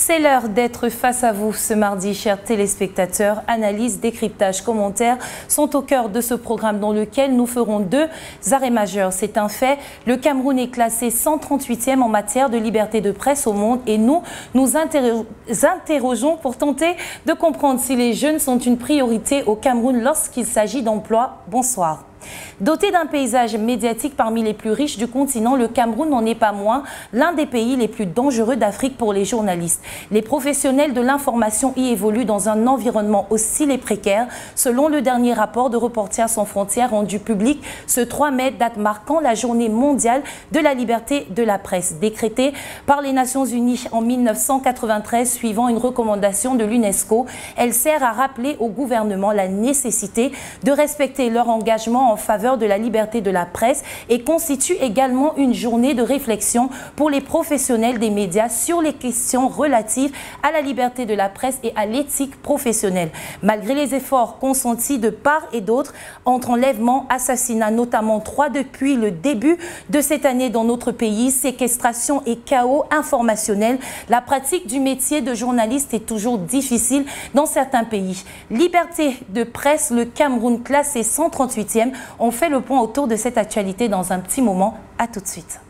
C'est l'heure d'être face à vous ce mardi, chers téléspectateurs. Analyse, décryptage, commentaires sont au cœur de ce programme dans lequel nous ferons deux arrêts majeurs. C'est un fait, le Cameroun est classé 138e en matière de liberté de presse au monde et nous interrogeons pour tenter de comprendre si les jeunes sont une priorité au Cameroun lorsqu'il s'agit d'emploi. Bonsoir. Doté d'un paysage médiatique parmi les plus riches du continent, le Cameroun n'en est pas moins l'un des pays les plus dangereux d'Afrique pour les journalistes. Les professionnels de l'information y évoluent dans un environnement hostile et précaire, selon le dernier rapport de Reporters sans frontières rendu public ce 3 mai, date marquant la journée mondiale de la liberté de la presse, décrétée par les Nations Unies en 1993 suivant une recommandation de l'UNESCO. Elle sert à rappeler au gouvernement la nécessité de respecter leur engagement en faveur de la liberté de la presse et constitue également une journée de réflexion pour les professionnels des médias sur les questions relatives à la liberté de la presse et à l'éthique professionnelle. Malgré les efforts consentis de part et d'autre entre enlèvements, assassinats, notamment 3 depuis le début de cette année dans notre pays, séquestration et chaos informationnel, la pratique du métier de journaliste est toujours difficile dans certains pays. Liberté de presse, le Cameroun classé 138e. On fait le point autour de cette actualité dans un petit moment. À tout de suite.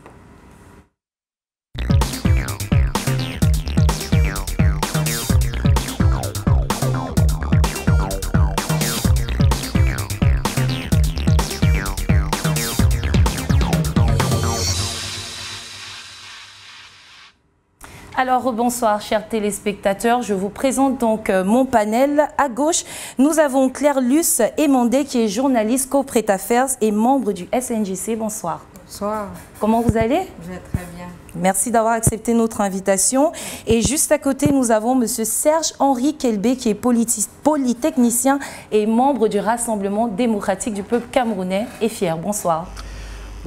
Alors, bonsoir, chers téléspectateurs. Je vous présente donc mon panel. À gauche, nous avons Claire Luce Emondé, qui est journaliste Corporate Affairs et membre du SNJC. Bonsoir. Bonsoir. Comment vous allez? Je vais très bien. Merci d'avoir accepté notre invitation. Et juste à côté, nous avons M. Serge-Henri Kelbé, qui est polytechnicien et membre du Rassemblement démocratique du peuple camerounais et fier. Bonsoir.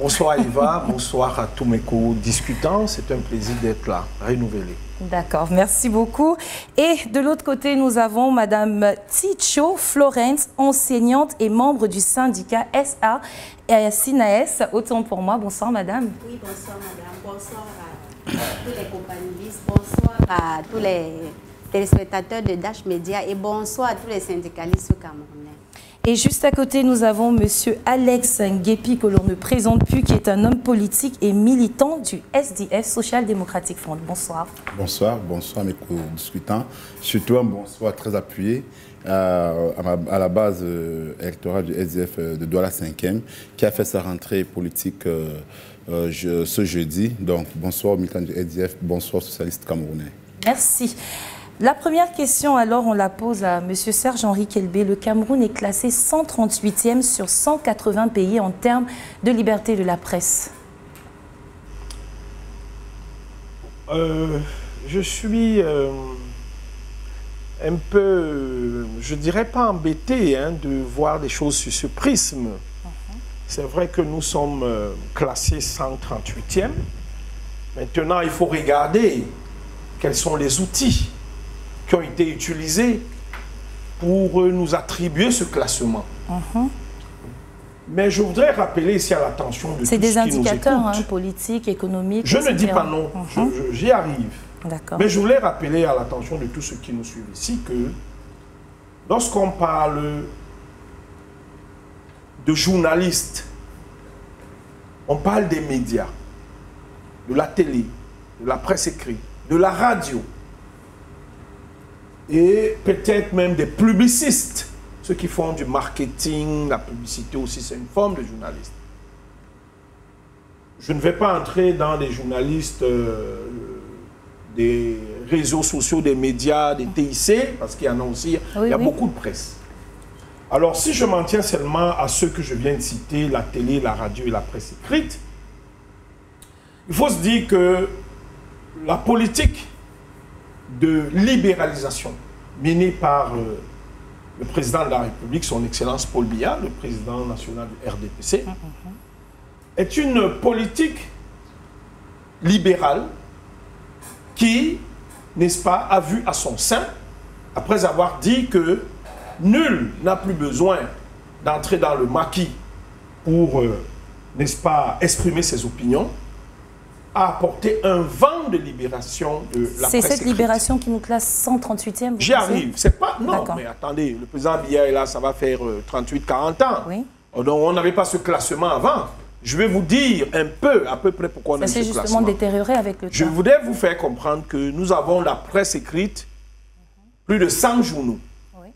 Bonsoir Eva, bonsoir à tous mes co-discutants. C'est un plaisir d'être là, renouvelé. D'accord, merci beaucoup. Et de l'autre côté, nous avons Madame Ticho Florence, enseignante et membre du syndicat SA et SINAES. Autant pour moi. Bonsoir Madame. Oui, bonsoir Madame. Bonsoir à tous les compagnonnistes. Bonsoir à tous les téléspectateurs de Dash Media et bonsoir à tous les syndicalistes camerounais. Et juste à côté, nous avons M. Alex Nguepi, que l'on ne présente plus, qui est un homme politique et militant du SDF, Social Democratic Front. Bonsoir. Bonsoir, bonsoir mes co-discutants. Surtout un bonsoir très appuyé à la base électorale du SDF de Douala 5e, qui a fait sa rentrée politique ce jeudi. Donc, bonsoir aux militants du SDF, bonsoir aux socialistes camerounais. Merci. La première question, alors, on la pose à M. Serge-Henri Kelbé. Le Cameroun est classé 138e sur 180 pays en termes de liberté de la presse. Je suis un peu, je dirais pas embêté de voir des choses sur ce prisme. C'est vrai que nous sommes classés 138e. Maintenant, il faut regarder quels sont les outils qui ont été utilisés pour nous attribuer ce classement. Mais je voudrais rappeler ici à l'attention de tous ceux qui nous écoutent. C'est des indicateurs politiques, économiques, Je ne dis pas non, j'y arrive. Mais je voulais rappeler à l'attention de tous ceux qui nous suivent ici que lorsqu'on parle de journalistes, on parle des médias, de la télé, de la presse écrite, de la radio, et peut-être même des publicistes, ceux qui font du marketing, la publicité aussi, c'est une forme de journaliste. Je ne vais pas entrer dans les journalistes des réseaux sociaux, des médias, des TIC, parce qu'il y en a aussi, il y a beaucoup de presse. Alors, si je m'en tiens seulement à ceux que je viens de citer, la télé, la radio et la presse écrite, il faut se dire que la politique de libéralisation menée par le président de la République, son Excellence Paul Biya, le président national du RDPC, est une politique libérale qui, n'est-ce pas, a vu à son sein, après avoir dit que nul n'a plus besoin d'entrer dans le maquis pour, n'est-ce pas, exprimer ses opinions, a apporté un vent de libération de la presse C'est cette écrite. libération qui nous classe 138e. J'y arrive. C'est pas... Non, D'accord. mais attendez, le président Biya est là, ça va faire 38-40 ans. Oui. Donc, on n'avait pas ce classement avant. Je vais vous dire un peu, à peu près, pourquoi on a Ça ce s'est classement. justement détérioré avec le temps. Je voudrais vous faire comprendre que nous avons la presse écrite, plus de 100 journaux. Oui.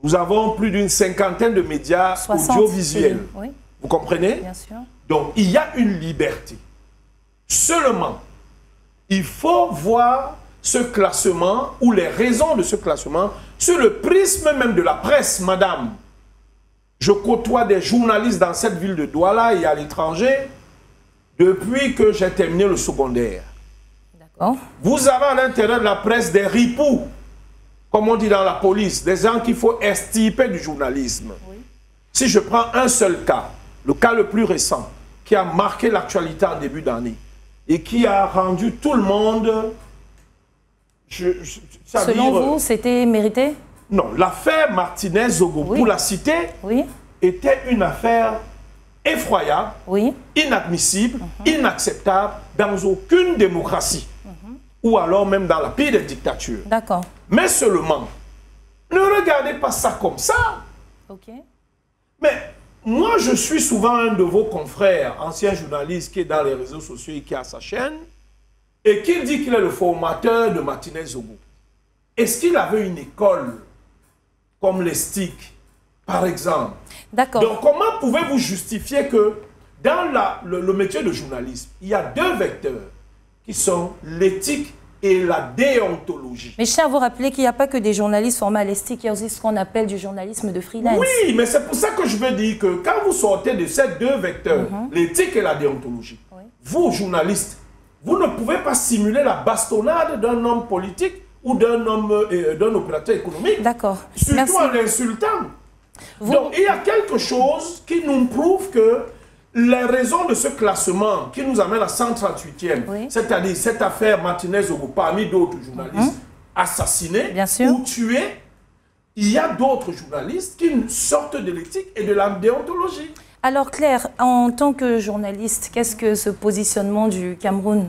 Nous avons plus d'une cinquantaine de médias 60, audiovisuels. oui, Vous comprenez? bien sûr. Donc, il y a une liberté. Seulement, il faut voir ce classement ou les raisons de ce classement sur le prisme même de la presse, madame. Je côtoie des journalistes dans cette ville de Douala et à l'étranger depuis que j'ai terminé le secondaire. D'accord. Vous avez à l'intérieur de la presse des ripoux, comme on dit dans la police, des gens qu'il faut extirper du journalisme. Oui. Si je prends un seul cas, le cas le plus récent, qui a marqué l'actualité en début d'année et qui a rendu tout le monde... Selon vous, c'était mérité? Non, l'affaire Martinez-Zogo, oui. pour la citer, oui. était une affaire effroyable, oui. inadmissible, inacceptable dans aucune démocratie, ou alors même dans la pire des dictatures. D'accord. Mais seulement, ne regardez pas ça comme ça. Ok. Mais moi, je suis souvent un de vos confrères, ancien journaliste qui est dans les réseaux sociaux et qui a sa chaîne, et qui dit qu'il est le formateur de Martinez-Zogo. Est-ce qu'il avait une école comme les STIC, par exemple? D'accord. Donc, comment pouvez-vous justifier que dans le métier de journalisme, il y a deux vecteurs qui sont l'éthique et la déontologie? Mais je tiens à vous rappeler qu'il n'y a pas que des journalistes formés à l'ESTIC, il y a aussi ce qu'on appelle du journalisme de freelance. Oui, mais c'est pour ça que je veux dire que quand vous sortez de ces deux vecteurs, l'éthique et la déontologie, vous, journalistes, vous ne pouvez pas simuler la bastonnade d'un homme politique ou d'un opérateur économique. D'accord. Surtout merci. En l'insultant. Donc, il y a quelque chose qui nous prouve que les raisons de ce classement qui nous amène à 138e, c'est-à-dire cette affaire Martinez-Zogo, parmi d'autres journalistes assassinés ou tués, il y a d'autres journalistes qui sortent de l'éthique et de la déontologie. Alors Claire, en tant que journaliste, qu'est-ce que ce positionnement du Cameroun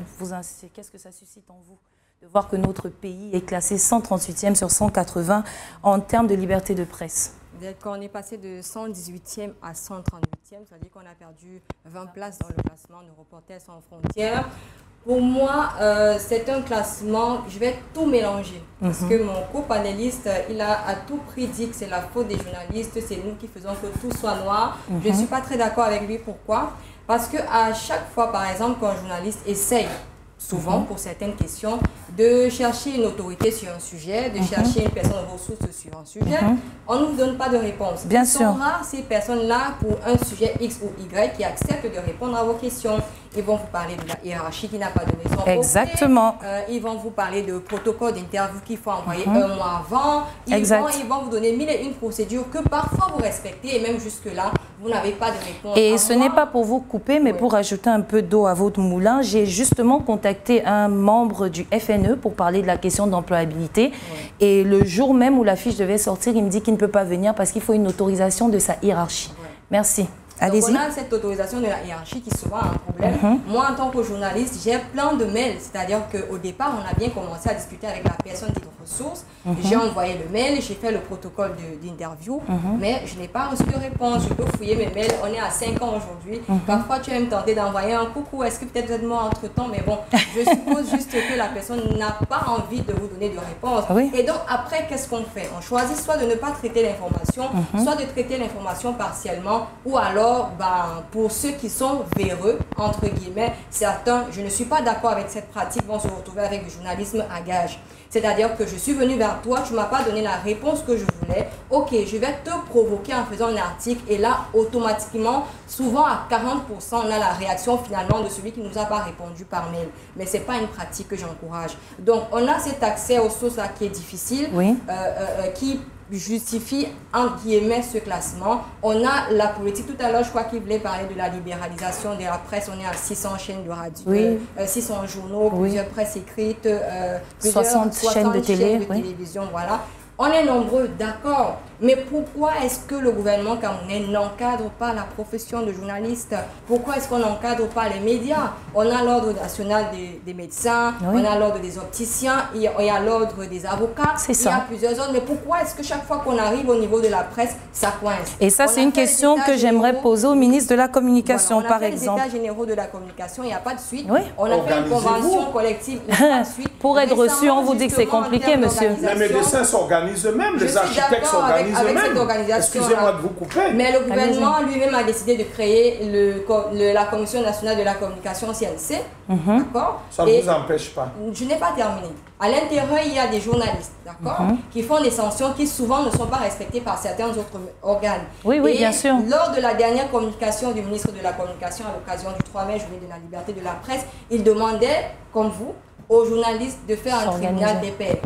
qu'est-ce que ça suscite en vous de voir que notre pays est classé 138e sur 180 en termes de liberté de presse? Quand on est passé de 118e à 138e, c'est-à-dire qu'on a perdu 20 places dans le classement de Reporters sans frontières. Pour moi, c'est un classement, je vais tout mélanger. Parce que mon co-panéliste, il a à tout prix dit que c'est la faute des journalistes, c'est nous qui faisons que tout soit noir. Je ne suis pas très d'accord avec lui. Pourquoi? Parce qu'à chaque fois, par exemple, qu'un journaliste essaye, souvent pour certaines questions, de chercher une autorité sur un sujet, de chercher une personne ressource sur un sujet, on ne nous donne pas de réponse. Bien sûr. Ils sont rares ces personnes-là pour un sujet X ou Y qui acceptent de répondre à vos questions. Ils vont vous parler de la hiérarchie qui n'a pas donné son Exactement. Ils vont vous parler de protocole d'interview qu'il faut envoyer un mois avant. Ils vont vous donner 1001 procédures que parfois vous respectez et même jusque-là, vous n'avez pas de réponse. Et ce n'est pas pour vous couper, mais pour ajouter un peu d'eau à votre moulin. J'ai justement contacté un membre du FNE pour parler de la question d'employabilité. Et le jour même où la fiche devait sortir, il me dit qu'il ne peut pas venir parce qu'il faut une autorisation de sa hiérarchie. Merci. Allez-y. On a cette autorisation de la hiérarchie qui est souvent un problème. Moi, en tant que journaliste, j'ai plein de mails. C'est-à-dire qu'au départ, on a bien commencé à discuter avec la personne qui est ressource. J'ai envoyé le mail, j'ai fait le protocole d'interview, mais je n'ai pas reçu de réponse. Je peux fouiller mes mails. On est à 5 ans aujourd'hui. Parfois, tu vas me tenter d'envoyer un coucou. Est-ce que peut-être vous êtes mort entre-temps? Mais bon, je suppose juste que la personne n'a pas envie de vous donner de réponse. Et donc, après, qu'est-ce qu'on fait? On choisit soit de ne pas traiter l'information, soit de traiter l'information partiellement, ou alors pour ceux qui sont véreux, entre guillemets, certains, je ne suis pas d'accord avec cette pratique, vont se retrouver avec du journalisme à gage. C'est-à-dire que je suis venu vers toi, tu ne m'as pas donné la réponse que je voulais. Ok, je vais te provoquer en faisant un article et là, automatiquement, souvent à 40%, on a la réaction finalement de celui qui ne nous a pas répondu par mail. Mais ce n'est pas une pratique que j'encourage. Donc, on a cet accès aux sources là qui est difficile, qui justifie, entre guillemets, ce classement. On a la politique. Tout à l'heure, je crois qu'il voulait parler de la libéralisation de la presse. On est à 600 chaînes de radio, 600 journaux, plusieurs presses écrites, 60 chaînes de télévision, voilà. On est nombreux, d'accord. Mais pourquoi est-ce que le gouvernement camerounais n'encadre pas la profession de journaliste? Pourquoi est-ce qu'on n'encadre pas les médias? On a l'ordre national des médecins, on a l'ordre des opticiens, il y a l'ordre des avocats, il y a plusieurs ordres. Mais pourquoi est-ce que chaque fois qu'on arrive au niveau de la presse, ça coince? Et ça, c'est une question que j'aimerais poser au ministre de la Communication, par exemple. On a fait les états généraux de la communication, il n'y a pas de suite. Oui. On a fait une convention collective, il n'y a pas de suite. Pour être reçu, on vous dit que c'est compliqué, monsieur. Les médecins s'organisent eux-mêmes, les architectes s'organisent eux-mêmes. Excusez-moi de vous couper. Mais le gouvernement lui-même a décidé de créer la Commission nationale de la communication CNC. D'accord? Ça ne vous empêche pas. Je n'ai pas terminé. À l'intérieur, il y a des journalistes, d'accord, qui font des sanctions qui souvent ne sont pas respectées par certains autres organes. Oui, oui, bien sûr. Lors de la dernière communication du ministre de la Communication à l'occasion du 3 mai, journée de la liberté de la presse, il demandait, comme vous, aux journalistes de faire un tribunal des pairs.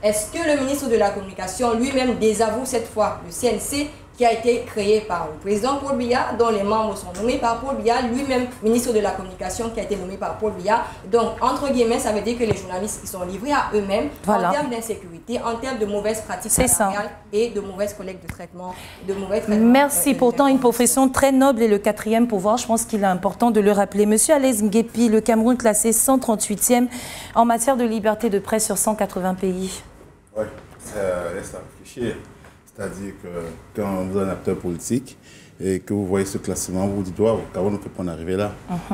Est-ce que le ministre de la Communication lui-même désavoue cette fois le CNC qui a été créé par le président Paul Biya, dont les membres sont nommés par Paul Biya, lui-même ministre de la Communication qui a été nommé par Paul Biya. Donc, entre guillemets, ça veut dire que les journalistes ils sont livrés à eux-mêmes en termes d'insécurité, en termes de mauvaises pratiques salariales et de mauvaises collègues de traitement, Merci. Pourtant, une profession très noble et le 4e pouvoir, je pense qu'il est important de le rappeler. Monsieur Alex Nguepi, le Cameroun classé 138e en matière de liberté de presse sur 180 pays. Oui, ça laisse à réfléchir. C'est-à-dire que quand vous êtes un acteur politique et que vous voyez ce classement, vous vous dites, waouh, comment on peut pas en arriver là?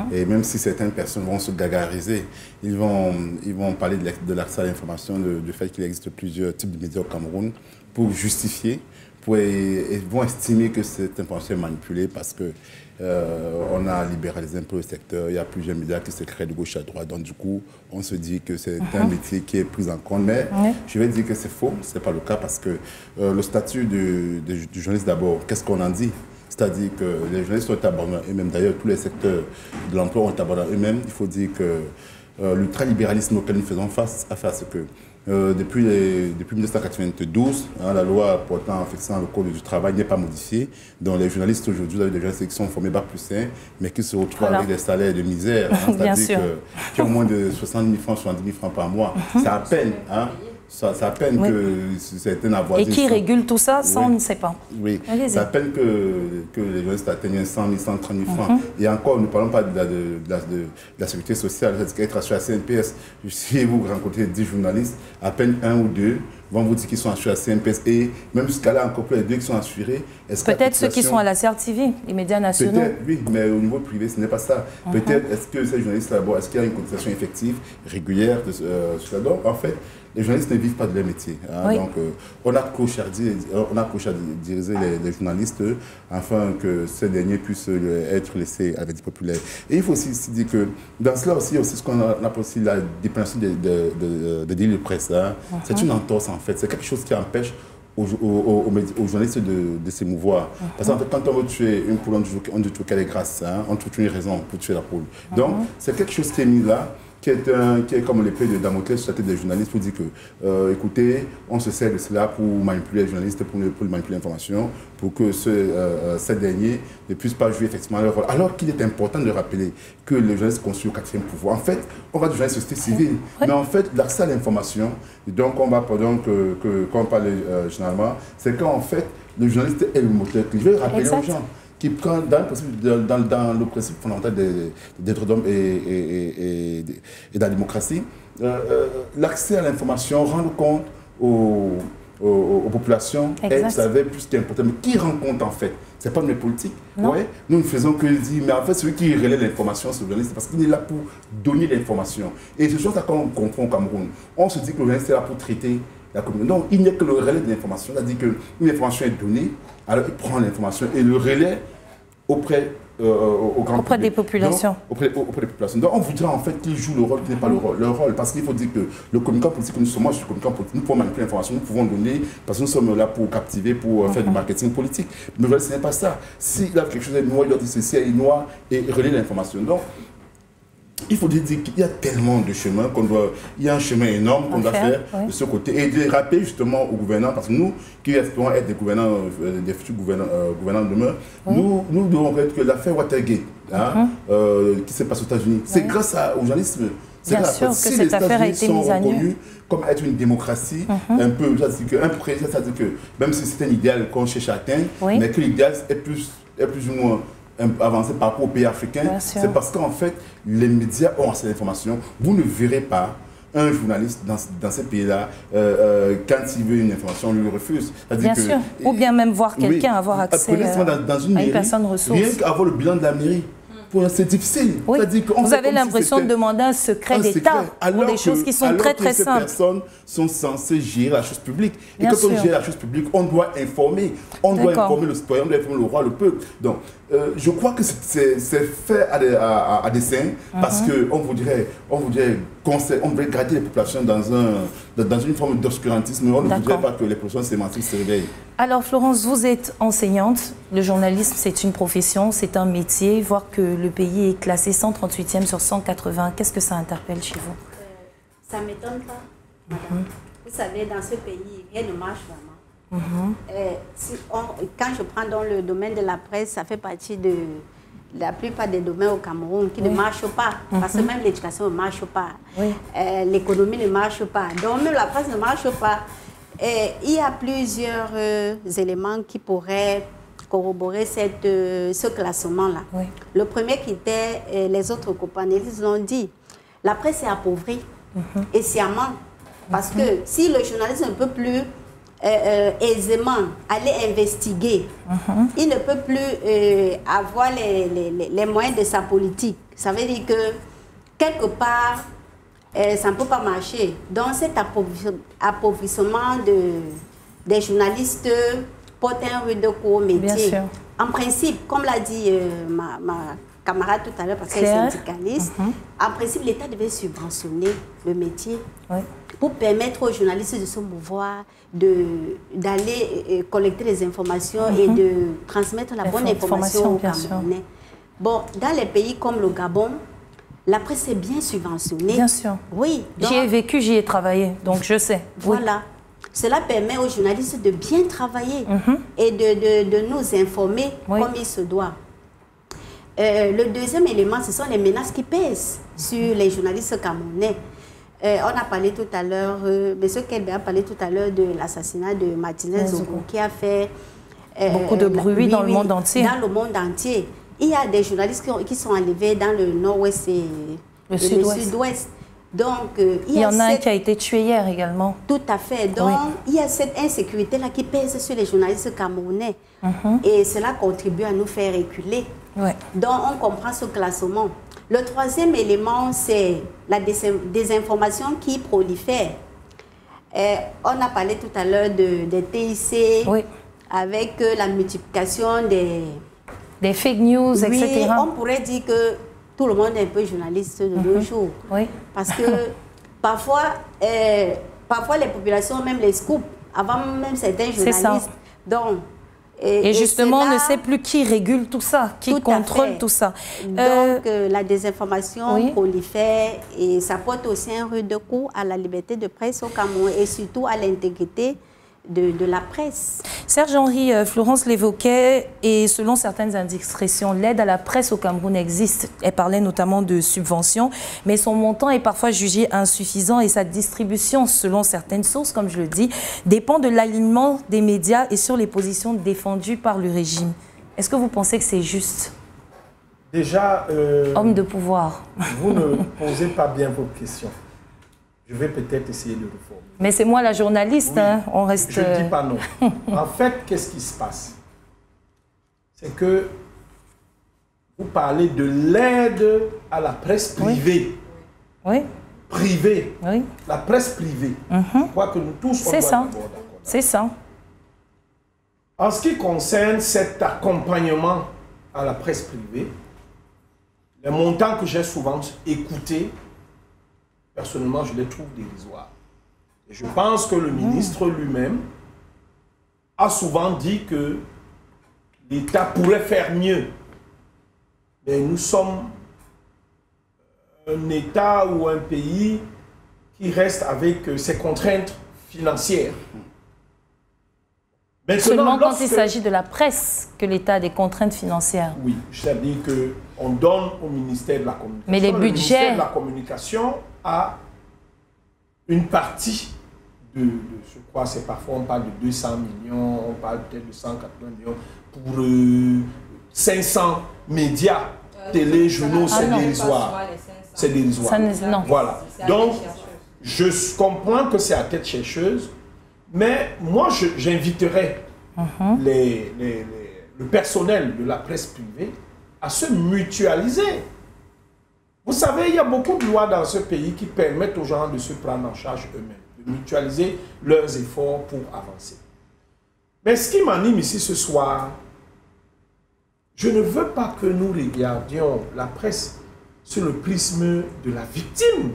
Et même si certaines personnes vont se gargariser, ils vont parler de l'accès à l'information, du fait qu'il existe plusieurs types de médias au Cameroun pour justifier, et vont estimer que cette information est manipulée parce que on a libéralisé un peu le secteur, il y a plusieurs médias qui se créent de gauche à droite, donc du coup, on se dit que c'est un métier qui est pris en compte, mais je vais dire que c'est faux, ce n'est pas le cas parce que le statut du journaliste d'abord, qu'est-ce qu'on en dit? C'est-à-dire que les journalistes sont abandonnés eux-mêmes, d'ailleurs tous les secteurs de l'emploi ont abandonné eux-mêmes. Il faut dire que l'ultralibéralisme auquel nous faisons face à faire ce que depuis 1992, la loi portant en fixant le code du travail n'est pas modifiée. Donc les journalistes aujourd'hui, des journalistes qui sont formés Bac+1, mais qui se retrouvent avec des salaires de misère. C'est-à-dire qui ont moins de 60 000 francs, 70 000 francs par mois. C'est à peine. C'est à peine que certains avoisins... Et qui régule tout ça, ça on ne sait pas. Oui, c'est à peine que les journalistes atteignent 100 000, 130 000 francs. Et encore, nous ne parlons pas de la sécurité sociale, c'est-à-dire qu'être assuré à CNPS. Si vous rencontrez 10 journalistes, à peine 1 ou 2 vont vous dire qu'ils sont assurés à CNPS. Et même jusqu'à là, encore plus les 2 qui sont assurés. Peut-être ceux qui sont à la CRTV, les médias nationaux. Peut-être, oui, mais au niveau privé, ce n'est pas ça. Peut-être, est-ce que ces journalistes-là, est-ce qu'il y a une cotisation effective, régulière de cela? Donc, en fait, les journalistes ne vivent pas de leur métier. Donc, on a clochardisé les journalistes afin que ces derniers puissent être laissés à la vie populaire. Et il faut aussi dire que dans cela aussi ce qu'on appelle aussi la dépendance de délits de presse. C'est une entorse en fait. C'est quelque chose qui empêche aux journalistes de s'émouvoir. Parce qu'en fait, quand on veut tuer une poule, on dit qu'elle est grasse. On trouve une raison pour tuer la poule. Donc, c'est quelque chose qui est mis là, qui est comme l'épée de Damoclès sur la tête des journalistes pour dire que, écoutez, on se sert de cela pour manipuler les journalistes, pour manipuler l'information, pour que ces derniers ne puissent pas jouer effectivement leur rôle. Alors qu'il est important de rappeler que les journalistes construisent le 4e pouvoir. En fait, on va du journaliste société civile, mais en fait, l'accès à l'information, donc on va, pendant quand on parle généralement, c'est qu'en fait, le journaliste est le moteur. Je vais rappeler aux gens qui prend dans le principe fondamental des droits d'homme et de la démocratie, l'accès à l'information, rendre compte aux populations est, vous savez, plus qu'important. Mais qui rend compte en fait? Ce n'est pas mes politiques. Ouais. Nous ne faisons que dire, mais en fait, celui qui relaie l'information, c'est le journaliste, parce qu'il est là pour donner l'information. Et c'est chose qu'on comprend au Cameroun. On se dit que le journaliste est là pour traiter la communauté. Non, il n'y a que le relais de l'information. C'est-à-dire qu'une information est donnée, alors il prend l'information et le relais auprès des populations. Donc, auprès des populations. Donc on voudrait en fait qu'ils jouent le rôle qui n'est pas leur rôle. Parce qu'il faut dire que le communicant politique que nous sommes, moi je suis communicant politique, nous pouvons manipuler l'information, nous pouvons donner, parce que nous sommes là pour captiver, pour faire du marketing politique. Mais ce n'est pas ça. S'il a quelque chose à noir, il doit dire ceci, il noir et relayer l'information. Donc, il faut dire qu'il y a tellement de chemins il y a un chemin énorme qu'on doit faire de ce côté et de rappeler justement aux gouvernants, parce que nous qui espérons être des gouvernants, des futurs gouvernants demain, nous devons être que l'affaire Watergate, qui s'est passée aux États-Unis, c'est grâce au journalisme Bien sûr que cette affaire a été mise à nu. Comme être une démocratie, un peu, c'est-à-dire qu'un président, c'est-à-dire que même si c'est un idéal qu'on cherche à atteindre, mais que l'idéal est plus ou moins avancé par rapport aux pays africains, c'est parce qu'en fait, les médias ont assez d'informations. Vous ne verrez pas un journaliste dans ces pays-là, quand il veut une information, on lui refuse. Bien sûr. Ou bien même voir quelqu'un avoir accès dans une mairie, personne ressource. Rien qu'avoir le bilan de la mairie. C'est difficile. Oui. Vous avez l'impression de demander un secret d'État pour des choses qui sont très très simples. Ces personnes sont censées gérer la chose publique. Et quand on gère la chose publique, on doit informer. On doit informer le citoyen, on doit informer le roi, le peuple. Donc, je crois que c'est fait à dessein parce qu'on voudrait garder les populations dans une forme d'obscurantisme. On ne voudrait pas que les populations sémantiques se réveillent. Alors Florence, vous êtes enseignante. Le journalisme, c'est une profession, c'est un métier. Voir que le pays est classé 138e sur 180, qu'est-ce que ça interpelle chez vous? Ça ne m'étonne pas, madame. Vous savez, dans ce pays, rien ne marche vraiment. Quand je prends dans le domaine de la presse, ça fait partie de la plupart des domaines au Cameroun qui ne marchent pas. Parce que même l'éducation ne marche pas. L'économie ne marche pas. Donc même la presse ne marche pas. Il y a plusieurs éléments qui pourraient corroborer ce classement-là. Le premier critère, les autres copanélistes l'ont dit, la presse est appauvrie et sciemment. Parce que si le journaliste ne peut plus aisément aller investiguer, il ne peut plus avoir les moyens de sa politique. Ça veut dire que quelque part, ça ne peut pas marcher. Donc cet appauvrissement des journalistes porte un rude coup au métier. En principe, comme l'a dit ma camarade tout à l'heure, parce qu'elle est syndicaliste, en principe, l'État devait subventionner le métier pour permettre aux journalistes de se mouvoir, d'aller collecter les informations et de transmettre la bonne information aux Camerounais. Bon, dans les pays comme le Gabon, la presse est bien subventionnée. Bien sûr. Oui. J'y ai vécu, j'y ai travaillé, donc je sais. Voilà. Cela permet aux journalistes de bien travailler et de nous informer comme il se doit. Le deuxième élément, ce sont les menaces qui pèsent sur les journalistes camerounais. On a parlé tout à l'heure, M. Kelbe a parlé tout à l'heure de l'assassinat de Martinez Zogo qui a fait beaucoup de bruit dans le monde entier. Dans le monde entier. Il y a des journalistes qui sont enlevés dans le nord-ouest et le sud-ouest. Donc, il y en a un qui a été tué hier également. Tout à fait. Donc, il y a cette insécurité-là qui pèse sur les journalistes camerounais. Et cela contribue à nous faire reculer. Donc, on comprend ce classement. Le troisième élément, c'est la désinformation qui prolifère. On a parlé tout à l'heure des TIC, avec la multiplication des fake news, etc. On pourrait dire que tout le monde est un peu journaliste de nos jours. Parce que parfois, les populations même les scoopent avant même certains journalistes. Donc, et justement, on ne sait plus qui régule tout ça, qui contrôle tout ça. Donc, la désinformation prolifère et ça porte aussi un rude coup à la liberté de presse au Cameroun et surtout à l'intégrité de la presse. Serge-Henri, Florence l'évoquait et selon certaines indiscrétions, l'aide à la presse au Cameroun existe. Elle parlait notamment de subventions, mais son montant est parfois jugé insuffisant et sa distribution, selon certaines sources, comme je le dis, dépend de l'alignement des médias et sur les positions défendues par le régime. Est-ce que vous pensez que c'est juste? Déjà, homme de pouvoir. Vous ne posez pas bien votre question. Je vais peut-être essayer de reformuler. Mais c'est moi la journaliste, on reste... Je ne dis pas non. En fait, qu'est-ce qui se passe? C'est que vous parlez de l'aide à la presse privée. Privée. La presse privée. Je crois que nous tous, on doit être d'accord. C'est ça. En ce qui concerne cet accompagnement à la presse privée, les montants que j'ai souvent écoutés, personnellement, je les trouve dérisoires. Et je pense que le ministre lui-même a souvent dit que l'État pourrait faire mieux. Mais nous sommes un État ou un pays qui reste avec ses contraintes financières. Maintenant, seulement quand il s'agit de la presse que l'État a des contraintes financières. Oui, c'est-à-dire qu'on donne au ministère de la Communication. Mais les budgets... Le ministère de la Communication à une partie de je crois, c'est parfois on parle de 200 millions, on parle peut-être de 180 millions pour 500 médias, télé, journaux, c'est dérisoire. C'est dérisoire. Voilà. Donc, je comprends que c'est à tête chercheuse, mais moi, j'inviterais le personnel de la presse privée à se mutualiser. Vous savez, il y a beaucoup de lois dans ce pays qui permettent aux gens de se prendre en charge eux-mêmes, de mutualiser leurs efforts pour avancer. Mais ce qui m'anime ici ce soir, je ne veux pas que nous regardions la presse sur le prisme de la victime.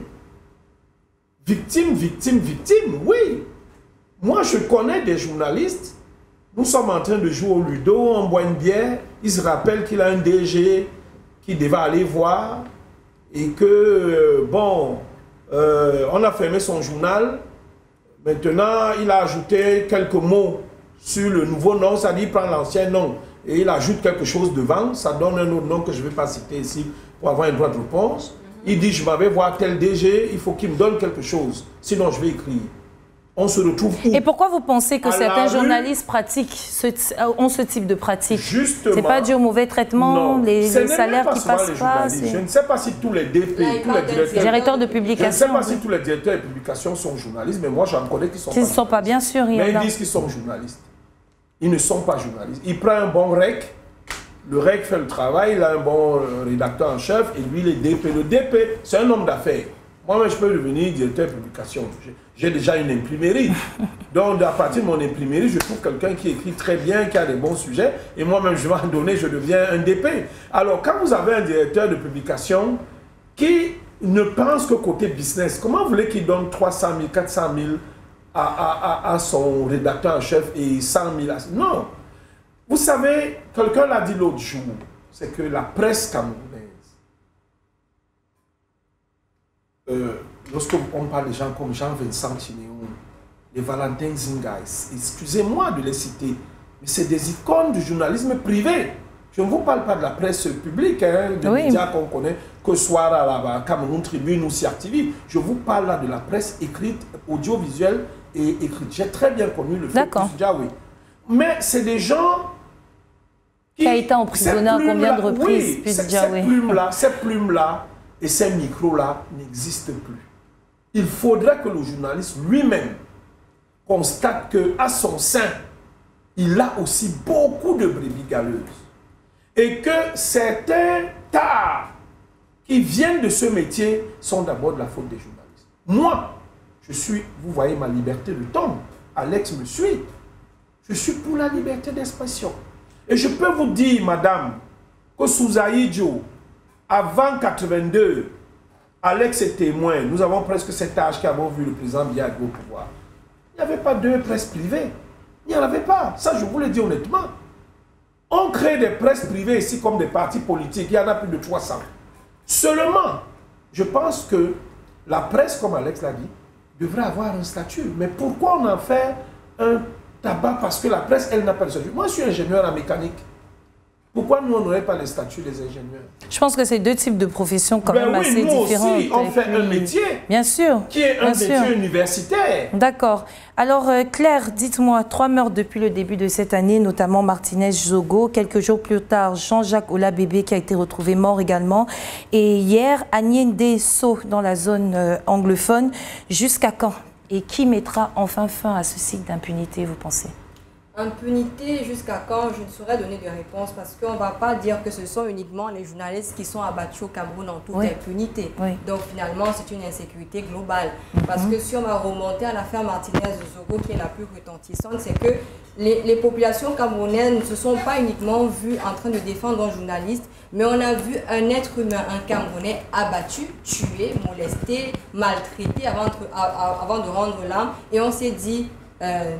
Victime, victime, victime, oui. Moi, je connais des journalistes. Nous sommes en train de jouer au ludo, on boit une bière. Il se rappelle qu'il a un DG qu'il devait aller voir et que, on a fermé son journal. Maintenant, il a ajouté quelques mots sur le nouveau nom, ça dit il prend l'ancien nom et il ajoute quelque chose devant, ça donne un autre nom que je ne vais pas citer ici pour avoir un droit de réponse. Il dit, je vais voir tel DG, il faut qu'il me donne quelque chose, sinon je vais écrire. On se retrouve où? Et pourquoi vous pensez que certains journalistes ont ce type de pratique? Justement. C'est pas dû au mauvais traitement, les salaires qui passent pas? Je ne sais pas si tous les DP, tous les directeurs de publication. Je ne sais pas si tous les directeurs de publication sont journalistes, mais moi j'en connais qui sont sont pas, bien sûr. Mais ils disent qu'ils sont journalistes. Ils ne sont pas journalistes. Il prend un bon REC, le REC fait le travail, il a un bon rédacteur en chef, et lui, le DP. Le DP, c'est un homme d'affaires. Moi-même, je peux devenir directeur de publication. J'ai déjà une imprimerie. Donc, à partir de mon imprimerie, je trouve quelqu'un qui écrit très bien, qui a des bons sujets, et moi-même, je vais en donner, je deviens un DP. Alors, quand vous avez un directeur de publication qui ne pense que côté business, comment vous voulez qu'il donne 300 000, 400 000 à son rédacteur en chef et 100 000 à... Non. Vous savez, quelqu'un l'a dit l'autre jour, c'est que la presse camerounaise, lorsque on parle de gens comme Jean-Vincent Chinéon, les Valentin Zingais, excusez-moi de les citer, mais c'est des icônes du journalisme privé. Je ne vous parle pas de la presse publique, des médias qu'on connaît, que ce soit à la Cameroun Tribune ou CR TV. Je vous parle là de la presse écrite, audiovisuelle et écrite. J'ai très bien connu le fait que oui. Mais c'est des gens qui a été emprisonné à combien de reprises? Oui, ces plumes-là et ces micros-là n'existent plus. Il faudrait que le journaliste lui-même constate qu'à son sein, il a aussi beaucoup de brebis galeuses. Et que certains tares qui viennent de ce métier sont d'abord de la faute des journalistes. Moi, je suis, vous voyez ma liberté de ton, Alex me suit, je suis pour la liberté d'expression. Et je peux vous dire, madame, que sous Aïdjo, avant 82, Alex est témoin, nous avons presque cet âge qu'avons vu le président Biya au pouvoir. Il n'y avait pas de presse privée. Il n'y en avait pas. Ça, je vous le dis honnêtement. On crée des presses privées ici comme des partis politiques. Il y en a plus de 300. Seulement, je pense que la presse, comme Alex l'a dit, devrait avoir un statut. Mais pourquoi on en fait un tabac? Parce que la presse, elle n'a pas de statut. Moi, je suis ingénieur en mécanique. Pourquoi nous, on n'aurait pas le statut des ingénieurs? Je pense que c'est deux types de professions quand même assez différentes. Aussi, on fait un métier bien sûr, qui est un métier universitaire. D'accord. Alors, Claire, dites-moi, 3 meurtres depuis le début de cette année, notamment Martinez Zogo. Quelques jours plus tard, Jean-Jacques Ola-Bébé qui a été retrouvé mort également. Et hier, Agnès So dans la zone anglophone. Jusqu'à quand? Et qui mettra enfin fin à ce cycle d'impunité, vous pensez? Impunité, jusqu'à quand? Je ne saurais donner de réponse parce qu'on ne va pas dire que ce sont uniquement les journalistes qui sont abattus au Cameroun en toute impunité. Donc finalement, c'est une insécurité globale. Parce que si on va remonter à l'affaire Martinez Zogo, qui est la plus retentissante, c'est que les populations camerounaises ne se sont pas uniquement vues en train de défendre un journaliste, mais on a vu un être humain, un Camerounais abattu, tué, molesté, maltraité avant de rendre l'âme. Et on s'est dit...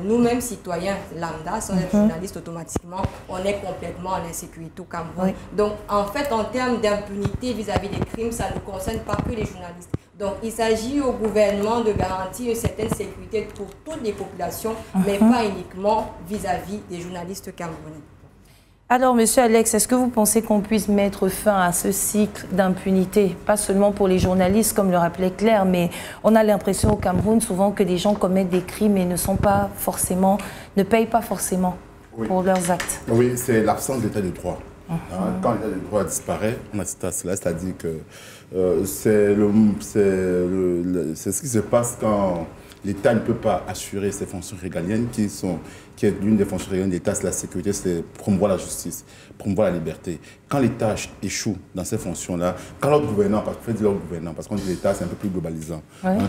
nous-mêmes, citoyens lambda, sans être journalistes automatiquement, on est complètement en insécurité au Cameroun. Donc, en fait, en termes d'impunité vis-à-vis des crimes, ça ne concerne pas que les journalistes. Donc, il s'agit au gouvernement de garantir une certaine sécurité pour toutes les populations, mais pas uniquement vis-à-vis des journalistes camerounais. Alors, Monsieur Alex, est-ce que vous pensez qu'on puisse mettre fin à ce cycle d'impunité? Pas seulement pour les journalistes, comme le rappelait Claire, mais on a l'impression au Cameroun souvent que des gens commettent des crimes et ne payent pas forcément pour leurs actes. Oui, c'est l'absence d'état de droit. Quand l'état de droit disparaît, on assiste à cela, c'est-à-dire que c'est ce qui se passe quand l'État ne peut pas assurer ses fonctions régaliennes, qui est l'une des fonctions régaliennes de l'État, c'est la sécurité, c'est promouvoir la justice, promouvoir la liberté. Quand l'État échoue dans ces fonctions-là, quand l'autre gouvernant, parce qu'on dit l'autre gouvernant, parce qu'on dit l'État, c'est un peu plus globalisant.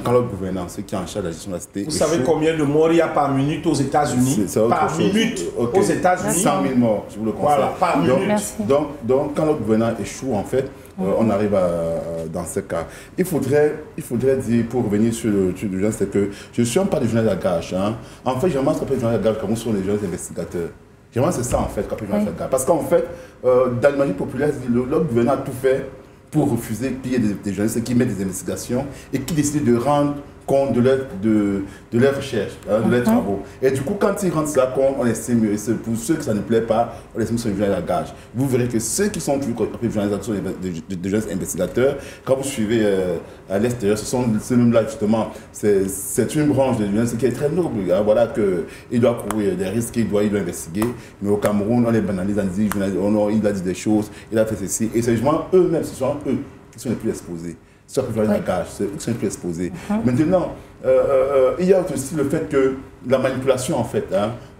Quand l'autre gouvernant, ceux qui sont en charge de la gestion de la cité. Vous savez combien de morts il y a par minute aux États-Unis? Par minute aux États-Unis. 100 000 morts, je vous le conseille. Voilà, par minute. Donc, quand l'autre gouvernant échoue, en fait, on arrive dans ce cas. Il faudrait dire, pour revenir sur le truc du genre, c'est que je ne suis pas des journalistes à gage. En fait, généralement, ce qu'on appelle des journalistes à gage, comme sont les journalistes investigateurs. Généralement, c'est ça, en fait, qu'on appelle les journalistes à gage. Parce qu'en fait, dans l'imaginaire populaire, l'autre gouverneur a tout fait pour refuser de payer des journalistes qui mettent des investigations et qui décident de rendre compte de leur recherche, de leurs travaux. Et du coup, quand ils rendent cela compte, on estime, pour ceux que ça ne plaît pas, on estime que c'est un journaliste à gage. Vous verrez que ceux qui sont toujours appelés journalistes sont des journalistes investigateurs. Quand vous suivez à l'extérieur, ce sont ces mêmes-là, justement. C'est une branche de journalistes qui est très noble. Voilà qu'il doit courir des risques, il doit investiguer. Mais au Cameroun, on les banalise, on dit, il a dit des choses, il a fait ceci. Et c'est justement eux-mêmes, ce sont eux qui sont les plus exposés. C'est la gage, c'est eux qui sont les plus exposés. Maintenant, il y a aussi le fait que la manipulation, en fait,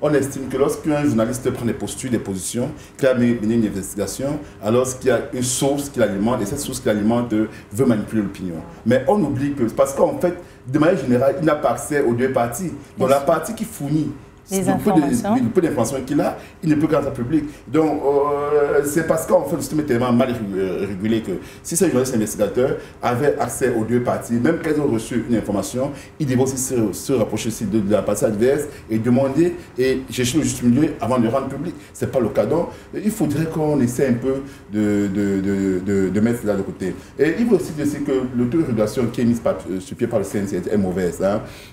on estime que lorsqu'un journaliste prend des postures, des positions, qu'il a mené une investigation, alors qu'il y a une source qui l'alimente, et cette source qui l'alimente veut manipuler l'opinion. Mais on oublie que, parce qu'en fait, de manière générale, il n'a pas accès aux deux parties. Donc la partie qui fournit le peu d'informations qu'il a, il ne peut garder ça public. Donc, c'est parce qu'en fait, le système est tellement mal régulé que si ces journalistes investigateurs avaient accès aux deux parties, même quand ils ont reçu une information, ils devaient aussi se rapprocher aussi de la partie adverse et demander et chercher le juste milieu avant de le rendre public. Ce n'est pas le cas. Donc, il faudrait qu'on essaie un peu de mettre cela de côté. Et il faut aussi dire que l'autorégulation qui est mise sur pied par le CNC est mauvaise.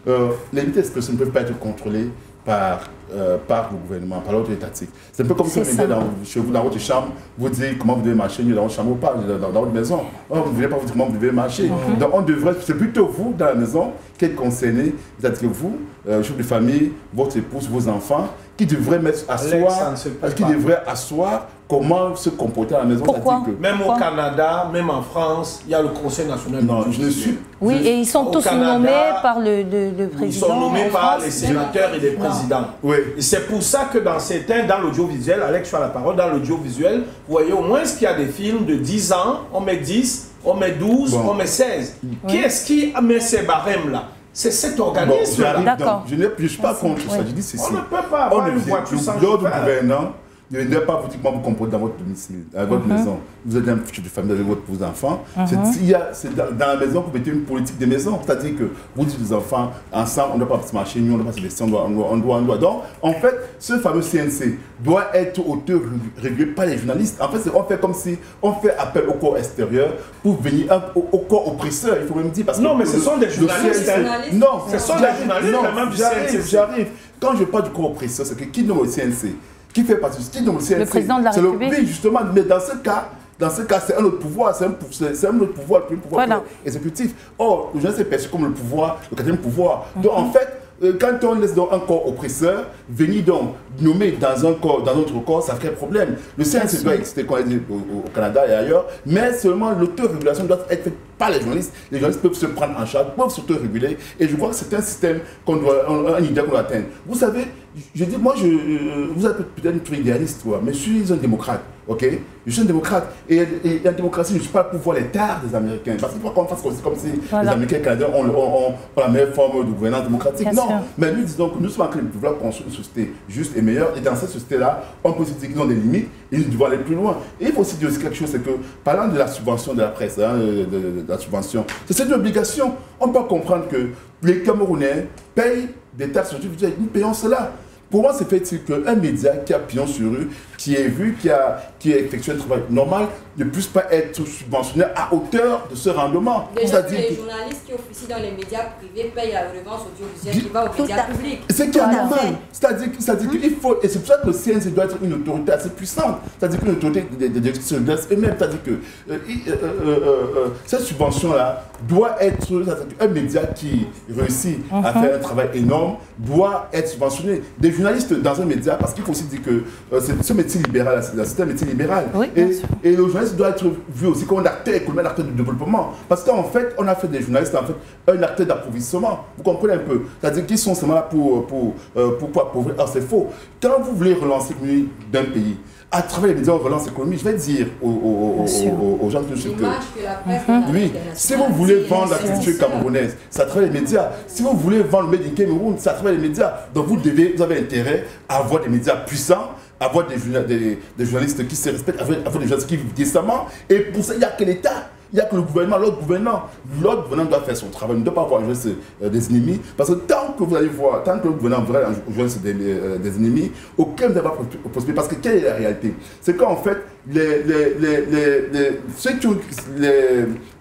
Les libertés d'expression ne peuvent pas être contrôlées par le gouvernement, par l'ordre étatique. C'est un peu comme si on était chez vous, dans votre chambre, vous dites comment vous devez marcher dans votre chambre ou pas, dans votre maison. Vous ne devez pas vous dire comment vous devez marcher. Donc on devrait, c'est plutôt vous, dans la maison, qui êtes concerné, c'est-à-dire que vous, chef de famille, votre épouse, vos enfants, qui devraient asseoir comment se comporter à la maison. Pourquoi? Même au Canada, même en France, il y a le Conseil national. Non, je ne suis. Oui, et ils sont tous nommés par le président. Ils sont nommés par les sénateurs et les présidents. Oui. Et c'est pour ça que dans l'audiovisuel, Alex, tu as la parole, dans l'audiovisuel, vous voyez au moins qu'il y a des films de 10 ans, on met 10, on met 12, on met 16. Qui est-ce qui met ces barèmes-là? C'est cet organisme-là. D'accord. Je ne suis pas contre ça. Je dis ceci. On ne peut pas avoir une voiture sans chauffeur. L'ordre gouvernant ne doit pas vous comporter dans votre domicile, dans votre maison. Vous êtes un chef de famille avec vos enfants. C'est dans la maison que vous mettez une politique de maison. C'est-à-dire que vous dites aux enfants, ensemble, on ne doit pas se marcher, nous, on ne doit pas se laisser, on doit. Donc, en fait, ce fameux CNC doit être auto-régulé par les journalistes. En fait, on fait comme si on fait appel au corps extérieur pour venir au corps oppresseur, il faut même dire. Parce non, mais ce sont des journalistes. Non, ce sont des journalistes, même du CNC. J'arrive. Quand je parle du corps oppresseur, c'est que qui nomme le CNC? Qui fait partie du CNC? Le président de la République. Oui, justement, mais dans ce cas, c'est un autre pouvoir, c'est un autre pouvoir, le pouvoir exécutif. Or, les gens s'est perçu comme le pouvoir, le quatrième pouvoir. Donc, en fait, quand on laisse donc un corps oppresseur venir donc nommer dans un corps, dans notre corps, ça crée problème. Le CNC doit exister au Canada et ailleurs, mais seulement l'autorégulation doit être faite par les journalistes. Les journalistes peuvent se prendre en charge, peuvent s'autoréguler, et je crois que c'est un système un idéal qu'on doit atteindre. Vous savez, je dis, moi, vous êtes peut-être une truc idéaliste, mais je suis un démocrate, ok? Je suis un démocrate, et en démocratie, je ne suis pas pour voir les tares des Américains, parce qu'il faut qu'on fasse comme si les Américains et les Canadiens ont la meilleure forme de gouvernance démocratique. Non, mais nous disons que nous sommes en train de pouvoir construire une société juste et meilleure, et dans cette société-là, on peut se dire qu'ils ont des limites, et ils doivent aller plus loin. Et il faut aussi dire aussi quelque chose, c'est que, parlant de la subvention de la presse, de la subvention, c'est une obligation. On peut comprendre que les Camerounais payent des taxes sur le nous payons cela. Pour moi, c'est fait-il qu'un média qui a pignon sur rue, qui est vu, qui a effectué un travail normal, ne puisse pas être subventionné à hauteur de ce rendement. Déjà que les journalistes qui officient dans les médias privés payent la redevance audiovisuelle qui va aux médias publics. C'est qu'il y a normal. C'est-à-dire qu'il faut, et c'est pour ça que le CNC doit être une autorité assez puissante, c'est-à-dire qu'une autorité des directions eux-mêmes, c'est-à-dire que cette subvention-là doit être, un média qui réussit à faire un travail énorme doit être subventionné. Des journalistes dans un média, parce qu'il faut aussi dire que ce métier libéral, c'est un métier libéral. Oui, et le journaliste doit être vu aussi comme un acteur économique, un acteur de développement. Parce qu'en fait, on a fait des journalistes en fait un acteur d'approvisionnement. Vous comprenez un peu? C'est-à-dire qu'ils sont seulement là pour appauvrir. Alors c'est faux. Quand vous voulez relancer l'économie d'un pays, à travers les médias de relance économique, je vais dire aux gens que oui, si vous voulez vendre la culture camerounaise, c'est à travers les médias. Si vous voulez vendre le Made in Cameroun, c'est à travers les médias. Donc vous avez intérêt à avoir des médias puissants, à avoir des journalistes qui se respectent, à avoir des journalistes qui vivent décemment. Et pour ça, il n'y a que l'État. Il n'y a que le gouvernement, l'autre gouvernement doit faire son travail, il ne doit pas avoir des ennemis. Parce que tant que vous allez voir, tant que le gouvernement va jouer des ennemis, aucun ne va prospérer. Parce que quelle est la réalité? C'est qu'en fait, les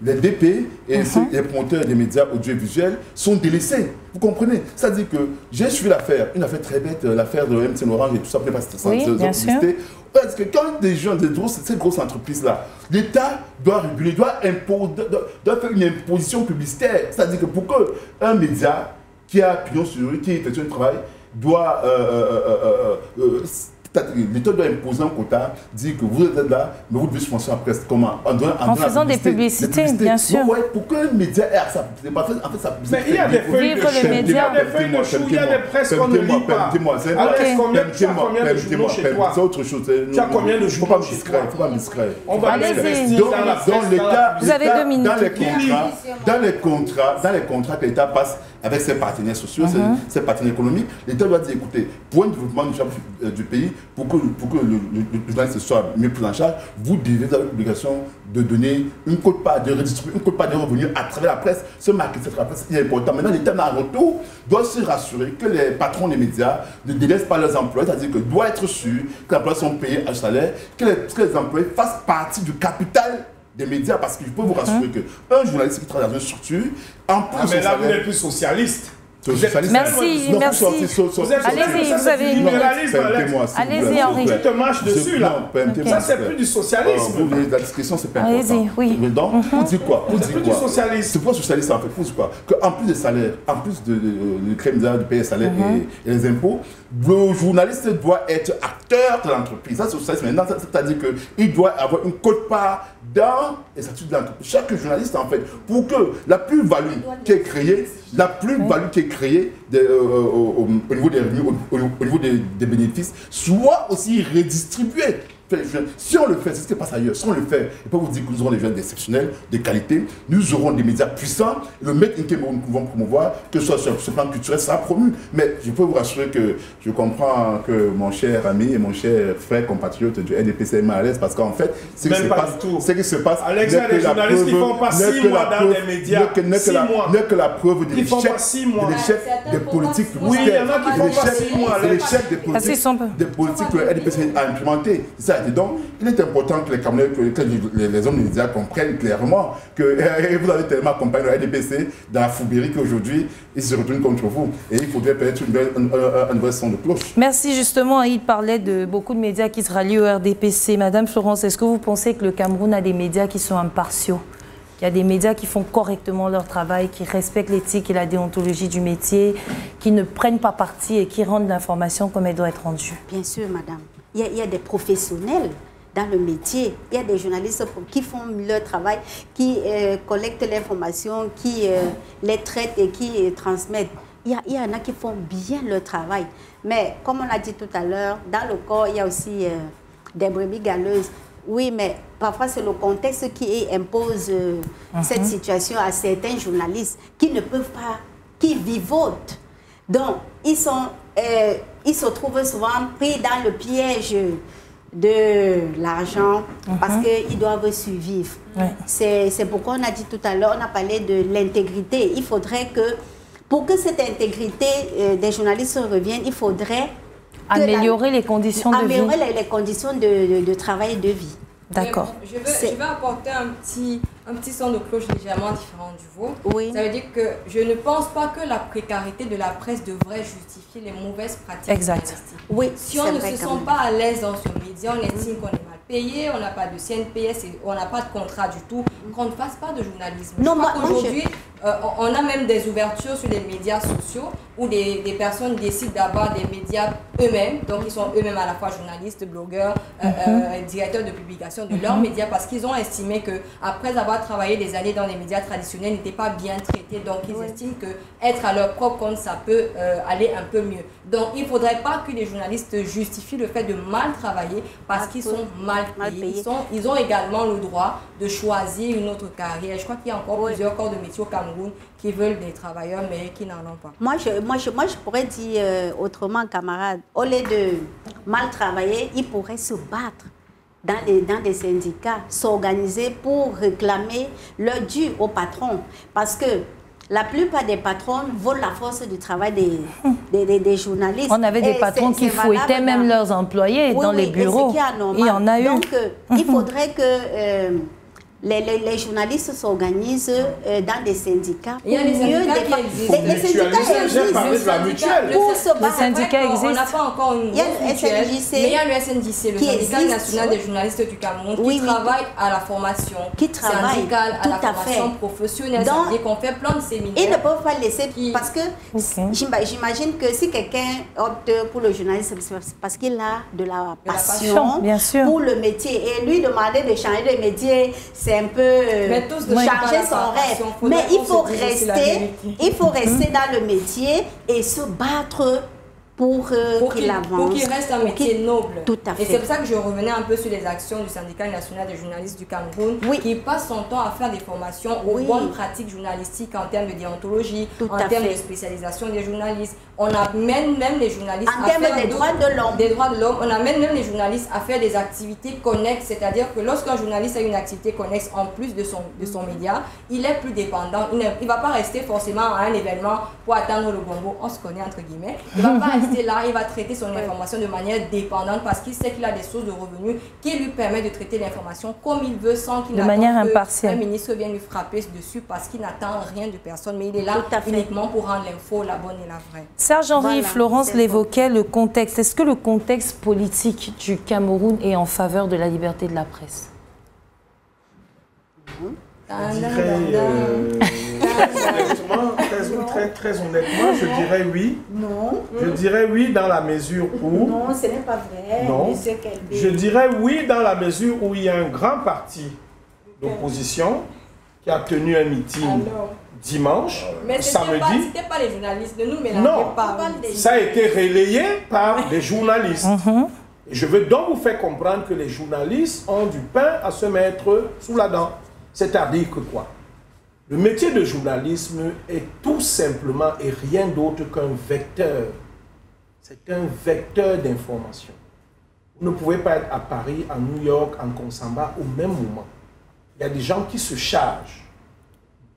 DP et les promoteurs des médias audiovisuels sont délaissés. Vous comprenez? C'est-à-dire que j'ai suivi l'affaire, une affaire très bête, l'affaire de MTN Orange et tout ça, parce que quand des gens, ces grosses entreprises-là, l'État doit réguler, doit faire une imposition publicitaire. C'est-à-dire que pour qu'un média qui a pignon sur rue, qui effectue un travail, doit l'État doit imposer un quota, dire que vous êtes là, mais vous devez subventionner la presse. Comment? En faisant des publicités, bien sûr. Oui, pour qu'un média ait sa publicité. En fait, sa publicité. Mais il y a des feuilles de chou, il y a des feuilles de chou, il y a des presses qu'on ne lit pas. Alex, tu as combien de journaux chez toi? C'est autre chose. Tu as combien de journaux chez toi? Il ne faut pas discret. On va investir dans la presse. Vous avez 2 minutes. Dans les contrats que l'État passe avec ses partenaires sociaux, ses partenaires économiques, l'État doit dire, écoutez, pour un développement du pays, pour que le journaliste soit mieux pris en charge, vous devez avoir l'obligation de donner une quote-part, de redistribuer une quote-part de revenus à travers la presse. Ce marketing à la presse est important. Maintenant, l'État, en retour, doit se rassurer que les patrons des médias ne délaissent pas leurs employés, c'est-à-dire que doit être sûr que les employés sont payés à salaire, que les employés fassent partie du capital des médias, parce que je peux vous rassurer qu'un journaliste qui travaille dans une structure, en plus mais là, vous n'êtes plus socialiste. Merci, merci. Allez-y, vous avez une minute. Allez-y, Henri. Tu te marches dessus, là. Ça, c'est plus du socialisme. La discussion, c'est pas important. Allez-y, oui. Donc, pour dire quoi? C'est plus du socialisme. C'est pas socialiste, en fait. Pour dire quoi? Qu'en plus des salaires, en plus de crème de payer les salaires et les impôts, le journaliste doit être acteur de l'entreprise. Ça, c'est socialiste maintenant. C'est-à-dire qu'il doit avoir une quote-part dans les statuts de l'entreprise. Chaque journaliste, en fait, pour que la plus-value qui est créée, au niveau des revenus, au niveau des bénéfices, soit aussi redistribuée. Si on le fait, c'est ce qui passe ailleurs. Si on le fait, je peux vous dire que nous aurons des jeunes exceptionnels, de qualité, nous aurons des médias puissants, le Made in Cameroun que nous pouvons promouvoir, que ce soit sur ce plan culturel, sera promu. Mais je peux vous rassurer que je comprends que mon cher ami et mon cher frère compatriote du NDPC est mal à l'aise, parce qu'en fait, ce qui se passe, Alex, il y a des journalistes qui font pas 6 mois dans les médias. N'est que la preuve de l'échec des politiques publicitaires. Oui, il y en a qui font pas 6 mois. C'est l'échec des politiques que le NDPC a implémenté. C'est ça. Et donc, il est important que les Camerounais, que les hommes des médias comprennent clairement que vous avez tellement accompagné le RDPC dans la fourberie qu'aujourd'hui, ils se retournent contre vous. Et il faudrait peut-être un nouvel son de cloche. Merci. Justement, il parlait de beaucoup de médias qui se rallient au RDPC. Madame Florence, est-ce que vous pensez que le Cameroun a des médias qui sont impartiaux? Il y a des médias qui font correctement leur travail, qui respectent l'éthique et la déontologie du métier, qui ne prennent pas parti et qui rendent l'information comme elle doit être rendue? Bien sûr, madame. Il y a des professionnels dans le métier. Il y a des journalistes qui font leur travail, qui collectent l'information, qui les traitent et qui transmettent. Il y en a qui font bien leur travail. Mais comme on l'a dit tout à l'heure, dans le corps, il y a aussi des brebis galeuses. Oui, mais parfois c'est le contexte qui impose cette situation à certains journalistes qui ne peuvent pas, qui vivotent. Donc, ils se trouvent souvent pris dans le piège de l'argent parce qu'ils doivent survivre. C'est pourquoi on a dit tout à l'heure, on a parlé de l'intégrité. Il faudrait que, pour que cette intégrité des journalistes revienne, il faudrait Améliorer les conditions de vie. Améliorer les conditions de travail et de vie. D'accord. Je vais apporter un petit son de cloche légèrement différent du vôtre. Oui. Ça veut dire que je ne pense pas que la précarité de la presse devrait justifier les mauvaises pratiques. Exact. Oui, si on ne se sent pas à l'aise dans ce média, on estime qu'on est mal payé, on n'a pas de CNPS, on n'a pas de contrat du tout, qu'on ne fasse pas de journalisme. Non, aujourd'hui, on a même des ouvertures sur les médias sociaux où des personnes décident d'avoir des médias eux-mêmes, donc ils sont eux-mêmes à la fois journalistes, blogueurs, directeurs de publication de leurs médias, parce qu'ils ont estimé qu'après avoir travaillé des années dans les médias traditionnels, ils n'étaient pas bien traités, donc ils estiment qu'être à leur propre compte, ça peut aller un peu mieux. Donc il ne faudrait pas que les journalistes justifient le fait de mal travailler parce qu'ils sont mal payés. Ils ont également le droit de choisir une autre carrière. Je crois qu'il y a encore plusieurs corps de métier au Cameroun qui veulent des travailleurs mais qui n'en ont pas. Moi, je pourrais dire autrement, camarade, au lieu de mal travailler, ils pourraient se battre dans des syndicats, s'organiser pour réclamer leur dû au patron. Parce que la plupart des patrons volent la force du travail des journalistes. On avait des patrons qui fouettaient même leurs employés dans les bureaux. Il y en a eu. Donc, il faudrait que les journalistes s'organisent dans des syndicats. Il y a des syndicats qui existent. Les syndicats existent. Les syndicats existent. On n'a pas encore une grosse mutuelle, mais il y a le SNJC, le syndicat national des journalistes du Cameroun, qui travaille à la formation syndicale, à la formation professionnelle. Ça veut dire qu'on fait plein de séminaires. Ils ne peuvent pas laisser, parce que j'imagine que si quelqu'un opte pour le journalisme, c'est parce qu'il a de la passion pour le métier. Et lui demander de changer de métier, c'est un peu changer son rêve. Mais il faut rester dans le métier et se battre pour qu'il avance. Pour qu'il reste un métier noble. Tout à fait. Et c'est pour ça que je revenais un peu sur les actions du syndicat national des journalistes du Cameroun, qui passe son temps à faire des formations aux bonnes pratiques journalistiques en termes de déontologie, en termes de spécialisation des journalistes. On amène même les journalistes à faire des droits de l'homme. On amène même les journalistes à faire des activités connexes, c'est-à-dire que lorsqu'un journaliste a une activité connexe en plus de son média, il est plus dépendant. Il ne va pas rester forcément à un événement pour attendre le bonbon. On se connaît entre guillemets. Il ne va pas rester là, il va traiter son information de manière dépendante parce qu'il sait qu'il a des sources de revenus qui lui permettent de traiter l'information comme il veut sans qu'il n'attende qu'un ministre vienne lui frapper dessus parce qu'il n'attend rien de personne, mais il est là uniquement pour rendre l'info la bonne et la vraie. Serge-Henri, Florence l'évoquait, le contexte. Est-ce que le contexte politique du Cameroun est en faveur de la liberté de la presse? Très honnêtement, je dirais oui. Non. Je dirais oui dans la mesure où... Non, ce n'est pas vrai. Non. Je dirais oui dans la mesure où il y a un grand parti d'opposition qui a tenu un meeting dimanche, samedi. C'était pas les journalistes de nous, mais ça a été relayé par des journalistes. Et je veux donc vous faire comprendre que les journalistes ont du pain à se mettre sous la dent. C'est-à-dire que quoi? Le métier de journalisme est tout simplement et rien d'autre qu'un vecteur. C'est un vecteur d'information. Vous ne pouvez pas être à Paris, à New York, en Konsamba au même moment. Il y a des gens qui se chargent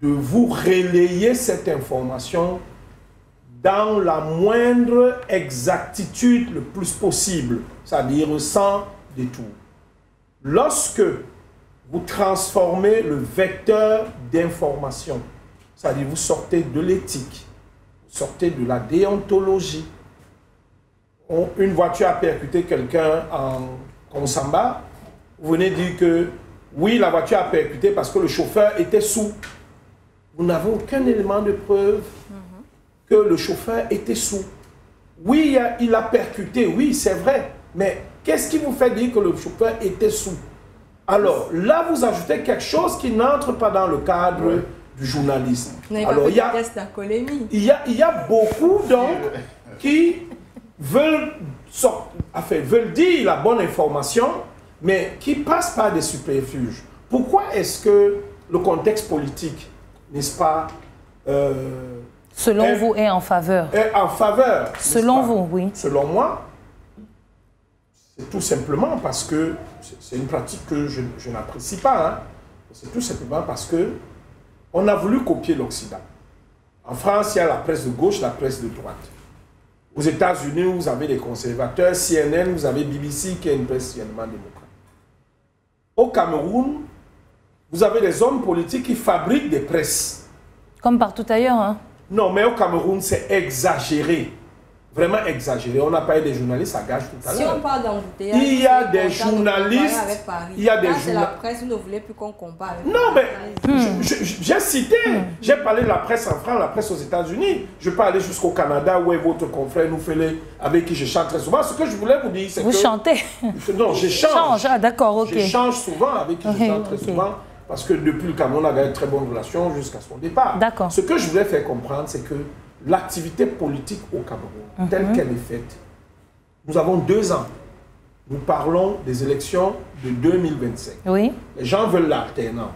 de vous relayer cette information dans la moindre exactitude le plus possible, c'est-à-dire sans détour. Lorsque vous transformez le vecteur d'information, c'est-à-dire vous sortez de l'éthique, vous sortez de la déontologie. Une voiture a percuté quelqu'un en Konsamba, vous venez dire que oui, la voiture a percuté parce que le chauffeur était sous. Vous n'avez aucun élément de preuve que le chauffeur était sous. Oui, il a percuté, oui, c'est vrai, mais qu'est-ce qui vous fait dire que le chauffeur était sous? Alors là, vous ajoutez quelque chose qui n'entre pas dans le cadre du journalisme. Alors il y a beaucoup donc qui veulent dire la bonne information, mais qui passent par des subterfuges. Pourquoi est-ce que le contexte politique, n'est-ce pas, selon vous, est en faveur? Est en faveur. Selon vous, oui. Selon moi, c'est tout simplement parce que c'est une pratique que je n'apprécie pas. Hein. C'est tout simplement parce que on a voulu copier l'Occident. En France, il y a la presse de gauche, la presse de droite. Aux États-Unis, vous avez les conservateurs, CNN, vous avez BBC qui est une presse sciemment démocrate. Au Cameroun, vous avez des hommes politiques qui fabriquent des presses. Comme partout ailleurs, hein? Non, mais au Cameroun, c'est exagéré. Vraiment exagéré. On a parlé des journalistes à Gage tout à l'heure. Si on parle d'embouteillage, il y a des journalistes. Il y a des journalistes. la presse, vous ne voulez plus qu'on compare avec non, mais j'ai cité. J'ai parlé de la presse en France, la presse aux États-Unis. Je peux aller jusqu'au Canada où est votre confrère nous fait avec qui je chante très souvent. Ce que je voulais vous dire, c'est que. Vous chantez? Non, j'échange. Ah, d'accord, ok. J'échange souvent avec qui je chante très souvent. Parce que depuis le Cameroun, on a une très bonne relation jusqu'à son départ. D'accord. Ce que je voulais faire comprendre, c'est que l'activité politique au Cameroun, telle qu'elle est faite, nous avons 2 ans. Nous parlons des élections de 2025. Oui. Les gens veulent l'alternance.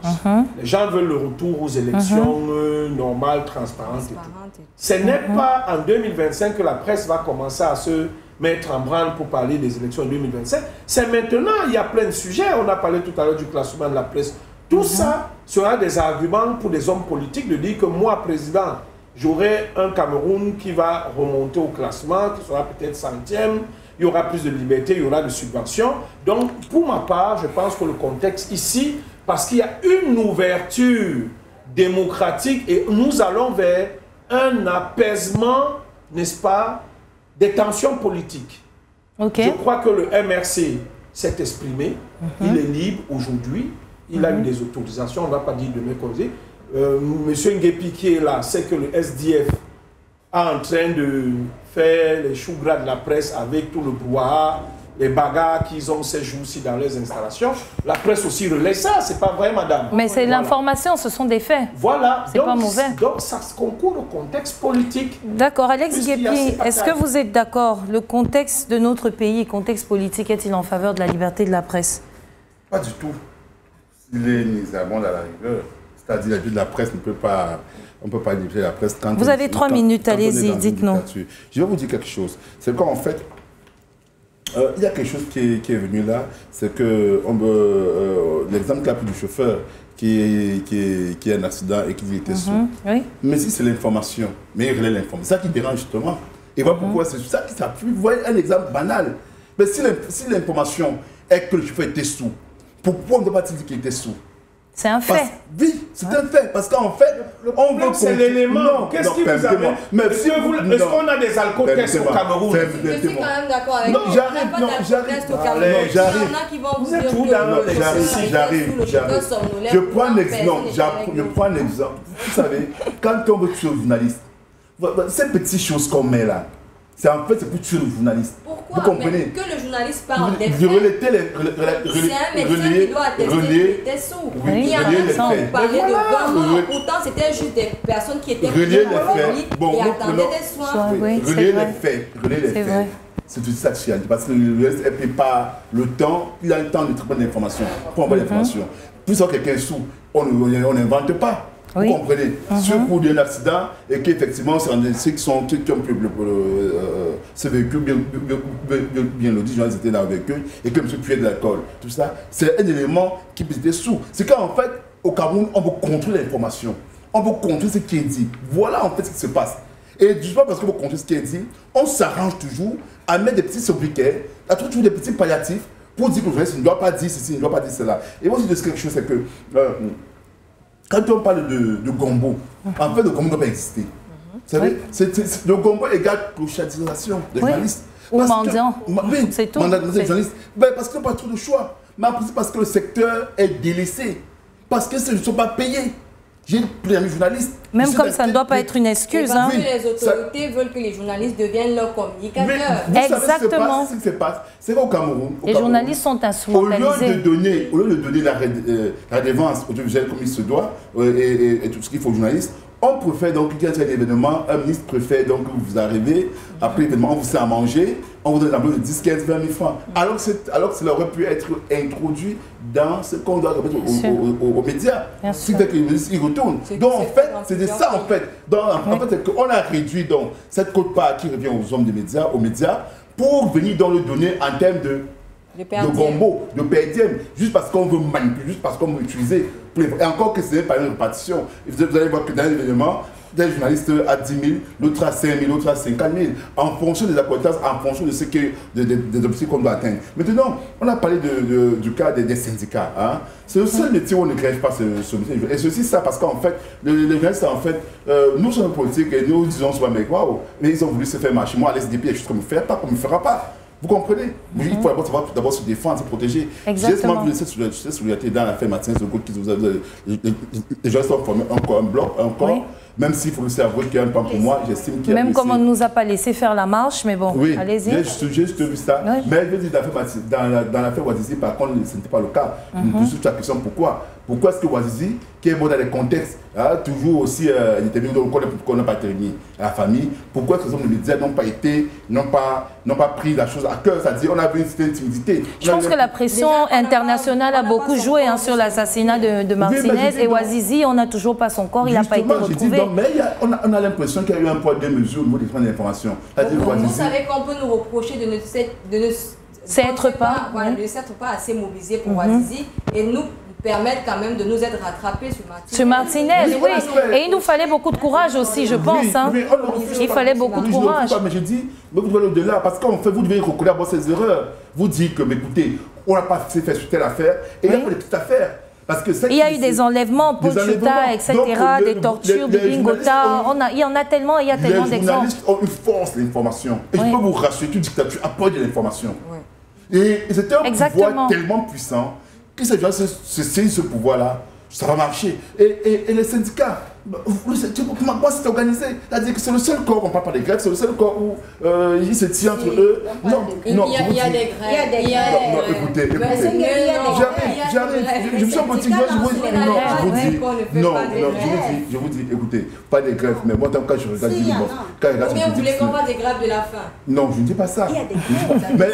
Les gens veulent le retour aux élections normales, transparentes. Ce n'est pas en 2025 que la presse va commencer à se mettre en branle pour parler des élections de 2025. C'est maintenant, il y a plein de sujets. On a parlé tout à l'heure du classement de la presse. Tout ça sera des arguments pour des hommes politiques de dire que moi, président, j'aurai un Cameroun qui va remonter au classement, qui sera peut-être 100e, il y aura plus de liberté, il y aura des subventions. Donc, pour ma part, je pense que le contexte ici, parce qu'il y a une ouverture démocratique et nous allons vers un apaisement, n'est-ce pas, des tensions politiques. Okay. Je crois que le MRC s'est exprimé, il est libre aujourd'hui, il a eu des autorisations, on ne va pas dire de mes causer. Monsieur Nguepi qui est là, c'est que le SDF est en train de faire les choux gras de la presse avec tout le brouhaha, les bagarres qu'ils ont ces jours-ci dans les installations. La presse aussi relaie ça, c'est pas vrai, madame. Mais c'est l'information, ce sont des faits. Voilà. C'est pas mauvais. Donc ça concourt au contexte politique. D'accord. Alex Nguepi, est-ce que vous êtes d'accord? Le contexte de notre pays, le contexte politique, est-il en faveur de la liberté de la presse? Pas du tout. Il est nécessairement à la rigueur. C'est-à-dire que la presse ne peut pas... On ne peut pas limiter la presse quand... Vous avez 3 minutes, allez-y, dites-nous. Je vais vous dire quelque chose. C'est qu'en fait, il y a quelque chose qui est venu là, c'est que l'exemple qu'il a pris du chauffeur qui a un accident et qui était sourd. Oui. Mais si c'est l'information, mais il relaie l'information. C'est ça qui dérange justement. Et voilà pourquoi c'est ça qui s'appuie. Vous voyez un exemple banal. Mais si l'information est que le chauffeur était sourd, pourquoi on ne doit pas dire qu'il était sourd? C'est un fait. Oui, c'est un fait. Parce qu'en fait, on veut c'est l'élément. Qu'est-ce qui vous amène? Est-ce qu'on a des alcotests au Cameroun? Je suis quand même d'accord avec vous. J'arrive. Il y en a qui vont vous dire que j'arrive. Je prends un exemple. Vous savez, quand on veut tuer le journaliste, ces petites choses qu'on met là, c'est en fait pour tuer le journaliste. Pourquoi? Vous comprenez? Que le journaliste parle des faits. C'est un médecin qui doit attester qu'il était sourd. Il y en a qui parlaient de gouvernement, pourtant c'était juste des personnes qui étaient relier les faits et attendaient des soins. Relier les faits. C'est tout ça que je dis. Parce que le SDF n'a pas le temps, il a le temps de traiter l'information. Pour envoyer l'information. Plus que quelqu'un est sourd, on n'invente pas. Vous comprenez? Surtout d'un accident et qu'effectivement, c'est ceux qui ont pris ce véhicule, bien le dit, ils étaient dans le véhicule et que M. Puet de l'alcool. Tout ça, c'est un élément qui était sourd. C'est qu'en fait, au Cameroun, on veut contrôler l'information. On veut contrôler ce qui est dit. Voilà en fait ce qui se passe. Et du pas parce qu'on veut contrôler ce qui est dit, on s'arrange toujours à mettre des petits sobriquets, à trouver toujours des petits palliatifs pour dire que le journaliste ne doit pas dire ceci, ne doit pas dire cela. Et moi, je dis quelque chose, c'est que quand on parle de gombo, en fait, le gombo ne doit pas exister. Vous savez, le gombo égale clochardisation des journalistes. Ou mendiant. Oui, c'est tout. Des journalistes. Parce qu'il n'y a pas trop de choix. Mais après, c'est parce que le secteur est délaissé. Parce que ils ne sont pas payés. J'ai pris un journaliste. Même comme ça ne doit pas être une excuse. Parce que les autorités veulent que les journalistes deviennent leurs communicateurs. Exactement. Ce qui se passe, c'est qu'au Cameroun. Les journalistes sont instrumentalisés. Au lieu de donner la défense audiovisuelle comme il se doit, et tout ce qu'il faut aux journalistes, on préfère donc, quand il y a un événement, un ministre préfère donc que vous arrivez, après l'événement, on vous sert à manger, on vous donne un peu de 10, 15, 20 000 francs. Alors que cela aurait pu être introduit dans ce qu'on doit remettre aux médias. Ce qui fait que les ministres y retournent. Donc en fait, c'est ça en fait. Donc, en fait, c'est qu'on a réduit donc, cette quote-part qui revient aux hommes des médias, aux médias, pour venir dans le donner en termes de gombo, de perdième, juste parce qu'on veut manipuler, juste parce qu'on veut utiliser. Et encore que ce n'est pas une répartition. Vous allez voir que dans l'événement, tel journaliste à 10 000, l'autre à 5 000, l'autre à 50 000, en fonction des accointances, en fonction de ce que, des objectifs qu'on doit atteindre. Maintenant, on a parlé du cas des syndicats. Hein. C'est le seul métier où on ne grève pas ce métier. Et c'est aussi ça, parce qu'en fait, les journalistes, en fait, nous sommes politiques et nous disons souvent, mais waouh, mais ils ont voulu se faire marcher. Moi, à l'SDP, il y a juste qu'on ne me fera pas, qu'on ne me fera pas. Vous comprenez? Il faut d'abord se défendre, se protéger. J'ai vu cette solidarité dans l'affaire Martinez de Gaulle, les gens sont formés encore un bloc, encore. Même s'il faut aussi avouer qu'il y a un plan pour moi, j'estime qu'il y a... Même comme on ne nous a pas laissé faire la marche, mais bon, oui, allez-y. J'ai juste vu ça. Oui. Mais je veux dire, dans l'affaire Ouazizi, par contre, ce n'était pas le cas. Je me pose toute la question, pourquoi? Pourquoi est-ce que Ouazizi, qui est bon dans les contextes, toujours aussi intervenu, donc on n'a pas intervenu à la famille, pourquoi est-ce que les médias n'ont pas pris la chose à cœur? C'est-à-dire, on a vu une certaine timidité. Je pense que la pression internationale a beaucoup joué sur l'assassinat de Martinez et Ouazizi, on n'a toujours pas son corps, il n'a pas été retrouvé. Mais on a l'impression qu'il y a eu un poids de mesure au niveau des transferts d'informations. Vous savez qu'on peut nous reprocher de ne s'être pas assez mobilisé pour Ouazizi et nous permettre quand même de nous être rattrapés sur Martinez. Oui. Et il nous fallait beaucoup de courage aussi, je pense. Il fallait beaucoup de courage. Mais je dis, mais vous devez au-delà, parce qu'en fait, vous devez reconnaître ces erreurs. Vous dites que, mais écoutez, on n'a pas fait sur telle affaire, et il y a pas des petites affaires. Parce que il y a eu des enlèvements, Pochuta, etc., des tortures, des Bingota. Il y en a tellement, il y a tellement d'exemples. Les journalistes ont une force l'information. Et je peux vous rassurer, toute dictature apporte de l'information. Et c'était un pouvoir tellement puissant que ces gens se saisissent ce pouvoir-là. Ça va marcher. Et les syndicats, comment c'est organisé? C'est-à-dire que c'est le seul corps, on ne parle pas des grèves, c'est le seul corps où ils se tiennent entre eux. Non, il y a des grèves. Non, écoutez. J'arrive. Je me suis en politique, je vous dis, écoutez, pas des grèves, mais moi, quand je regarde Combien vous voulez qu'on fasse des grèves de la faim? Non, je ne dis pas ça. Mais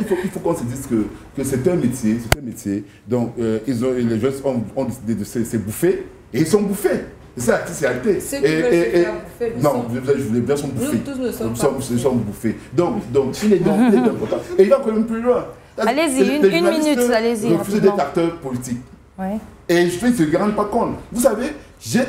il faut qu'on se dise que c'est un métier, donc les jeunes ont décidé de se bouffer, et ils sont bouffés. C'est ça la spécialité. Ceux qui veulent se faire bouffer, non, je voulais bien sont bouffés. Nous tous ne sommes pas bouffés. Donc, il est important. Et il va quand même plus loin. Allez-y, une minute, allez-y. Refusent d'être acteurs politiques. Et je ne se rendent pas compte. Vous savez, j'ai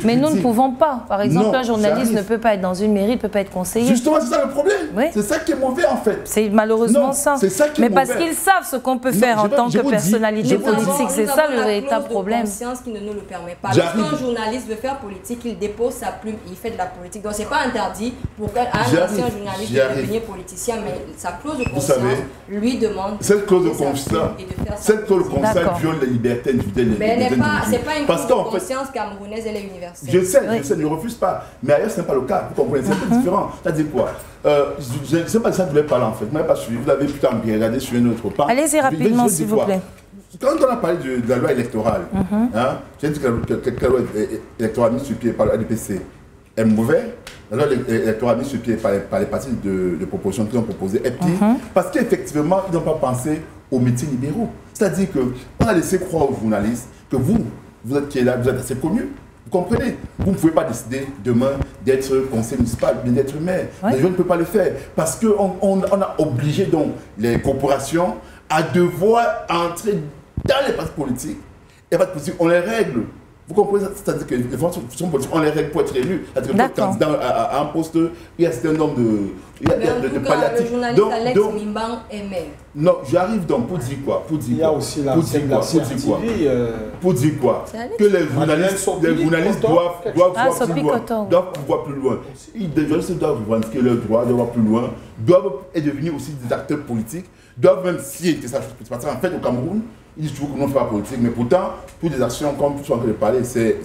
mais nous ne pouvons pas. Par exemple, un journaliste ne peut pas être dans une mairie, ne peut pas être conseiller. Justement, c'est ça le problème. C'est ça qui est mauvais en fait. C'est malheureusement ça. C'est ça qui est mauvais. Mais parce qu'ils savent ce qu'on peut faire en tant que personnalité politique. C'est ça le véritable problème. Nous avons une conscience qui ne nous le permet pas. Lorsqu'un journaliste veut faire politique, il dépose sa plume, il fait de la politique. Donc, ce n'est pas interdit pour un ancien journaliste de devenir politicien, mais sa clause de conscience lui demande. Cette clause de conscience viole les libertés individuelles. Mais ce n'est pas une clause de conscience camerounaise, elle est universelle. Je sais, je ne refuse pas. Mais ailleurs, ce n'est pas le cas. Vous comprenez, c'est un peu différent. C'est-à-dire quoi? Je ne sais pas de ça que je voulais parler en fait. Moi, parce que vous l'avez putain bien regardé sur une autre part. Allez-y rapidement, s'il vous plaît. Quand on a parlé de la loi électorale, j'ai dit que la loi électorale mise sur pied par l'ADPC est mauvaise. La loi électorale mise sur pied par les partis de proposition qui ont proposé est pire. Parce qu'effectivement, ils n'ont pas pensé aux métiers libéraux. C'est-à-dire qu'on a laissé croire aux journalistes que vous êtes qui est là, vous êtes assez connu. Vous comprenez? Vous ne pouvez pas décider demain d'être conseiller municipal, bien d'être maire. Les gens ne peuvent pas le faire parce qu'on a obligé donc les corporations à devoir entrer dans les partis politiques. Et les partis politiques, on les règle. Vous comprenez? C'est-à-dire que les fonctions politiques, on les règle pour être élus. C'est-à-dire que pour être candidat à un poste, il y a un certain nombre de palliatifs. Le journaliste Alex Mimban est maire. Non, j'arrive donc pour dire quoi? Il y a aussi la Pour dire quoi? Que les journalistes doivent pouvoir plus loin. Les journalistes doivent revendiquer leurs droits, doivent voir plus loin, doivent devenir aussi des acteurs politiques, doivent même si c'est ça. Parce qu'en fait, au Cameroun, ils disent toujours que nous ne faisons pas politique, mais pourtant, toutes les actions, comme tu as parlé, c'est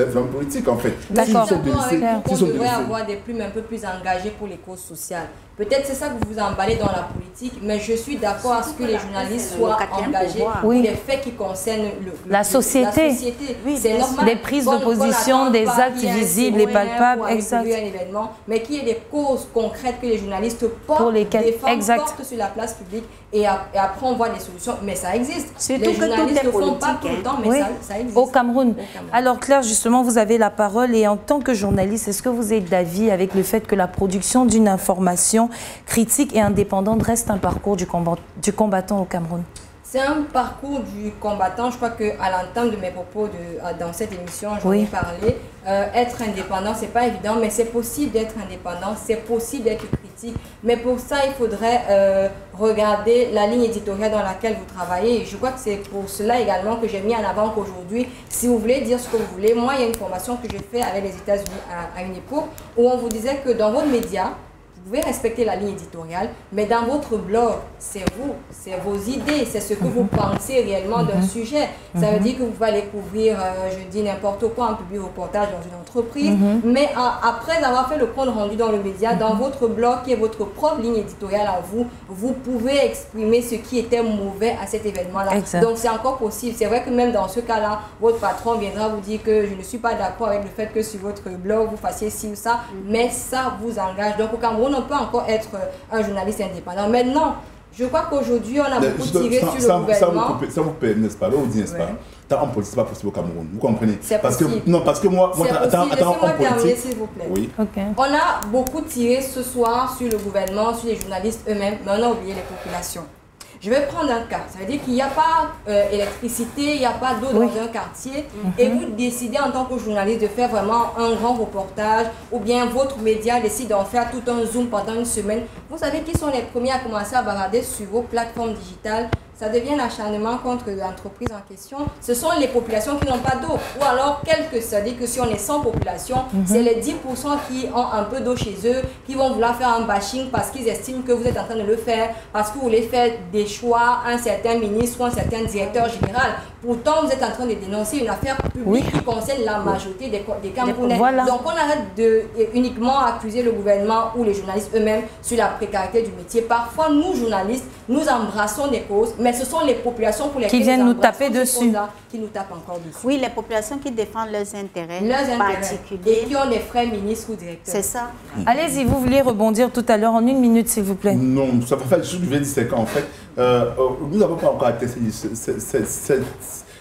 vraiment politique en fait. D'accord. On devrait avoir des plumes un peu plus engagées pour les causes sociales. Peut-être c'est ça que vous vous emballez dans la politique, mais je suis d'accord à ce que les journalistes soient engagés pour les faits qui concernent la société. C'est normal. Des prises de position, des actes visibles et palpables, exact. Mais qu'il y ait des causes concrètes que les journalistes portent, portent sur la place publique et après on voit des solutions. Mais ça existe. Les journalistes ne font pas tout le temps, mais ça existe. Au Cameroun. Alors Claire, justement, vous avez la parole et en tant que journaliste, est-ce que vous êtes d'avis avec le fait que la production d'une information critique et indépendante reste un parcours du combattant au Cameroun? C'est un parcours du combattant. Je crois qu'à l'entame de mes propos dans cette émission, j'en ai parlé. Être indépendant, c'est pas évident, mais c'est possible d'être indépendant, c'est possible d'être critique. Mais pour ça, il faudrait regarder la ligne éditoriale dans laquelle vous travaillez. Et je crois que c'est pour cela également que j'ai mis en avant qu'aujourd'hui, si vous voulez dire ce que vous voulez, moi, il y a une formation que j'ai faite avec les États-Unis à une époque où on vous disait que dans votre média, vous pouvez respecter la ligne éditoriale, mais dans votre blog, c'est vous, c'est vos idées, c'est ce que vous pensez réellement d'un sujet. Ça veut dire que vous pouvez aller couvrir, je dis n'importe quoi, un public reportage dans une entreprise, mais après avoir fait le compte rendu dans le média, dans votre blog, qui est votre propre ligne éditoriale à vous, vous pouvez exprimer ce qui était mauvais à cet événement-là. Donc c'est encore possible. C'est vrai que même dans ce cas-là, votre patron viendra vous dire que je ne suis pas d'accord avec le fait que sur votre blog, vous fassiez ci ou ça, mais ça vous engage. Donc au Cameroun, on peut encore être un journaliste indépendant. Maintenant, je crois qu'aujourd'hui, on a beaucoup tiré sur le gouvernement. Ça vous paie, n'est-ce pas? Vous dites, n'est-ce pas? En politique, ce n'est pas possible au Cameroun. Vous comprenez? Parce que moi, laissez-moi terminer, s'il vous plaît. Oui. On a beaucoup tiré ce soir sur le gouvernement, sur les journalistes eux-mêmes, mais on a oublié les populations. Je vais prendre un cas. Ça veut dire qu'il n'y a pas d'électricité, il n'y a pas d'eau dans un quartier. Et vous décidez en tant que journaliste de faire vraiment un grand reportage, ou bien votre média décide d'en faire tout un zoom pendant une semaine. Vous savez qui sont les premiers à commencer à balader sur vos plateformes digitales? Ça devient un acharnement contre l'entreprise en question. Ce sont les populations qui n'ont pas d'eau. Ou alors, ça dit que si on est 100 populations, c'est les 10% qui ont un peu d'eau chez eux, qui vont vouloir faire un bashing parce qu'ils estiment que vous êtes en train de le faire, parce que vous voulez faire des choix à un certain ministre ou un certain directeur général. Pourtant, vous êtes en train de dénoncer une affaire publique qui concerne la majorité des Camerounais. Donc, on arrête de uniquement accuser le gouvernement ou les journalistes eux-mêmes sur la précarité du métier. Parfois, nous, journalistes, nous embrassons des causes, mais ce sont les populations pour lesquelles qui viennent nous taper dessus. Qui nous tapent encore dessus. Oui, les populations qui défendent leurs intérêts particuliers. Et qui ont des frères ministres ou directeurs. C'est ça. Allez-y, vous vouliez rebondir tout à l'heure en 1 minute, s'il vous plaît. Non, ça peut faire ce que je viens de dire, c'est qu'en fait, nous n'avons pas encore atteint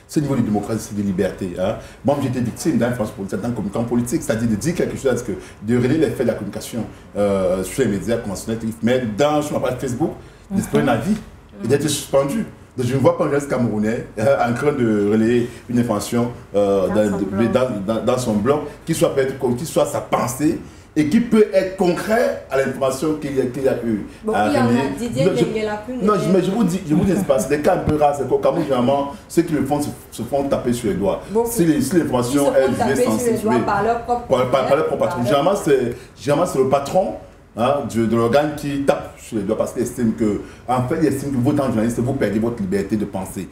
ce niveau de démocratie, de liberté. Hein. Moi, j'ai été victime d'influence politique, d'un communicant politique, c'est-à-dire de dire quelque chose, de relayer les faits de la communication sur les médias conventionnels, mais sur ma page Facebook, d'exprimer un avis et d'être suspendu. Donc, je ne vois pas un journaliste camerounais en train de relayer une information dans son blog qui soit sa pensée et qui peut être concret à l'information qu'il y a eu. Bon, il y en a Didier non, mais je vous dis, c'est des cas un peu rares. C'est qu'au Cameroun, généralement, ceux qui le font se font taper sur les doigts. Si l'information est jugée sensible par leur propre patron. Généralement, c'est le patron de l'organe qui tape sur les doigts parce qu'il estime que, en fait, il estime que vous, en tant que journaliste, vous perdez votre liberté de penser.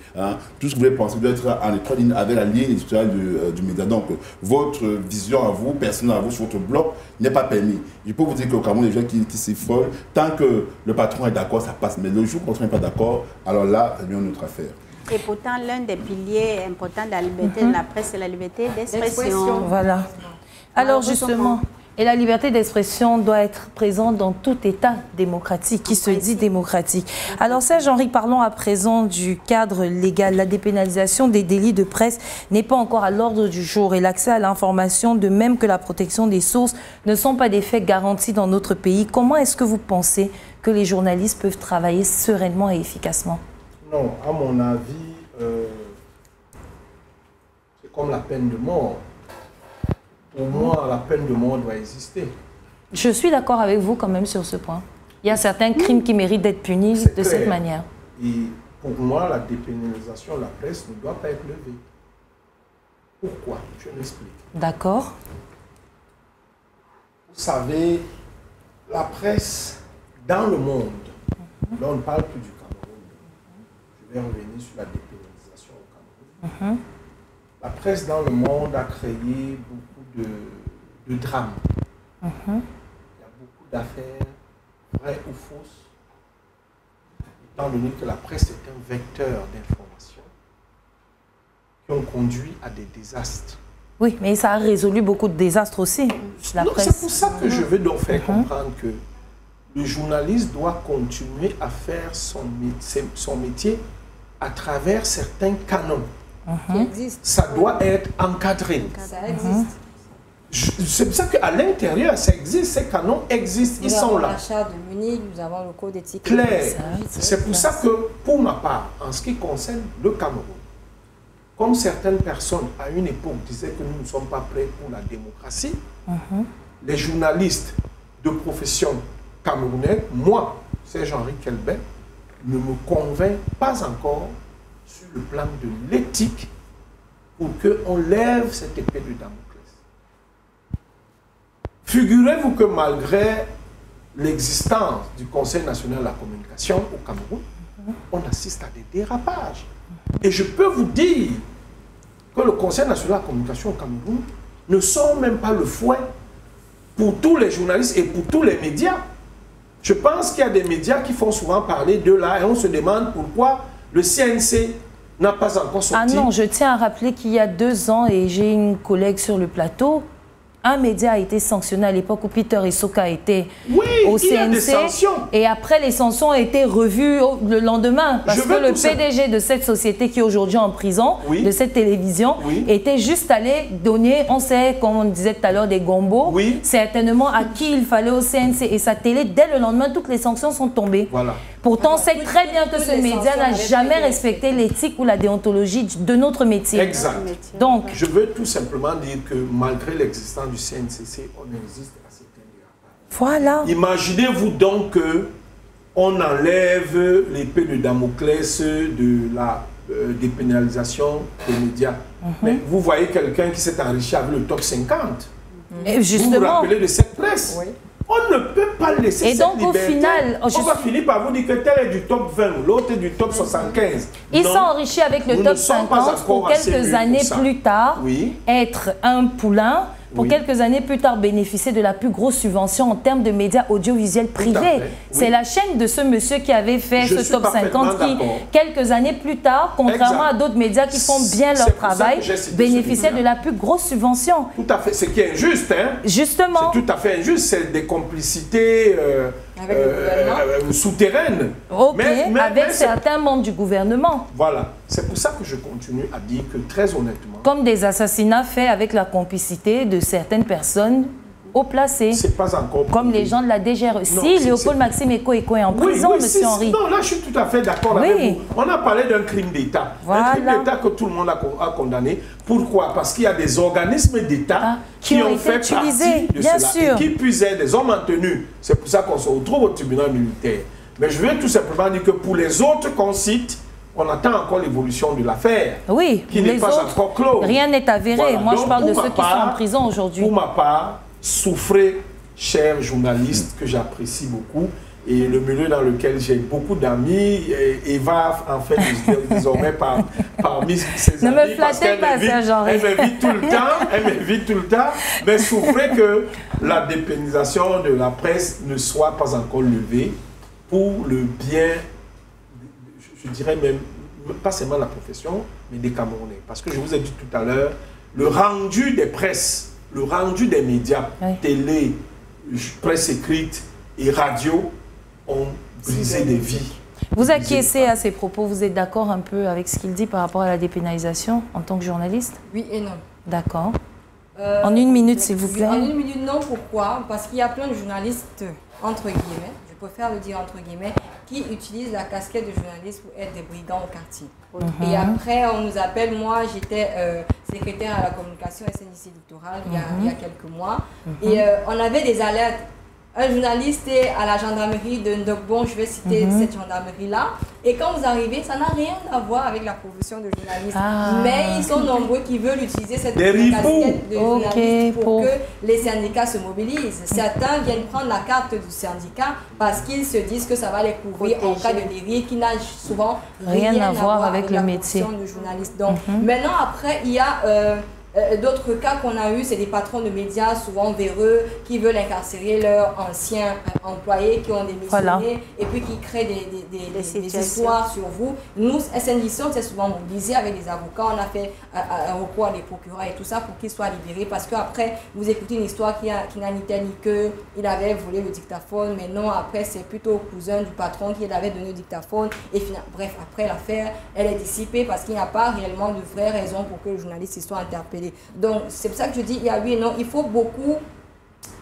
Tout ce que vous voulez penser doit être en étroite ligne avec la ligne éditoriale du média. Donc, votre vision à vous, personnelle à vous, sur votre blog, n'est pas permis. Je peux vous dire qu'au Cameroun, les gens qui s'effolent, tant que le patron est d'accord, ça passe. Mais le jour où le patron n'est pas d'accord, alors là, c'est bien une autre affaire. Et pourtant, l'un des piliers importants de la liberté de la presse, c'est la liberté d'expression. Voilà. Alors, justement... Et la liberté d'expression doit être présente dans tout État démocratique, qui se dit démocratique. Alors Serge-Henri, parlons à présent du cadre légal. La dépénalisation des délits de presse n'est pas encore à l'ordre du jour et l'accès à l'information, de même que la protection des sources, ne sont pas des faits garantis dans notre pays. Comment est-ce que vous pensez que les journalistes peuvent travailler sereinement et efficacement? Non, à mon avis, c'est comme la peine de mort. Pour moi, la peine de mort doit exister. Je suis d'accord avec vous quand même sur ce point. Il y a certains crimes qui méritent d'être punis de cette manière. Et pour moi, la dépénalisation de la presse ne doit pas être levée. Pourquoi? Je m'explique. D'accord. Vous savez, la presse dans le monde, là on ne parle plus du Cameroun, je vais revenir sur la dépénalisation au Cameroun. La presse dans le monde a créé beaucoup de drames. Il y a beaucoup d'affaires, vraies ou fausses, étant donné que la presse est un vecteur d'information qui ont conduit à des désastres. Oui, mais ça a résolu beaucoup de désastres aussi, la presse. C'est pour ça que je veux donc faire comprendre que le journaliste doit continuer à faire son métier à travers certains canons. Qui existe. Ça doit être encadré. Ça existe. C'est pour ça qu'à l'intérieur, ça existe, ces canons existent, ils sont là. Nous avons la charte de Munich, nous avons le code d'éthique. Claire. C'est pour ça que, pour ma part, en ce qui concerne le Cameroun, comme certaines personnes à une époque disaient que nous ne sommes pas prêts pour la démocratie, les journalistes de profession camerounais, moi, Serge-Henri Kelbet, ne me convainc pas encore sur le plan de l'éthique pour qu'on lève cette épée de Damoclès. Figurez-vous que malgré l'existence du Conseil national de la communication au Cameroun, on assiste à des dérapages. Et je peux vous dire que le Conseil national de la communication au Cameroun ne sort même pas le fouet pour tous les journalistes et pour tous les médias. Je pense qu'il y a des médias qui font souvent parler de là et on se demande pourquoi le CNC n'a pas encore sorti. Ah non, je tiens à rappeler qu'il y a 2 ans, et j'ai une collègue sur le plateau, un média a été sanctionné à l'époque où Peter Essoka était au CNC. Il y a des sanctions. Et après, les sanctions ont été revues le lendemain. Parce que le PDG de cette société qui est aujourd'hui en prison, de cette télévision, était juste allé donner, on sait, comme on disait tout à l'heure, des gombos, certainement à qui il fallait au CNC. Et sa télé, dès le lendemain, toutes les sanctions sont tombées. Voilà. Pourtant, c'est très bien que ce média n'a jamais respecté l'éthique ou la déontologie de notre métier. Exact. Donc, je veux tout simplement dire que malgré l'existence du CNCC, on existe à certains dérapages. Voilà. Imaginez-vous donc qu'on enlève l'épée de Damoclès de la dépénalisation des médias. Mais vous voyez quelqu'un qui s'est enrichi avec le top 50. Et justement, vous vous rappelez de cette presse. On ne peut pas laisser cette liberté. Et donc, au final, on va finir par vous dire que tel est du top 20, l'autre est du top 75. Ils sont enrichis avec le top 50 pour quelques années plus tard être un poulain. Pour quelques années plus tard, bénéficier de la plus grosse subvention en termes de médias audiovisuels privés. C'est la chaîne de ce monsieur qui avait fait ce top 50 qui, quelques années plus tard, contrairement à d'autres médias qui font bien leur travail, bénéficiait de la plus grosse subvention. Tout à fait. Ce qui est injuste, hein. Justement. C'est tout à fait injuste. C'est des complicités souterraines. Mais avec certains membres du gouvernement. Voilà. C'est pour ça que je continue à dire que, très honnêtement... Comme des assassinats faits avec la complicité de certaines personnes haut placées. C'est pas encore... Comme les gens de la DGRE. Si Léopold Maxime Eko est en prison, monsieur Henri. Non, là, je suis tout à fait d'accord avec vous. On a parlé d'un crime d'État. Un crime d'État que tout le monde a condamné. Pourquoi? Parce qu'il y a des organismes d'État qui ont fait partie de cela. Et qui puisaient des hommes en tenue. C'est pour ça qu'on se retrouve au tribunal militaire. Mais je veux tout simplement dire que pour les autres qu'on cite, on attend encore l'évolution de l'affaire. Oui, qui n'est pas encore close. Rien n'est avéré. Voilà. Moi, je parle de ceux qui sont en prison aujourd'hui. Pour ma part, souffrez, chers journalistes, que j'apprécie beaucoup, et le milieu dans lequel j'ai beaucoup d'amis. Eva, en fait, désormais parmi ses amis. Ne me flattez pas, Serge-Henri. Elle m'invite tout le temps, mais souffrez que la dépénalisation de la presse ne soit pas encore levée pour le bien, je dirais même, pas seulement la profession, mais des Camerounais. Parce que je vous ai dit tout à l'heure, le rendu des presses, le rendu des médias, télé, presse écrite et radio, ont brisé des vies. Vous acquiescez à ces propos, vous êtes d'accord un peu avec ce qu'il dit par rapport à la dépénalisation en tant que journaliste? Oui et non. D'accord. En une minute, s'il vous plaît. En une minute, non. Pourquoi? Parce qu'il y a plein de journalistes, entre guillemets, je préfère le dire entre guillemets, qui utilisent la casquette de journaliste pour être des brigands au quartier. Et après, on nous appelle, moi j'étais secrétaire à la communication SNIC Littoral il y a quelques mois, et on avait des alertes. Un journaliste est à la gendarmerie de Ndokbon, je vais citer cette gendarmerie-là, et quand vous arrivez, ça n'a rien à voir avec la profession de journaliste. Mais ils sont nombreux qui veulent utiliser cette casquette de journaliste pour que les syndicats se mobilisent. Certains viennent prendre la carte du syndicat parce qu'ils se disent que ça va les couvrir en cas de dérive qui n'a souvent rien à voir avec le métier de journaliste. Donc maintenant, après, il y a... d'autres cas qu'on a eu, c'est des patrons de médias souvent véreux qui veulent incarcérer leurs anciens employés qui ont démissionné et puis qui créent des histoires sur vous. Nous, SNDC, on s'est souvent mobilisé avec des avocats, on a fait un recours à des procureurs et tout ça pour qu'ils soient libérés parce qu'après, vous écoutez une histoire qui n'a ni tel ni que, il avait volé le dictaphone, mais non, après, c'est plutôt au cousin du patron qui avait donné le dictaphone et bref, après l'affaire, elle est dissipée parce qu'il n'y a pas réellement de vraies raisons pour que le journaliste soit interpellé interpellé. Donc, c'est pour ça que je dis, il y a oui et non, il faut beaucoup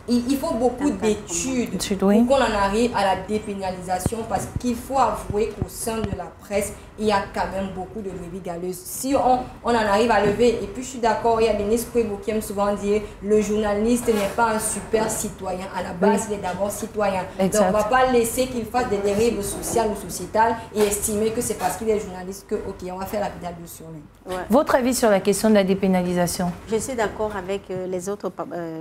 d'études pour qu'on en arrive à la dépénalisation, parce qu'il faut avouer qu'au sein de la presse, il y a quand même beaucoup de brebis galeuses. Si on en arrive à lever, et puis je suis d'accord, il y a Denis Kwebo qui aime souvent dire le journaliste n'est pas un super citoyen. À la base, il est d'abord citoyen. Exact. Donc on ne va pas laisser qu'il fasse des dérives sociales ou sociétales et estimer que c'est parce qu'il est journaliste que, ok, on va faire la pédale sur lui. Ouais. Votre avis sur la question de la dépénalisation? Je suis d'accord avec les autres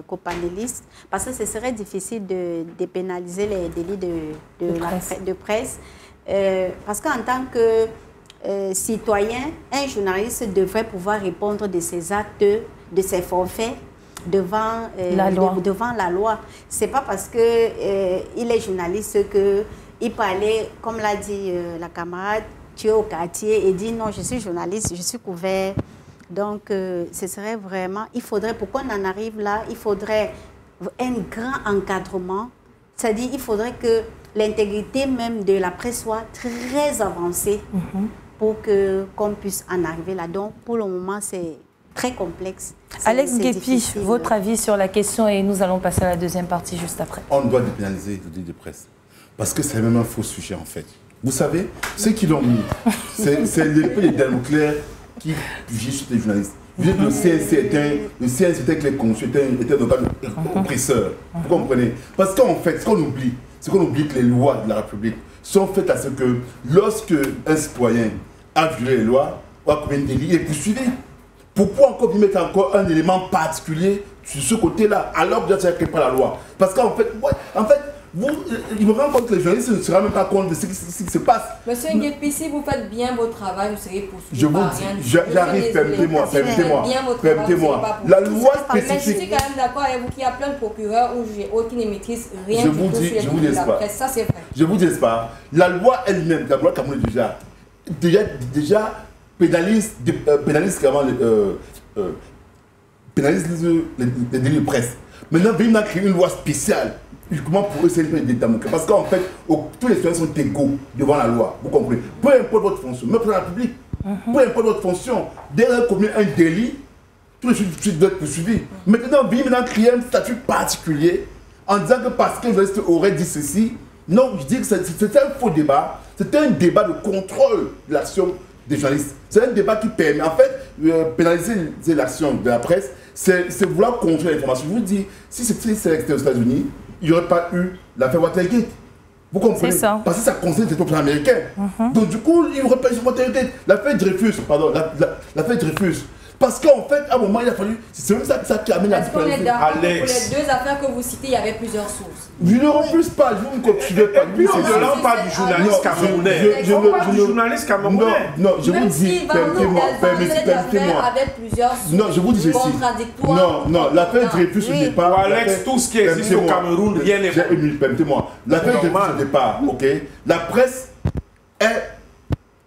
copanélistes, parce que ce serait difficile de dépénaliser les délits de presse. Parce qu'en tant que citoyen, un journaliste devrait pouvoir répondre de ses actes, de ses forfaits devant la loi. Ce n'est pas parce qu'il est journaliste qu'il peut aller, comme l'a dit la camarade, tu es au quartier et dit non, je suis journaliste, je suis couvert. Donc, ce serait vraiment, pour qu'on en arrive là, il faudrait un grand encadrement. C'est-à-dire qu'il faudrait que l'intégrité même de la presse soit très avancée pour qu'on puisse en arriver là. Donc, pour le moment, c'est très complexe. Alex Guépi, votre avis sur la question, et nous allons passer à la deuxième partie juste après. On doit dépénaliser le délit de presse. Parce que c'est même un faux sujet, en fait. Vous savez, ceux qui l'ont mis, c'est l'épée de Damoclès qui vit sur les journalistes. Le CNC était conçu, était un organe oppresseur. Vous comprenez? Parce qu'en fait, ce qu'on oublie, c'est qu'on oublie que les lois de la République sont faites à ce que lorsque un citoyen a violé les lois ou a commis un délit, il est poursuivi. Pourquoi encore vous mettez encore un élément particulier sur ce côté-là, alors que ça n'est pas la loi? Parce qu'en fait, il me rend compte que les journalistes ne se rendent même pas compte de ce qui se passe. Monsieur Nguépi, si vous faites bien votre travail, vous serez poursuivi. Je vous dis, j'arrive, permettez-moi. La loi spécifique. Mais je suis quand même d'accord avec vous qu'il y a plein de procureurs ou juges qui ne maîtrisent rien du tout sur les de la presse. Ça, c'est vrai. Je vous dis pas. La loi elle-même, la loi Cameroun déjà pénalise les délits de presse. Maintenant, on a créé une loi spéciale. Comment pour eux, c'est une démocratie? Parce qu'en fait, tous les citoyens sont égaux devant la loi. Vous comprenez? Peu importe votre fonction, même pour la République, peu importe votre fonction, dès qu'on commet un délit, tous les citoyens doivent être poursuivis. Maintenant, on créer un statut particulier en disant que parce que le journaliste aurait dit ceci. Non, je dis que c'était un faux débat. C'était un débat de contrôle de l'action des journalistes. C'est un débat qui permet, en fait, pénaliser l'action de la presse, c'est vouloir contrôler l'information. Je vous dis, si c'était aux États-Unis, il n'y aurait pas eu l'affaire Watergate. Vous comprenez? Ça. Parce que ça concerne les peuples américains. Donc du coup, il n'y aurait pas eu Watergate. L'affaire Dreyfus, pardon, l'affaire Dreyfus. Parce qu'en fait, à un moment, il a fallu... C'est même ça qui amène la différence. Pour les deux affaires que vous citez, il y avait plusieurs sources. Je ne refuse pas, je ne me suivez pas. Puis on ne parle du journaliste camerounais. On parle du journaliste camerounais. Non, je vous dis, permettez-moi. Non, je vous dis ceci. Non, l'affaire Dreyfus au départ... Alex, tout ce qui existe au Cameroun, rien n'est bon. Permettez-moi. L'affaire Dreyfus au départ, ok? La presse est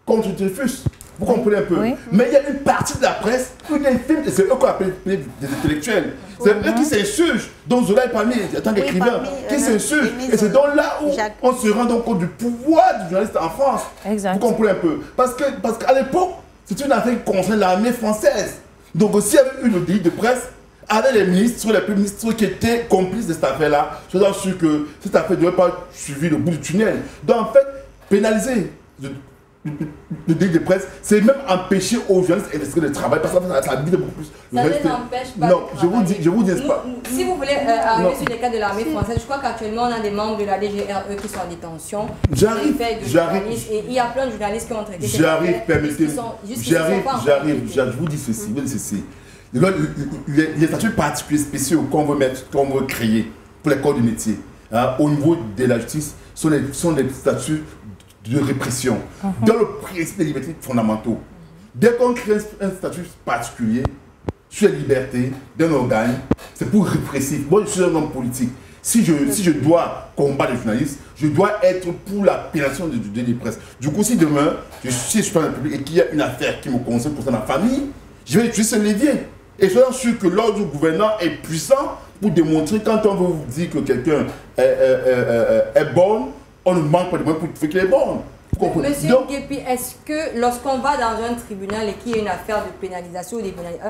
contre Dreyfus. Vous comprenez un peu? Oui. Mais il y a une partie de la presse, c'est eux qu'on appelle des intellectuels. C'est eux qui s'insurgent. Donc Zola est parmi, en tant qu'écrivain, qui s'insurgent. Et c'est donc là où on se rend donc compte du pouvoir du journaliste en France. Exact. Vous comprenez un peu? Parce qu'à l'époque, c'est une affaire qui concerne l'armée française. Donc aussi, il y avait une délit de presse avec les ministres, les premiers ministres qui étaient complices de cette affaire-là. Je suis sûr que cette affaire ne devait pas suivre le bout du tunnel. Donc en fait, pénaliser le délit de presse, c'est même empêcher aux journalistes d'investir le travail parce que ça limite beaucoup plus. Ça ne l'empêche pas. Non, je vous dis pas. Si vous voulez arriver sur les cas de l'armée française, je crois qu'actuellement on a des membres de la DGRE qui sont en détention. J'arrive. Et il y a plein de journalistes qui ont traité. J'arrive, permettez-moi. J'arrive. Je vous dis ceci. Les statuts particuliers spéciaux qu'on veut créer pour les corps du métier, au niveau de la justice, sont des statuts de répression, dans le principe des libertés fondamentaux. Dès qu'on crée un statut particulier sur la liberté d'un organe, c'est pour répressif. Moi, je suis un homme politique. Si je dois combattre les journalistes, je dois être pour la pénalisation du délit de presse. Du coup, si demain, je suis dans le public et qu'il y a une affaire qui me concerne pour ma famille, je vais utiliser ce levier. Et soyons sûrs que l'ordre du gouverneur est puissant pour démontrer quand on veut vous dire que quelqu'un est bon, on ne manque pas de moyens pour faire qu'il est bon. Monsieur Guépi, est-ce que lorsqu'on va dans un tribunal et qu'il y a une affaire de pénalisation ou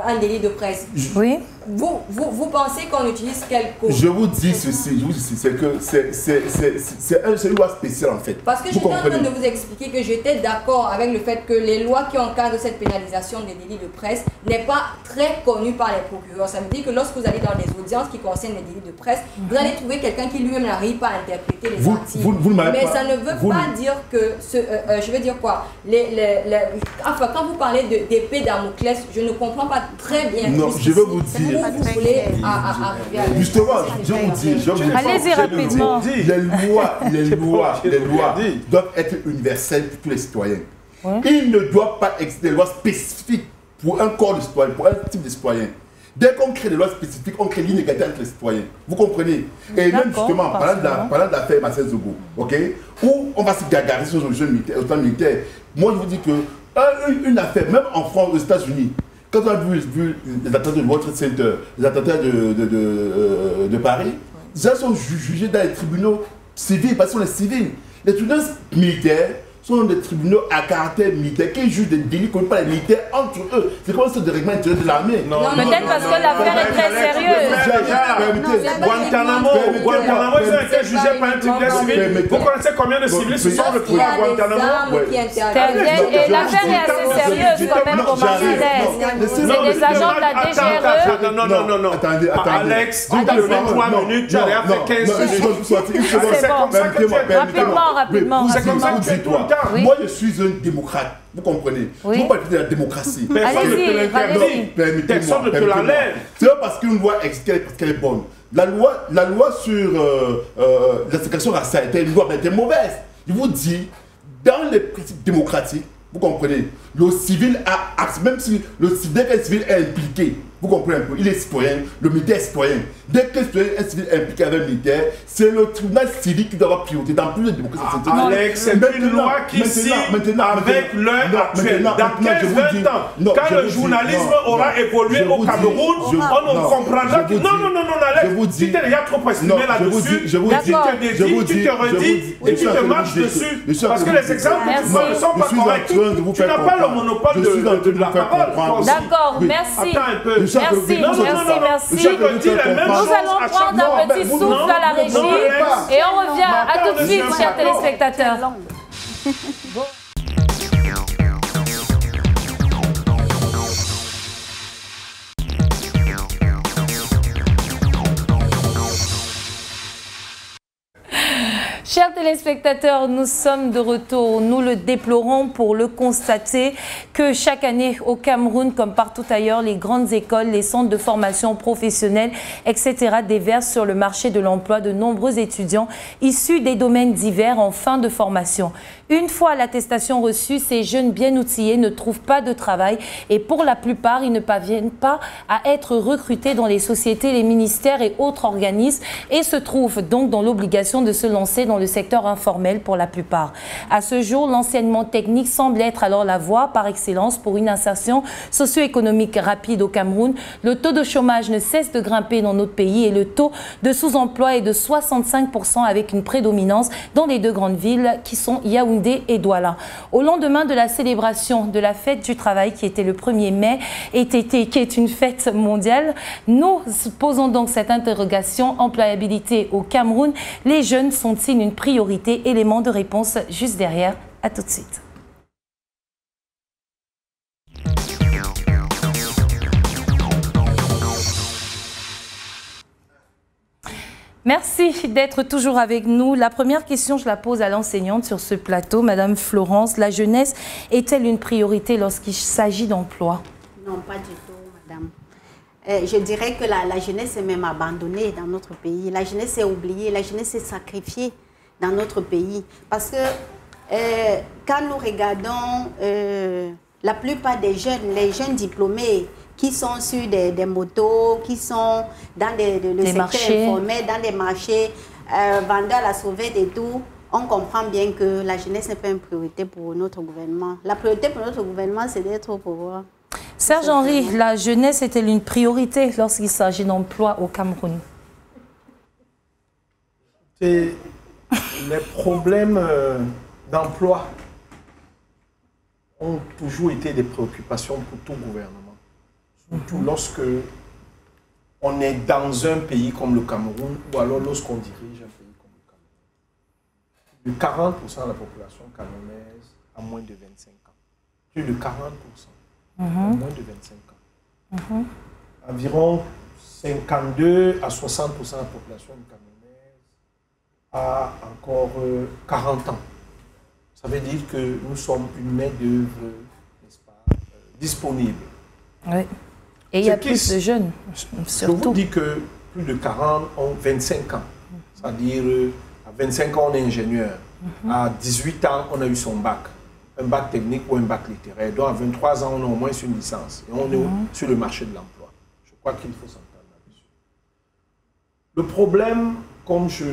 un délit de presse, oui. vous pensez qu'on utilise quel code? Je vous dis ceci, c'est que c'est une loi spéciale en fait. Parce que j'étais en train de vous expliquer que j'étais d'accord avec le fait que les lois qui encadrent cette pénalisation des délits de presse n'est pas très connue par les procureurs. Ça veut dire que lorsque vous allez dans les audiences qui concernent les délits de presse, vous allez trouver quelqu'un qui lui-même n'arrive pas à interpréter les articles. Mais ça ne veut pas dire que, je veux dire quoi, enfin, quand vous parlez d'épée Damoclès, je ne comprends pas très bien. Non, je vais vous dire. Vous voulez arriver à justement, je vous dis. Allez-y rapidement. Les lois doivent être universelles pour tous les citoyens. Ouais. Il ne doit pas exister des lois spécifiques pour un corps de citoyen, pour un type de citoyen. Dès qu'on crée des lois spécifiques, on crée l'inégalité entre les citoyens. Vous comprenez? Et même justement, parlant de l'affaire Marcel Zogo, ok, où on va se gargarer sur le jeu militaire, moi je vous dis que une affaire, même en France, aux États-Unis, quand on a vu les attentats de World Trade Center, les attentats de Paris, ils sont jugés dans les tribunaux civils, parce que ce sont les civils. Les tribunaux militaires sont des tribunaux à caractère militaire qui jugent des délits commis par les militaires entre eux. C'est comme ça de règlement intérieur de l'armée. Peut-être parce que l'affaire est très sérieuse. Guantanamo, ils ont été jugés par un tribunal civil. Vous connaissez combien de civils se sont retrouvés à Guantanamo? Et l'affaire est assez sérieuse quand même pour Martinez. C'est des agents de la DGRE. Non. Attendez. Alex, tu donnes 3 minutes, tu as fait 15 minutes. C'est comme ça que tu es rapidement. C'est comme ça que tu es tout le temps. Oui. Moi, je suis un démocrate. Vous comprenez? Oui. Je ne veux pas parler de la démocratie. Personne ne te l'interdit. Personne ne te l'enlève. C'est pas parce qu'une loi existe parce qu'elle est bonne. La loi sur la ségrégation raciale était une loi, mais elle était mauvaise. Je vous dis, dans les principes démocratiques, vous comprenez, le civil a, même si dès que le civil est impliqué, vous comprenez un peu, il est citoyen, le militaire est citoyen. Dès que le citoyen est civil impliqué avec le militaire, c'est le tribunal civil qui doit avoir priorité dans plus de démocratie. Alex, c'est une loi qui signe avec l'heure actuelle. Dans 15-20 ans, quand le journalisme aura évolué au Cameroun, on comprendra que... Non, Alex, tu t'es déjà trop exprimé là-dessus. Tu te redis et tu te marches dessus. Parce que les exemples ne sont pas corrects. Tu n'as pas le monopole de la parole. D'accord, merci. Attends un peu. Merci. Nous allons prendre un petit souffle à la régie et on revient à tout de suite, chers téléspectateurs. Chers téléspectateurs, nous sommes de retour. Nous le déplorons pour le constater que chaque année au Cameroun, comme partout ailleurs, les grandes écoles, les centres de formation professionnelle, etc. déversent sur le marché de l'emploi de nombreux étudiants issus des domaines divers en fin de formation. Une fois l'attestation reçue, ces jeunes bien outillés ne trouvent pas de travail et pour la plupart, ils ne parviennent pas à être recrutés dans les sociétés, les ministères et autres organismes et se trouvent donc dans l'obligation de se lancer dans le secteur informel pour la plupart. À ce jour, l'enseignement technique semble être alors la voie par excellence pour une insertion socio-économique rapide au Cameroun. Le taux de chômage ne cesse de grimper dans notre pays et le taux de sous-emploi est de 65% avec une prédominance dans les deux grandes villes qui sont Yaoundé et Douala. Au lendemain de la célébration de la fête du travail qui était le 1er mai, qui est une fête mondiale, nous posons donc cette interrogation: employabilité au Cameroun, les jeunes sont-ils une priorité? Élément de réponse juste derrière. À tout de suite. Merci d'être toujours avec nous. La première question, je la pose à l'enseignante sur ce plateau, Madame Florence. La jeunesse est-elle une priorité lorsqu'il s'agit d'emploi? Non, pas du tout, madame. Je dirais que la jeunesse est même abandonnée dans notre pays. La jeunesse est oubliée, la jeunesse est sacrifiée dans notre pays. Parce que quand nous regardons la plupart des jeunes, les jeunes diplômés qui sont sur des motos, qui sont dans le secteur informel, dans des marchés, vendeurs à la sauvette et tout, on comprend bien que la jeunesse n'est pas une priorité pour notre gouvernement. La priorité pour notre gouvernement, c'est d'être au pouvoir. Serge Henry, la jeunesse est-elle une priorité lorsqu'il s'agit d'emploi au Cameroun? Les problèmes d'emploi ont toujours été des préoccupations pour tout gouvernement. Surtout lorsque on est dans un pays comme le Cameroun ou alors lorsqu'on dirige un pays comme le Cameroun. Plus de 40% de la population camerounaise a moins de 25 ans. Plus de 40% a moins de 25 ans. Environ 52 à 60% de la population camerounaise a encore 40 ans. Ça veut dire que nous sommes une main-d'œuvre, n'est-ce pas, disponible. Oui. Et il y a plus de jeunes, surtout. Je vous dis que plus de 40 ont 25 ans. C'est-à-dire, à 25 ans, on est ingénieur. À 18 ans, on a eu son bac. Un bac technique ou un bac littéraire. Donc, à 23 ans, on a au moins une licence. Et on est sur le marché de l'emploi. Je crois qu'il faut s'entendre là-dessus. Le problème, comme je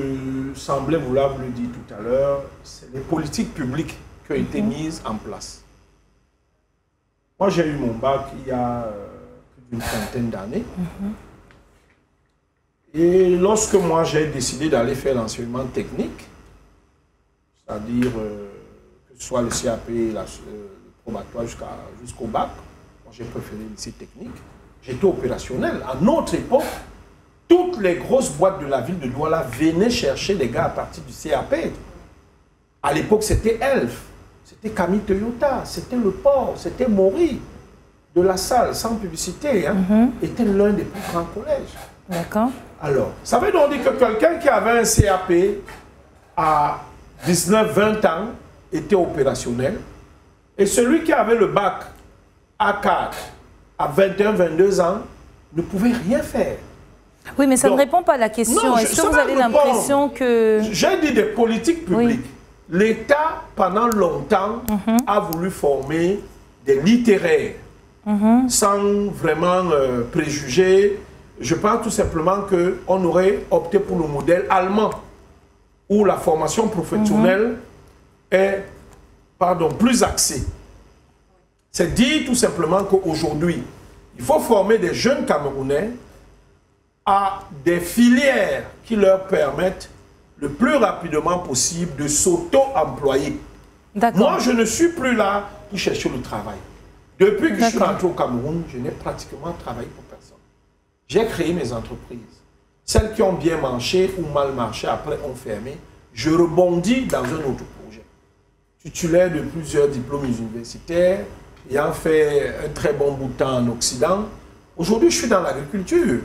semblais vouloir vous le dire tout à l'heure, c'est les politiques publiques qui ont été mises en place. Moi, j'ai eu mon bac il y a plus d'une trentaine d'années. Et lorsque moi, j'ai décidé d'aller faire l'enseignement technique, c'est-à-dire que ce soit le CAP, le probatoire jusqu'au bac, moi, j'ai préféré le lycée technique. J'étais opérationnel. À notre époque, toutes les grosses boîtes de la ville de Douala venaient chercher les gars à partir du CAP. À l'époque, c'était Elf, c'était Camille Toyota, c'était Le Port, c'était Maury, de la salle, sans publicité, était l'un des plus grands collèges. D'accord. Alors, ça veut donc dire que quelqu'un qui avait un CAP à 19-20 ans était opérationnel, et celui qui avait le bac A4 à 21-22 ans ne pouvait rien faire. Oui, mais ça ne répond pas à la question. Est-ce que vous avez l'impression que... J'ai dit des politiques publiques. Oui. L'État, pendant longtemps, a voulu former des littéraires, sans vraiment préjuger. Je pense tout simplement qu'on aurait opté pour le modèle allemand, où la formation professionnelle est plus axée. C'est dire tout simplement qu'aujourd'hui, il faut former des jeunes Camerounais à des filières qui leur permettent le plus rapidement possible de s'auto-employer. Moi, je ne suis plus là pour chercher le travail. Depuis que je suis rentré au Cameroun, je n'ai pratiquement travaillé pour personne. J'ai créé mes entreprises. Celles qui ont bien marché ou mal marché, après ont fermé. Je rebondis dans un autre projet. Titulaire de plusieurs diplômes universitaires, ayant fait un très bon bout de temps en Occident. Aujourd'hui, je suis dans l'agriculture.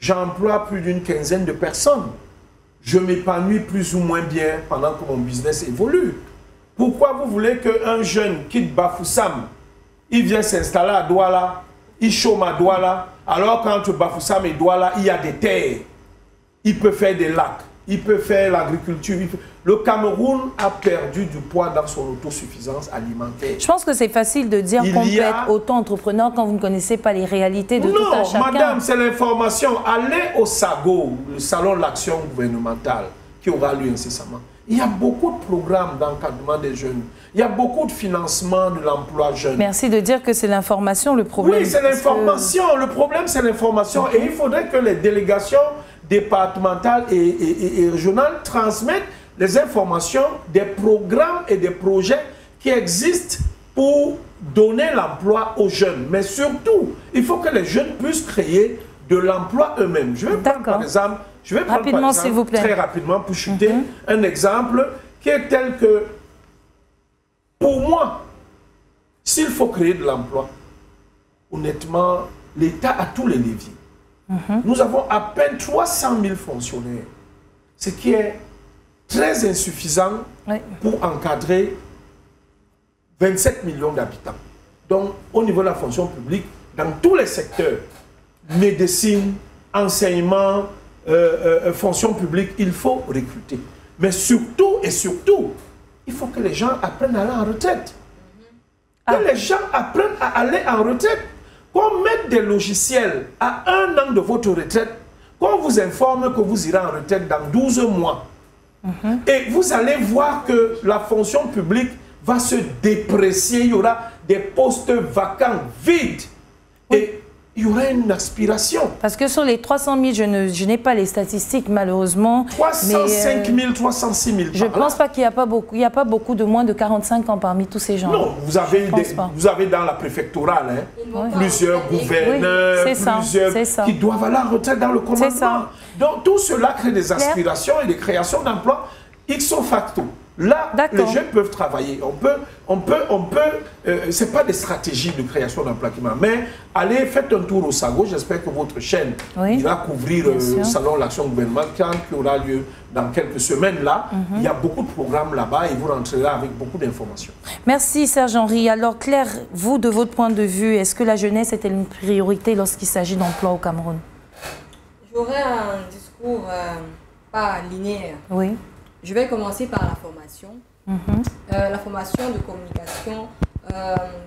J'emploie plus d'une quinzaine de personnes. Je m'épanouis plus ou moins bien pendant que mon business évolue. Pourquoi vous voulez qu'un jeune quitte Bafoussam, il vient s'installer à Douala, il chôme à Douala, alors qu'entre Bafoussam et Douala, il y a des terres. Il peut faire des lacs, il peut faire l'agriculture. Le Cameroun a perdu du poids dans son autosuffisance alimentaire. Je pense que c'est facile de dire qu'on peut être auto-entrepreneur quand vous ne connaissez pas les réalités de tout un chacun. Non, madame, c'est l'information. Allez au SAGO, le Salon de l'Action Gouvernementale, qui aura lieu incessamment. Il y a beaucoup de programmes d'encadrement des jeunes. Il y a beaucoup de financement de l'emploi jeune. Merci de dire que c'est l'information le problème. Oui, c'est l'information. Le problème, c'est l'information. Et il faudrait que les délégations départementales et régionales transmettent les informations des programmes et des projets qui existent pour donner l'emploi aux jeunes. Mais surtout, il faut que les jeunes puissent créer de l'emploi eux-mêmes. Je vais prendre par exemple, rapidement, s'il vous plaît, très rapidement pour chuter un exemple qui est tel que, pour moi, s'il faut créer de l'emploi, honnêtement, l'État a tous les leviers. Nous avons à peine 300 000 fonctionnaires, ce qui est très insuffisant pour encadrer 27 millions d'habitants. Donc, au niveau de la fonction publique, dans tous les secteurs, médecine, enseignement, fonction publique, il faut recruter. Mais surtout et surtout, il faut que les gens apprennent à aller en retraite. Que les gens apprennent à aller en retraite. Qu'on mette des logiciels à 1 an de votre retraite, qu'on vous informe que vous irez en retraite dans 12 mois. Et vous allez voir que la fonction publique va se déprécier. Il y aura des postes vacants, vides. Et il y aurait une aspiration. Parce que sur les 300 000, je n'ai pas les statistiques malheureusement. 305 000, 306 000. Je ne pense pas qu'il n'y a pas beaucoup. Il n'y a pas beaucoup de moins de 45 ans parmi tous ces gens. Non, vous avez dans la préfectorale plusieurs gouverneurs, plusieurs qui doivent aller à la retraite dans le commandement. Donc tout cela crée des aspirations et des créations d'emplois ipso facto. Là, les jeunes peuvent travailler. C'est pas des stratégies de création d'emplois qui m'amènent, mais allez, faites un tour au Sago. J'espère que votre chaîne ira couvrir le Salon de l'Action gouvernementale qui aura lieu dans quelques semaines là. Il y a beaucoup de programmes là-bas et vous rentrerez là avec beaucoup d'informations. Merci Serge Henry. Alors Claire, vous, de votre point de vue, est-ce que la jeunesse est une priorité lorsqu'il s'agit d'emploi au Cameroun? J'aurais un discours pas linéaire. Oui. Je vais commencer par la formation. La formation de communication,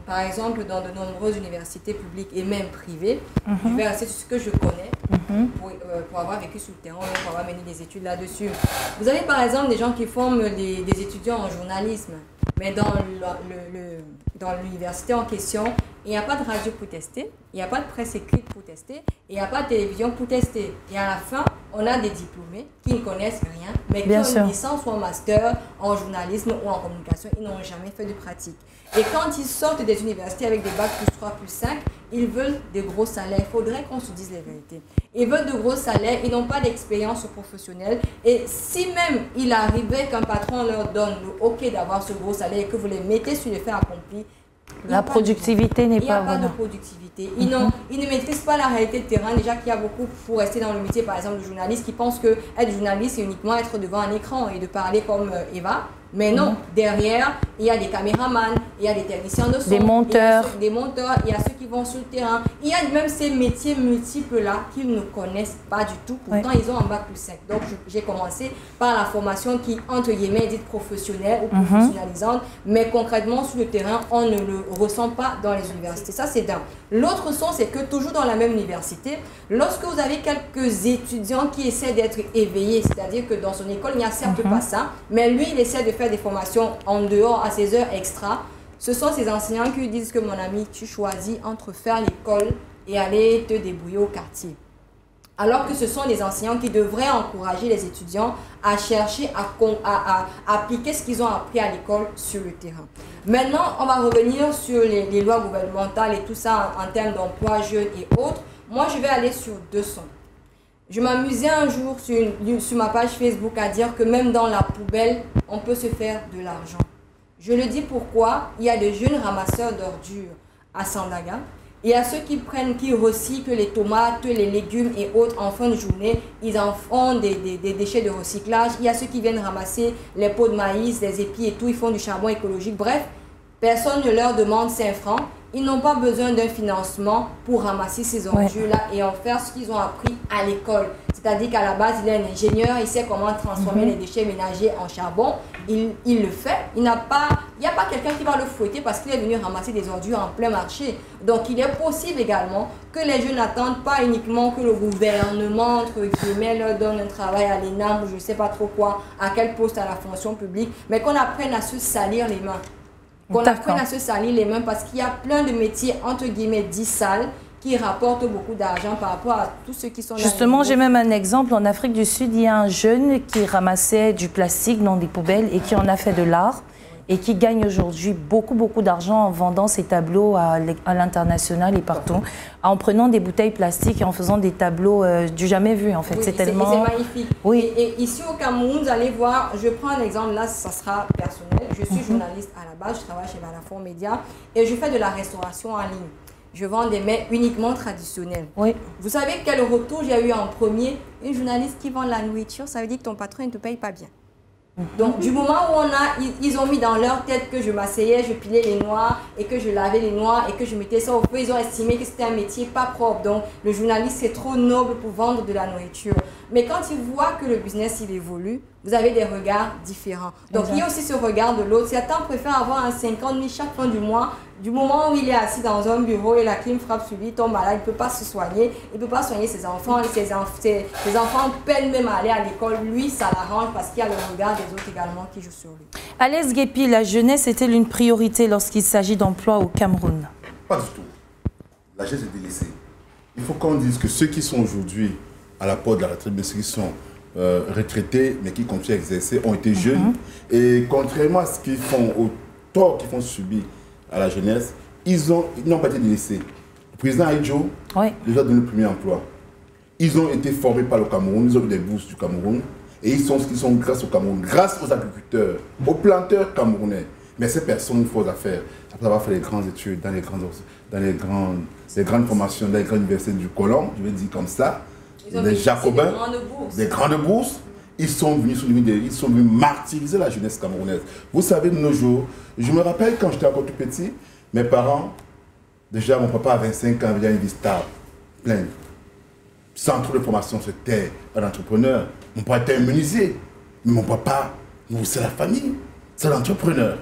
par exemple, dans de nombreuses universités publiques et même privées. Je vais rester sur ce que je connais pour avoir vécu sur le terrain, pour avoir mené des études là-dessus. Vous avez par exemple des gens qui forment des étudiants en journalisme, mais dans l'université en question, il n'y a pas de radio pour tester, il n'y a pas de presse écrite pour tester, et il n'y a pas de télévision pour tester. Et à la fin, on a des diplômés qui ne connaissent rien, mais qui ont une licence ou un master en journalisme ou en communication, ils n'ont jamais fait de pratique. Et quand ils sortent des universités avec des bacs +3, +5, ils veulent des gros salaires. Il faudrait qu'on se dise les vérités. Ils veulent de gros salaires, ils n'ont pas d'expérience professionnelle. Et si même il arrivait qu'un patron leur donne le OK d'avoir ce gros salaire et que vous les mettez sur les faits accomplis, la productivité n'est pas... Il n'y a pas de productivité. Ils ne maîtrisent pas la réalité de terrain. Déjà qu'il y a beaucoup, pour rester dans le métier, par exemple, de journaliste, qui pensent que être journaliste, c'est uniquement être devant un écran et de parler comme Eva. Mais non, derrière, il y a des caméramans, il y a des techniciens de son, des monteurs, il y a ceux qui vont sur le terrain. Il y a même ces métiers multiples-là qu'ils ne connaissent pas du tout. Pourtant, ils ont un bac +5. Donc, j'ai commencé par la formation qui, entre guillemets, est dite professionnelle ou professionnalisante. Mais concrètement, sur le terrain, on ne le ressent pas dans les universités. Ça, c'est d'un. L'autre son, c'est que toujours dans la même université, lorsque vous avez quelques étudiants qui essaient d'être éveillés, c'est-à-dire que dans son école, il n'y a certes pas ça, mais lui, il essaie de faire des formations en dehors à ses heures extra. Ce sont ces enseignants qui lui disent que mon ami, tu choisis entre faire l'école et aller te débrouiller au quartier. Alors que ce sont des enseignants qui devraient encourager les étudiants à chercher à appliquer ce qu'ils ont appris à l'école sur le terrain. Maintenant, on va revenir sur les lois gouvernementales et tout ça en termes d'emploi jeunes et autres. Moi, je vais aller sur deux sons. Je m'amusais un jour sur ma page Facebook à dire que même dans la poubelle, on peut se faire de l'argent. Je le dis pourquoi il y a des jeunes ramasseurs d'ordures à Sandaga. Il y a ceux qui recyclent les tomates, les légumes et autres en fin de journée. Ils en font des déchets de recyclage. Il y a ceux qui viennent ramasser les pots de maïs, les épis et tout. Ils font du charbon écologique. Bref, personne ne leur demande 5 francs. Ils n'ont pas besoin d'un financement pour ramasser ces ordures-là et en faire ce qu'ils ont appris à l'école. C'est-à-dire qu'à la base, il est un ingénieur, il sait comment transformer les déchets ménagers en charbon. Il le fait. Il n'y a pas quelqu'un qui va le fouetter parce qu'il est venu ramasser des ordures en plein marché. Donc, il est possible également que les jeunes n'attendent pas uniquement que le gouvernement, entre guillemets, leur donne un travail à l'ENAM ou je ne sais pas trop quoi, à quel poste à la fonction publique, mais qu'on apprenne à se salir les mains. Qu'on apprenne à se salir les mains parce qu'il y a plein de métiers, entre guillemets, dits sales, qui rapportent beaucoup d'argent par rapport à tous ceux qui sont... Justement, j'ai même un exemple. En Afrique du Sud, il y a un jeune qui ramassait du plastique dans des poubelles et qui en a fait de l'art et qui gagne aujourd'hui beaucoup d'argent en vendant ses tableaux à l'international et partout, en prenant des bouteilles plastiques et en faisant des tableaux du jamais vu, en fait. Oui, c'est tellement... C'est magnifique. Oui. Et ici au Cameroun, vous allez voir, je prends un exemple, là, ça sera personnel. Je suis journaliste à la base, je travaille chez Vodafone Média et je fais de la restauration en ligne. Je vends des mets uniquement traditionnels. Oui. Vous savez quel retour j'ai eu en premier? Une journaliste qui vend la nourriture, ça veut dire que ton patron ne te paye pas bien. Donc, du moment où ils ont mis dans leur tête que je m'asseyais, je pilais les noix et que je lavais les noix et que je mettais ça au feu, ils ont estimé que c'était un métier pas propre. Donc, le journaliste, c'est trop noble pour vendre de la nourriture. Mais quand ils voient que le business, il évolue, vous avez des regards différents. Donc, il y a aussi ce regard de l'autre. Certains préfèrent avoir un 50 000 chaque fin du mois. Du moment où il est assis dans un bureau et la clim frappe sur lui, il tombe malade, il ne peut pas se soigner, il ne peut pas soigner ses enfants. Ses enfants peinent même à aller à l'école. Lui, ça l'arrange parce qu'il y a le regard des autres également qui jouent sur lui. Alès Guépi, la jeunesse est-elle une priorité lorsqu'il s'agit d'emploi au Cameroun? Pas du tout. La jeunesse est délaissée. Il faut qu'on dise que ceux qui sont aujourd'hui à la porte de la retraite, mais ceux qui sont retraités, mais qui continuent à exercer, ont été jeunes. Et contrairement à ce qu'ils font, au tort qu'ils font subir à la jeunesse, ils n'ont pas été délaissés. Le président Aïdjo déjà donné le premier emploi. Ils ont été formés par le Cameroun, ils ont eu des bourses du Cameroun. Et ils sont ce qu'ils sont grâce au Cameroun, grâce aux agriculteurs, aux planteurs camerounais. Mais ces personnes, il faut faire, après avoir fait les grandes études dans les grandes formations, dans les grandes universités du Colomb, je vais dire comme ça, les Jacobins, des grandes bourses, ils sont venus martyriser la jeunesse camerounaise. Vous savez, de nos jours, je me rappelle quand j'étais encore tout petit, mes parents, déjà mon papa à 25 ans, avait une vie stable, pleine. Sans trop de formation, c'était un entrepreneur. Mon papa était un menuisier. Mais mon papa, c'est la famille, c'est l'entrepreneur.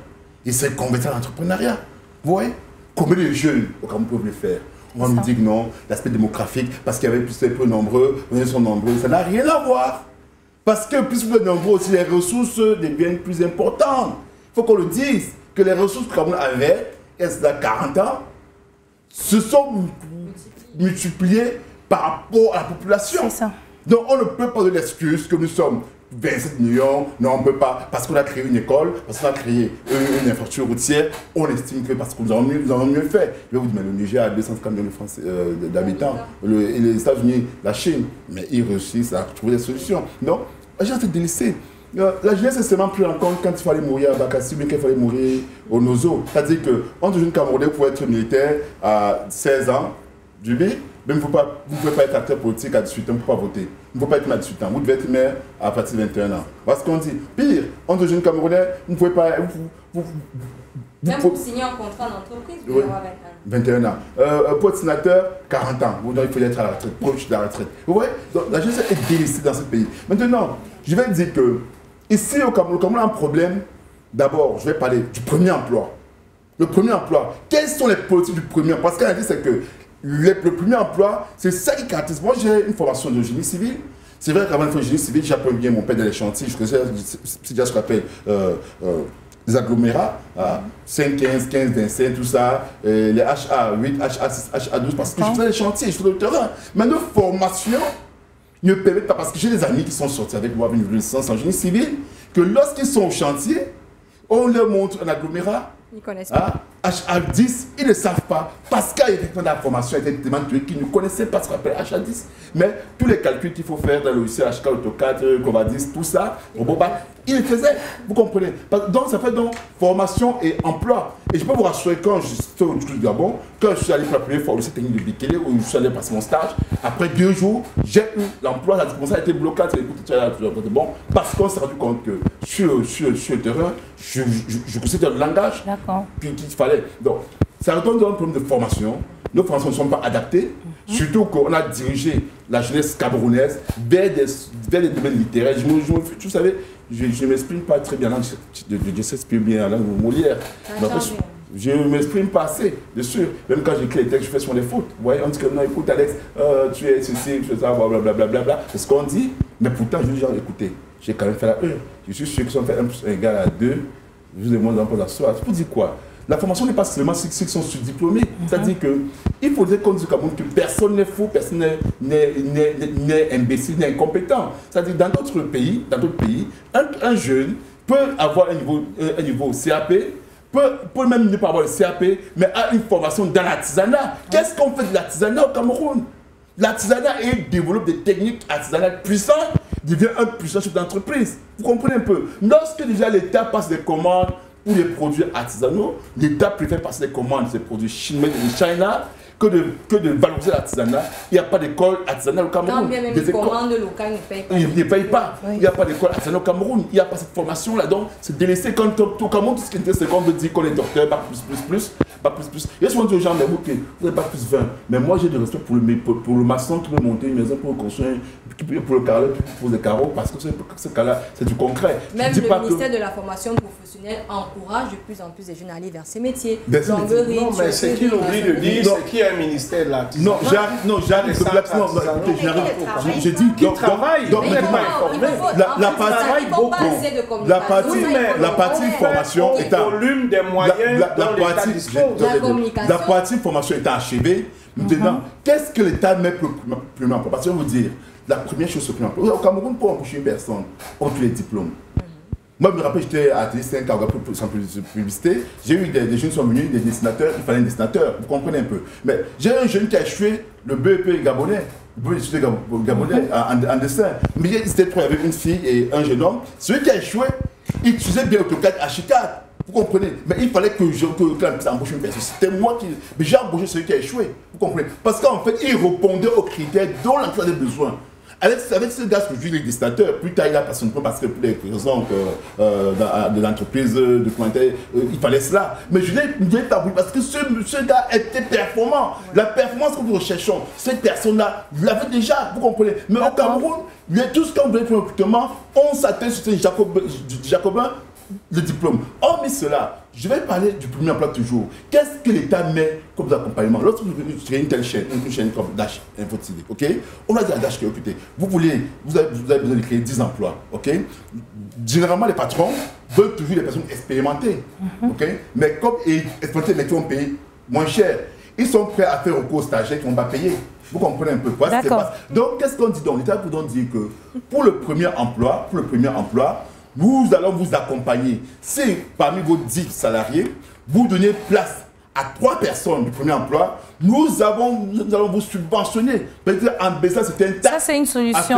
Il s'est converti à l'entrepreneuriat. Vous voyez? Combien de jeunes au Cameroun peuvent le faire? On va nous dire que non, l'aspect démographique, parce qu'il y avait plus de peu nombreux, on sont nombreux, ça n'a rien à voir. Parce que plus vous êtes nombreux aussi, les ressources deviennent plus importantes. Il faut qu'on le dise, que les ressources que le Cameroun avait, il y a 40 ans, se sont multipliées par rapport à la population. C'est ça. Donc on ne peut pas donner l'excuse que nous sommes 27 millions, non on ne peut pas, parce qu'on a créé une école, parce qu'on a créé une infrastructure routière, on estime que parce que nous avons mieux fait. Je vais vous dire, mais le Niger a 250 millions d'habitants, et les États-Unis, la Chine, mais ils réussissent à trouver des solutions. Non, la jeunesse est délaissée. La jeunesse est seulement pris en compte quand il fallait mourir à Bakassi, mais qu'il fallait mourir au Nozo. C'est-à-dire qu'entre jeunes Camerounais pour être militaire à 16 ans, du B, mais vous ne pouvez pas être acteur politique à 18 ans, vous ne pouvez pas voter. Vous ne pouvez pas être maire à 18 ans, vous devez être maire à partir de 21 ans. Parce qu'on dit, pire, entre jeunes Camerounais, vous ne pouvez pas... Même pour signer un contrat d'entreprise, vous devez avoir 21 ans. Pour être sénateur, 40 ans. Il faut être à la retraite, proche de la retraite. Vous voyez? Donc la jeunesse est délaissée dans ce pays. Maintenant, je vais dire que ici au Cameroun, le Cameroun a un problème. D'abord, je vais parler du premier emploi. Le premier emploi. Quelles sont les politiques du premier emploi? Parce qu'elle a dit, c'est que le premier emploi, c'est ça qui caractérise. Moi, j'ai une formation de génie civil. C'est vrai qu'avant de faire génie civil, j'apprends bien mon père dans les chantiers. Je connaissais déjà ce qu'on appelle les agglomérats, 5, 15, 15, 25, tout ça, les HA8, HA6, HA12, parce que je faisais les chantiers, je faisais le terrain. Mais nos formations ne permettent pas, parce que j'ai des amis qui sont sortis avec moi avec une licence en génie civil, que lorsqu'ils sont au chantier, on leur montre un agglomérat. Ils connaissent pas. HA10, ils ne savent pas, parce qu'il y a effectivement la formation a été tellement tuée qu'ils ne connaissaient pas ce qu'on appelle HA10. Mais tous les calculs qu'il faut faire dans le logiciel HK, AutoCAD, Covadis, tout ça, ils le faisaient, vous comprenez. Donc ça fait donc formation et emploi. Et je peux vous rassurer, quand je suis au Gabon, quand je suis allé pour la première fois au lycée technique de Bikele, où je suis allé passer mon stage, après 2 jours, j'ai eu l'emploi, la réponse a été bloquée, bon, parce qu'on s'est rendu compte que sur le terrain, je connaissais le langage qu'il fallait. Donc, ça retourne dans un problème de formation. Nos formations ne sont pas adaptées, surtout qu'on a dirigé la jeunesse camerounaise vers des domaines littéraires. Vous savez, je ne m'exprime pas très bien, je s'exprime bien la langue Molière. Je ne m'exprime pas assez, bien sûr. Même quand j'écris les textes, je fais sur les fautes. Vous voyez, on dit que non, écoute Alex, tu es ceci, tu es ça, blablabla. C'est ce qu'on dit, mais pourtant, je dis genre, écoutez, j'ai quand même fait la E. Je suis sûr que si on fait 1 plus 1 égale à 2, je vous demande un peu la soirée. Vous dites quoi? La formation n'est pas seulement ceux qui sont surdiplômés. C'est-à-dire qu'il faudrait qu'on dise au Cameroun que personne n'est fou, personne n'est imbécile, n'est incompétent. C'est-à-dire dans d'autres pays, un jeune peut avoir un niveau CAP, peut même ne pas avoir le CAP, mais a une formation dans l'artisanat. Qu'est-ce qu'on fait de l'artisanat au Cameroun? L'artisanat développe des techniques artisanales puissantes, devient un puissant chef d'entreprise. Vous comprenez un peu? Lorsque déjà l'État passe des commandes pour les produits artisanaux, l'État préfère passer des commandes de ces produits chinois de China que de valoriser l'artisanat. Il n'y a pas d'école artisanale au Cameroun. Quand bien même les commandes locales ne payent pas. Ils ne payent pas. Oui. Il n'y a pas d'école artisanale au Cameroun. Il n'y a pas cette formation-là. Donc, c'est délaissé. Quand au Cameroun, tout ce qui est intéressant, c'est qu'on veut dire qu'on est docteur, pas plus. Il y a souvent des gens, mais vous n'avez pas plus 20. Mais moi, j'ai du respect pour le maçon qui veut monter une maison, pour construire, pour le carreleur, pour les carreaux, parce que ce cas-là, c'est du concret. Même le ministère de la formation professionnelle encourage de plus en plus les jeunes à aller vers ces métiers. Plomberie, non, mais ce qu'il oublie de dire, c'est qu'il y a un ministère de l'artisanat. J'arrive. J'ai dit qu'il travaille. Donc, la partie formation est un volume des moyens dans l'État dispose. La partie formation est achevée, Maintenant, qu'est-ce que l'État met pour le premier emploi? Parce que je vais vous dire, la première chose, c'est le premier emploi. Au Cameroun, pour embaucher une personne, on a tous les diplômes. Moi, je me rappelle, j'étais à Télé5 sans publicité. J'ai eu des jeunes qui sont venus, des dessinateurs, il fallait un dessinateur, vous comprenez un peu. Mais j'ai un jeune qui a échoué le BEP gabonais, en dessin. Mais c'était trois, il y avait une fille et un jeune homme. Celui qui a échoué, il utilisait bien AutoCAD, Archicad. Vous comprenez? Mais il fallait que embauche une personne. C'était moi qui. Mais j'ai embauché celui qui a échoué. Vous comprenez? Parce qu'en fait, il répondait aux critères dont l'emploi avait besoin. Avec ce gars que je suis le destinateur, plus tard il a passé parce que pour les raisons de l'entreprise de clientèle, il fallait cela. Mais je l'ai pas voulu parce que ce gars était performant. La performance que nous recherchons, cette personne-là, vous l'avez déjà, vous comprenez. Mais au Cameroun, tout ce qu'on voulait pour le recrutement, on s'attend sur Jacobin, le diplôme. Hormis cela, je vais parler du premier emploi toujours. Qu'est-ce que l'État met comme accompagnement? Lorsque vous créez une telle chaîne, une chaîne comme Dash Info TV, ok? On a dit à Dash qui est occupé. Vous avez besoin de créer 10 emplois, ok? Généralement, les patrons veulent toujours des personnes expérimentées, ok? Mais comme expérimentées, mais qui vont payer moins cher, ils sont prêts à faire recours aux stagiaires qui vont pas payer. Vous comprenez un peu quoi? Donc, qu'est-ce qu'on dit donc? L'État peut donc dire que pour le premier emploi, nous allons vous accompagner. Si parmi vos 10 salariés, vous donnez place à 3 personnes du premier emploi, nous allons vous subventionner. Peut-être en baissant certaines taxes. Ça, c'est une solution.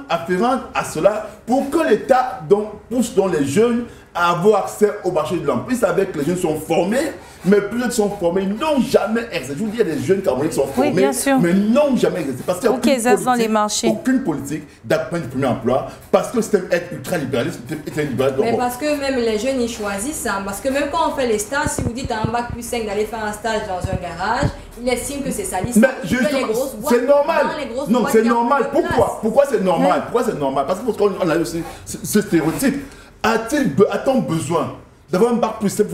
Afférente à cela pour que l'État pousse dans les jeunes à avoir accès au marché de l'emploi. Ils savaient que les jeunes sont formés, mais plus ils sont formés, ils n'ont jamais exercé. Je vous dis, il y a des jeunes Camerounais qui sont formés, mais n'ont jamais exercé. Parce qu'il n'y a aucune politique d'accompagnement du premier emploi, parce que le système est ultra libéraliste. Mais parce que même les jeunes, ils choisissent ça. Parce que même quand on fait les stages, si vous dites à un bac plus 5 d'aller faire un stage dans un garage, ils estiment que c'est ça. Mais c'est normal. Non, c'est normal. Pourquoi c'est normal? Pourquoi c'est normal? Parce qu'on a aussi ce stéréotype. A-t-on besoin d'avoir un bac plus 5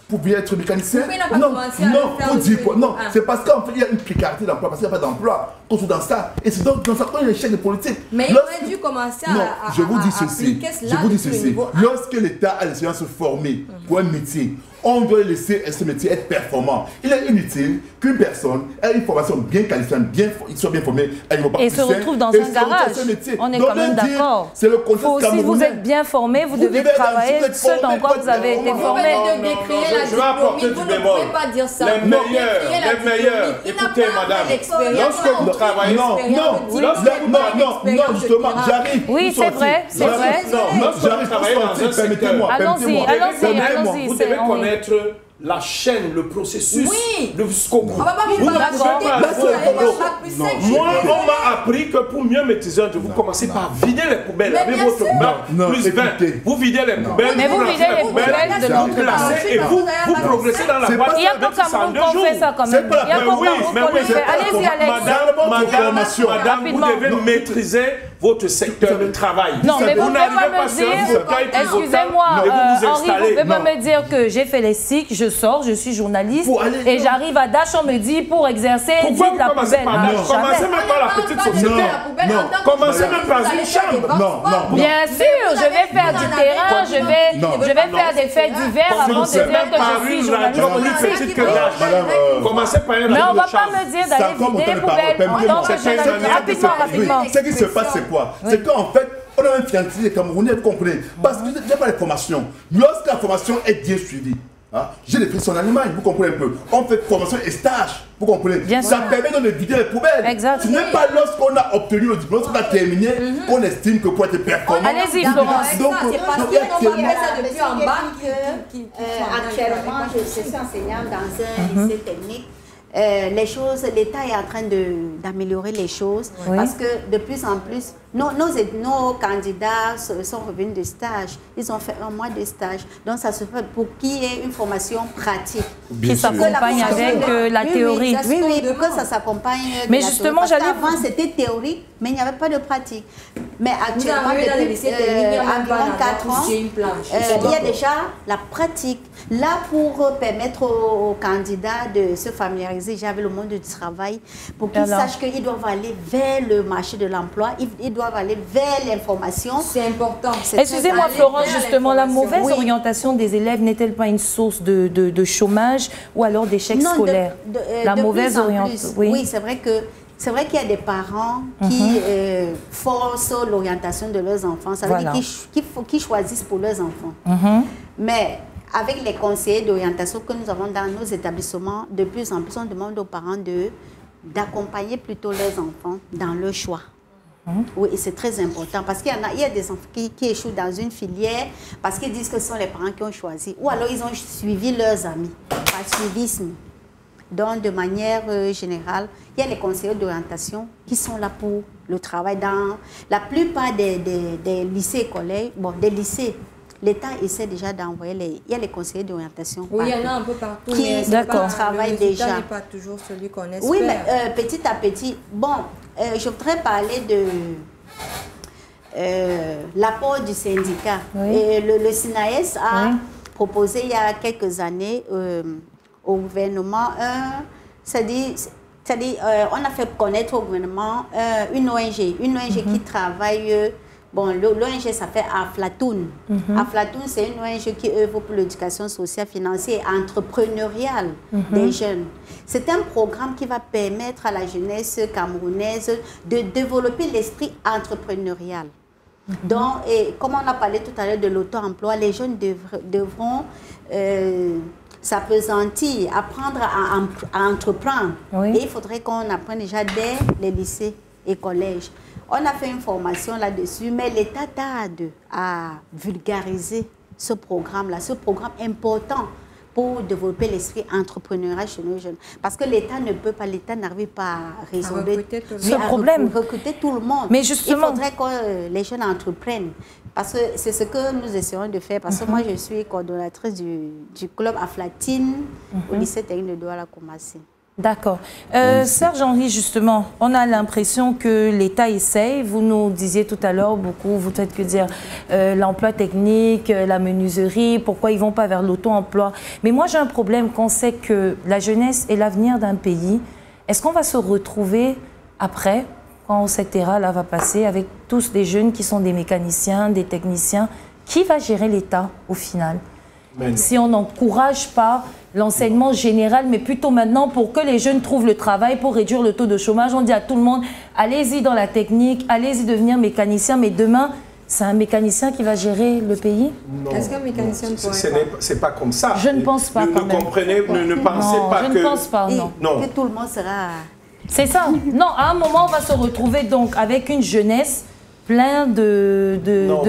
pour bien être mécanicien? Non, pour dire quoi? Non, c'est parce qu'en fait, il y a une précarité d'emploi, parce qu'il n'y a pas d'emploi. Qu'on soit dans ça. Et c'est donc dans ça qu'on a une échec de politique. Mais il aurait dû commencer à je vous dis ceci. Lorsque l'État a les gens se former pour un métier, on doit laisser ce métier être performant. Il est inutile qu'une personne ait une formation bien qualifiée, il soit bien formé, et se retrouve dans un garage. On est quand même d'accord. C'est le contexte si vous êtes bien formé, vous devez travailler ce dans quoi vous avez été formé. Je vais apporter du bémol. Les meilleurs, écoutez madame, lorsque vous travaillez... Non, justement, j'arrive. Oui, c'est vrai, c'est vrai. Lorsque vous travaillez dans un secteur, allons-y. Vous devez connaître la chaîne, le processus, jusqu'au bout. Moi, on m'a appris que pour mieux maîtriser, vous commencez par vider les poubelles avec votre bac plus 20. Vous videz les poubelles, mais vous videz les poubelles de notre classez et vous progressez dans la boîte. Il y a pas Cameroun qu'on fait ça quand même. Il y a pas Cameroun qu'on le fait. Allez-y, Alex. Madame, vous devez maîtriser votre secteur de travail. Non, mais vous ne pouvez pas me dire, excusez-moi, Henri, vous ne pouvez pas me dire que j'ai fait les cycles, je sors, je suis journaliste et j'arrive à Dash, on me dit pour exercer, pourquoi de la poubelle. Commencez même par la petite société. Commencez même par une chambre. Bien sûr, je vais faire du terrain, je vais faire des faits divers avant de dire que je suis journaliste. Commencez par une mais on ne va pas me dire d'aller vider les poubelles en tant que journaliste. Rapidement. Ce qui se passe, c'est quoi? C'est qu'en fait, on a un fiancé des Camerounais, vous comprenez? Parce qu'il n'y a pas de formation. Lorsque la formation est bien suivie, j'ai des frissons en Allemagne, vous comprenez un peu. On fait formation et stage, vous comprenez? Ça permet de vider les poubelles. Exact. Ce n'est pas lorsqu'on a obtenu le diplôme, lorsqu'on a terminé, qu'on estime que pour être performant. Allez-y, Florence. C'est parce qu'on a fait ça depuis en bas. Actuellement, je suis enseignante dans un lycée technique. Les choses, l'État est en train d'améliorer les choses parce que de plus en plus, nos candidats sont revenus de stage. Ils ont fait un mois de stage. Donc, ça se fait pour qu'il y ait une formation pratique. Qui s'accompagne avec la théorie. Oui, pour que ça s'accompagne. Mais justement, j'allais... Avant, c'était théorique. mais il n'y avait pas de pratique. Mais actuellement, dans les depuis lycées techniques, environ 4 ans, il y a déjà la pratique. Là, pour permettre aux candidats de se familiariser avec le monde du travail, pour qu'ils sachent qu'ils doivent aller vers le marché de l'emploi, ils doivent aller vers l'information. C'est important. Excusez-moi, Florence, justement, la mauvaise orientation des élèves n'est-elle pas une source de chômage ou alors d'échec scolaire? La mauvaise orientation. Oui, c'est vrai qu'il y a des parents qui forcent l'orientation de leurs enfants. Ça veut dire qu'ils choisissent pour leurs enfants. Mais avec les conseillers d'orientation que nous avons dans nos établissements, de plus en plus, on demande aux parents d'accompagner plutôt leurs enfants dans leur choix. Oui, et c'est très important parce qu'il y a des enfants qui échouent dans une filière parce qu'ils disent que ce sont les parents qui ont choisi. Ou alors ils ont suivi leurs amis, par suivisme. Donc, de manière générale, il y a les conseillers d'orientation qui sont là pour le travail. Dans la plupart des lycées et collèges, des lycées, l'État essaie déjà d'envoyer il y a les conseillers d'orientation. Oui, il y en a un peu partout. Qui travaillent déjà. n'est pas toujours celui qu'on espère. Oui, mais petit à petit. Bon, je voudrais parler de l'apport du syndicat. Et le SINAES a proposé il y a quelques années au gouvernement, on a fait connaître au gouvernement une ONG qui travaille. Bon, l'ONG s'appelle Aflatoon. Aflatoon, c'est une ONG qui œuvre pour l'éducation sociale, financière et entrepreneuriale des jeunes. C'est un programme qui va permettre à la jeunesse camerounaise de développer l'esprit entrepreneurial. Donc, et comme on a parlé tout à l'heure de l'auto-emploi, les jeunes devront s'appesantir, apprendre à entreprendre. Et il faudrait qu'on apprenne déjà dès les lycées et collèges. On a fait une formation là-dessus, mais l'État tarde à vulgariser ce programme-là, ce programme important pour développer l'esprit entrepreneurial chez nos jeunes. Parce que l'État n'arrive pas à résoudre ce problème. Recruter tout le monde. Mais justement, il faudrait que les jeunes entreprennent. Parce que c'est ce que nous essayons de faire. Parce que moi, je suis coordonnatrice du club Aflatine au lycée technique de Douala-Koumassi. D'accord. Serge Henri, justement, on a l'impression que l'État essaye. Vous nous disiez tout à l'heure, vous faites que dire l'emploi technique, la menuiserie, pourquoi ils ne vont pas vers l'auto-emploi. Mais moi, j'ai un problème quand on sait que la jeunesse est l'avenir d'un pays. Est-ce qu'on va se retrouver après, quand cette ère-là va passer, avec tous des jeunes qui sont des mécaniciens, des techniciens? Qui va gérer l'État au final? Si on n'encourage pas l'enseignement général, mais plutôt maintenant pour que les jeunes trouvent le travail, pour réduire le taux de chômage. On dit à tout le monde, allez-y dans la technique, allez-y devenir mécanicien, mais demain, c'est un mécanicien qui va gérer le pays? Est-ce qu'un mécanicien c'est pas comme ça. Je ne pense pas quand même. Ne pensez pas que... Je ne pense pas, non. Que tout le monde sera... C'est ça. Non, à un moment, on va se retrouver donc avec une jeunesse plein de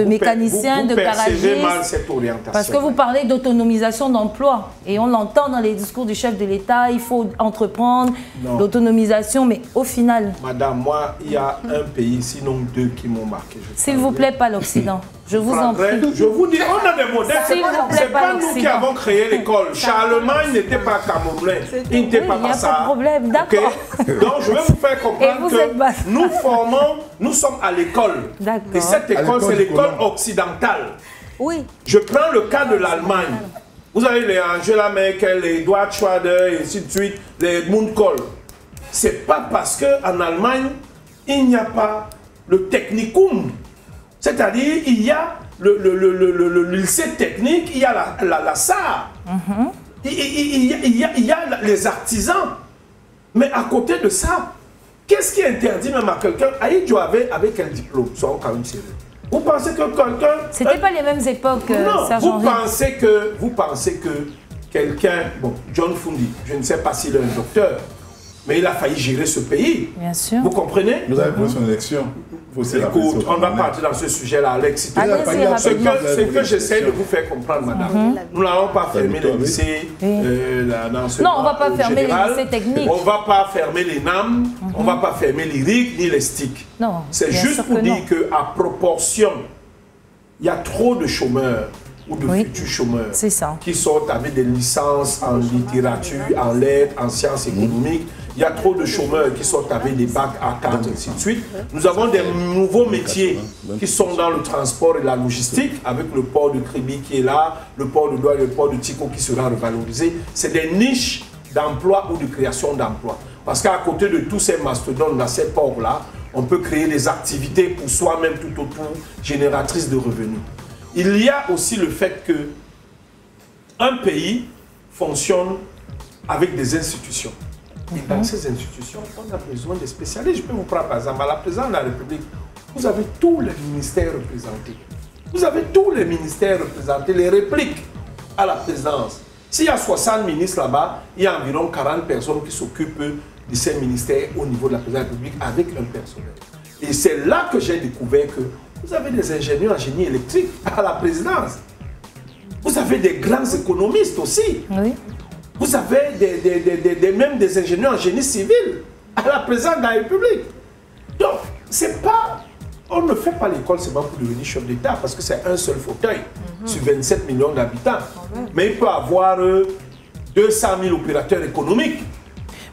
mécaniciens, de garagistes. Mal cette orientation. Parce que vous parlez d'autonomisation d'emploi. Et on l'entend dans les discours du chef de l'État, il faut entreprendre l'autonomisation, mais au final... Madame, moi, il y a un pays, sinon deux, qui m'ont marqué. S'il vous plaît, pas l'Occident. Je vous en prie. Je vous dis, on a des modèles. C'est pas nous qui avons créé l'école. Charlemagne n'était pas camerounais. Il n'était pas ça. Il n'y a pas de problème, d'accord. Donc, je vais vous faire comprendre que nous formons, nous sommes à l'école. Et cette école, c'est l'école occidentale. Oui. Je prends le cas de l'Allemagne. Vous avez les Angela Merkel, les Eduard Schroeder, et ainsi de suite, les Edmund Kohl. C'est pas parce qu'en Allemagne, il n'y a pas le technicum. C'est-à-dire, il y a le lycée technique, il y a la SAR, il y a les artisans. Mais à côté de ça, qu'est-ce qui interdit même à quelqu'un, avec quel diplôme, soyons quand même sérieux. Vous pensez que quelqu'un... C'était pas les mêmes époques, Serge Henri. Vous pensez que quelqu'un, bon, John Fundi, je ne sais pas s'il est un docteur, mais il a failli gérer ce pays. Bien sûr. Vous comprenez? Vous avez pris son élection. Écoute, on va partir dans ce sujet-là, Alex. Ce que j'essaie de vous faire comprendre, madame, nous n'allons pas fermer les lycées dans ce non, on ne va pas fermer les lycées techniques. On ne va pas fermer les NAM, on ne va pas fermer les RIC ni les STIC. Non. C'est juste pour dire qu'à proportion, il y a trop de chômeurs. ou de futurs chômeurs qui sortent avec des licences en littérature, en lettres, en sciences économiques. Il y a trop de chômeurs qui sortent avec des bacs A4, et ainsi de suite. Nous avons des nouveaux métiers qui sont dans le transport et la logistique, avec le port de Kribi qui est là, le port de Douala et le port de Tiko qui sera revalorisé. C'est des niches d'emploi ou de création d'emploi. Parce qu'à côté de tous ces mastodontes dans ces ports-là, on peut créer des activités pour soi-même tout autour, génératrices de revenus. Il y a aussi le fait que un pays fonctionne avec des institutions. Et dans ces institutions, on a besoin de spécialistes. Je peux vous prendre par exemple à la présidence de la République. Vous avez tous les ministères représentés. Vous avez tous les ministères représentés, les répliques à la présidence. S'il y a 60 ministres là-bas, il y a environ 40 personnes qui s'occupent de ces ministères au niveau de la présidence de la République avec un personnel. Et c'est là que j'ai découvert que vous avez des ingénieurs en génie électrique à la présidence. Vous avez des grands économistes aussi. Oui. Vous avez même des ingénieurs en génie civil à la présidence de la République. Donc, c'est pas... On ne fait pas l'école seulement pour devenir chef d'État parce que c'est un seul fauteuil sur 27 millions d'habitants. Mais il peut avoir 200 000 opérateurs économiques.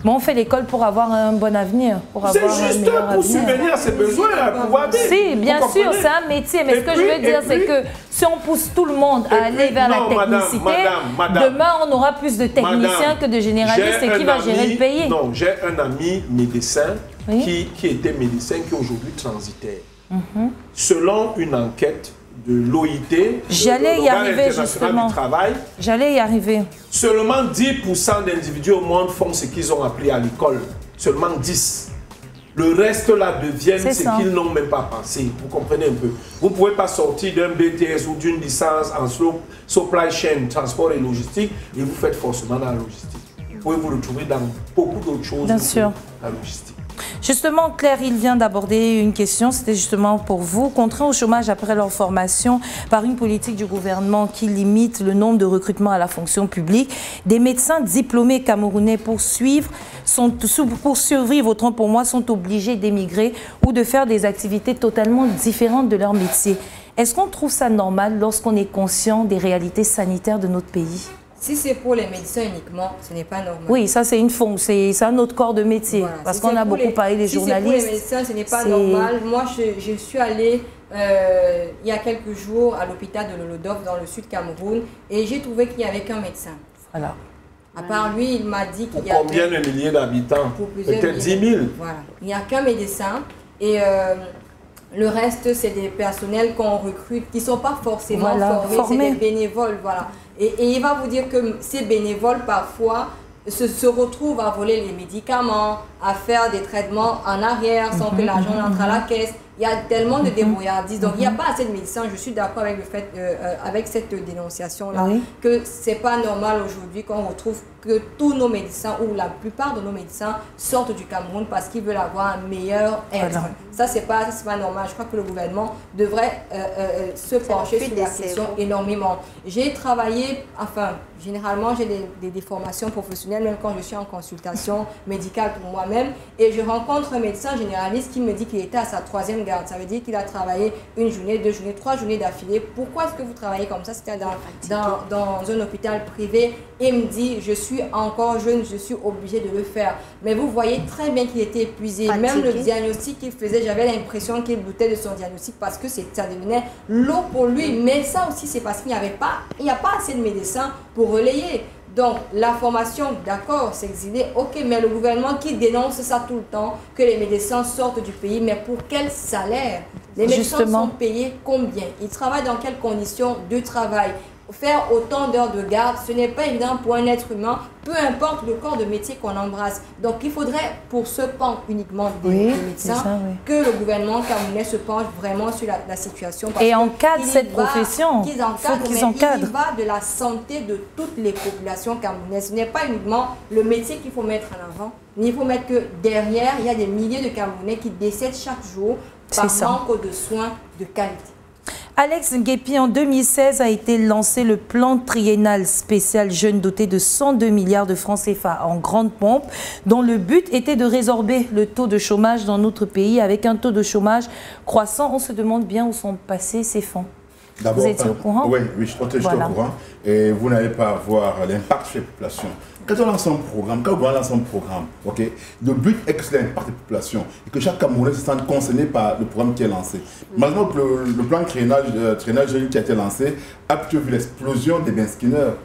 Mais on fait l'école pour avoir un bon avenir. C'est juste pour subvenir à ses besoins, à pouvoir vivre. Si, bien sûr, c'est un métier. Mais ce que je veux dire, c'est que si on pousse tout le monde à aller vers la technicité, demain, on aura plus de techniciens que de généralistes et qui va gérer le pays. Non, j'ai un ami médecin qui était médecin, qui est aujourd'hui transitaire. Selon une enquête de l'OIT, j'allais y arriver justement. J'allais y arriver. Seulement 10% d'individus au monde font ce qu'ils ont appris à l'école. Seulement 10. Le reste là deviennent ce qu'ils n'ont même pas pensé. Vous comprenez un peu. Vous ne pouvez pas sortir d'un BTS ou d'une licence en supply chain, transport et logistique et vous faites forcément dans la logistique. Vous pouvez vous retrouver dans beaucoup d'autres choses. Bien sûr. La logistique. Justement, Claire, il vient d'aborder une question, c'était justement pour vous. Contraints au chômage après leur formation par une politique du gouvernement qui limite le nombre de recrutements à la fonction publique, des médecins diplômés camerounais pour survivre, autant pour moi, sont obligés d'émigrer ou de faire des activités totalement différentes de leur métier. Est-ce qu'on trouve ça normal lorsqu'on est conscient des réalités sanitaires de notre pays ? Si c'est pour les médecins uniquement, ce n'est pas normal. Oui, ça c'est un autre corps de métier. Voilà. Parce qu'on a beaucoup parlé des journalistes. Si c'est pour les médecins, ce n'est pas normal. Moi, je suis allée il y a quelques jours à l'hôpital de Lolodov dans le sud Cameroun et j'ai trouvé qu'il n'y avait qu'un médecin. Voilà. À part lui, il m'a dit qu'il y avait... Combien de milliers d'habitants? Peut-être 10 000. Voilà. Il n'y a qu'un médecin et... le reste, c'est des personnels qu'on recrute qui ne sont pas forcément formés. C'est des bénévoles. Voilà. Et il va vous dire que ces bénévoles, parfois, se retrouvent à voler les médicaments, à faire des traitements en arrière sans que l'argent entre à la caisse. Il y a tellement de débrouillardises. Donc, il n'y a pas assez de médecins. Je suis d'accord avec le fait, avec cette dénonciation-là, que ce n'est pas normal aujourd'hui qu'on retrouve que tous nos médecins, ou la plupart de nos médecins, sortent du Cameroun parce qu'ils veulent avoir un meilleur être. Ça, c'est pas normal. Je crois que le gouvernement devrait se pencher sur la question énormément. J'ai travaillé, enfin, généralement, j'ai des formations professionnelles, même quand je suis en consultation médicale pour moi-même, et je rencontre un médecin généraliste qui me dit qu'il était à sa 3e garde. Ça veut dire qu'il a travaillé 1 journée, 2 journées, 3 journées d'affilée. Pourquoi est-ce que vous travaillez comme ça? C'était dans un hôpital privé. Et il me dit, je suis encore jeune, je suis obligé de le faire. Mais vous voyez très bien qu'il était épuisé. Même le diagnostic qu'il faisait, j'avais l'impression qu'il doutait de son diagnostic parce que ça devenait lourd pour lui. Mais ça aussi, c'est parce qu'il n'y a pas assez de médecins pour relayer. Donc, la formation, d'accord, s'exiler, ok, mais le gouvernement qui dénonce ça tout le temps, que les médecins sortent du pays, mais pour quel salaire? Les médecins sont payés combien? Ils travaillent dans quelles conditions de travail? Faire autant d'heures de garde, ce n'est pas évident pour un être humain, peu importe le corps de métier qu'on embrasse. Donc, il faudrait, pour ce pan uniquement des médecins, que le gouvernement camerounais se penche vraiment sur la situation. Et encadre cette profession. Qu'ils encadrent. Il va de la santé de toutes les populations camerounaises. Ce n'est pas uniquement le métier qu'il faut mettre en avant, mais il faut mettre que derrière, il y a des milliers de Camerounais qui décèdent chaque jour par manque de soins de qualité. Alex Nguépi, en 2016, a été lancé le plan triennal spécial jeune doté de 102 milliards de francs CFA en grande pompe, dont le but était de résorber le taux de chômage dans notre pays avec un taux de chômage croissant. On se demande bien où sont passés ces fonds. Vous étiez au courant? Oui, je suis au courant. Et vous n'allez pas voir l'impact sur les populations. Quand on lance un programme, okay, le but est que c'est l'impact des populations et que chaque Camerounais se sente concerné par le programme qui est lancé. Malheureusement, le plan traînage jeune qui a été lancé a plutôt vu l'explosion des benskinners,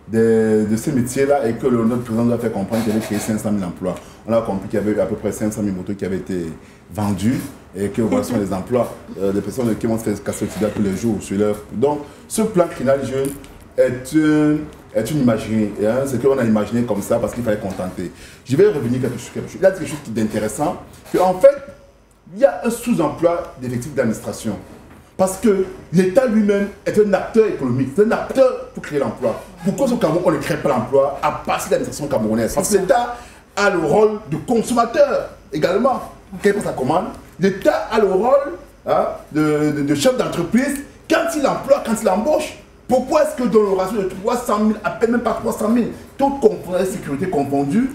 de ces métiers-là, et que notre président doit faire comprendre qu'il avait créé 500 000 emplois. On a compris qu'il y avait à peu près 500 000 motos qui avaient été vendues et que voilà sont les emplois des personnes qui vont se faire casser le tous les jours sur leur. Donc, ce plan traînage jeune est une imagerie, c'est qu'on a imaginé comme ça parce qu'il fallait contenter. Je vais revenir quelque chose. Il y a quelque chose d'intéressant, qu'en fait, il y a un sous-emploi d'effectifs d'administration. Parce que l'État lui-même est un acteur économique, c'est un acteur pour créer l'emploi. Pourquoi au Cameroun, on ne crée pas l'emploi à partir de l'administration camerounaise? Parce que l'État a le rôle de consommateur également. Quelle est sa commande? L'État a le rôle de chef d'entreprise quand il emploie, quand il embauche. Pourquoi est-ce que dans le ratio de 300 000, à peine même pas 300 000, toute composante de sécurité confondue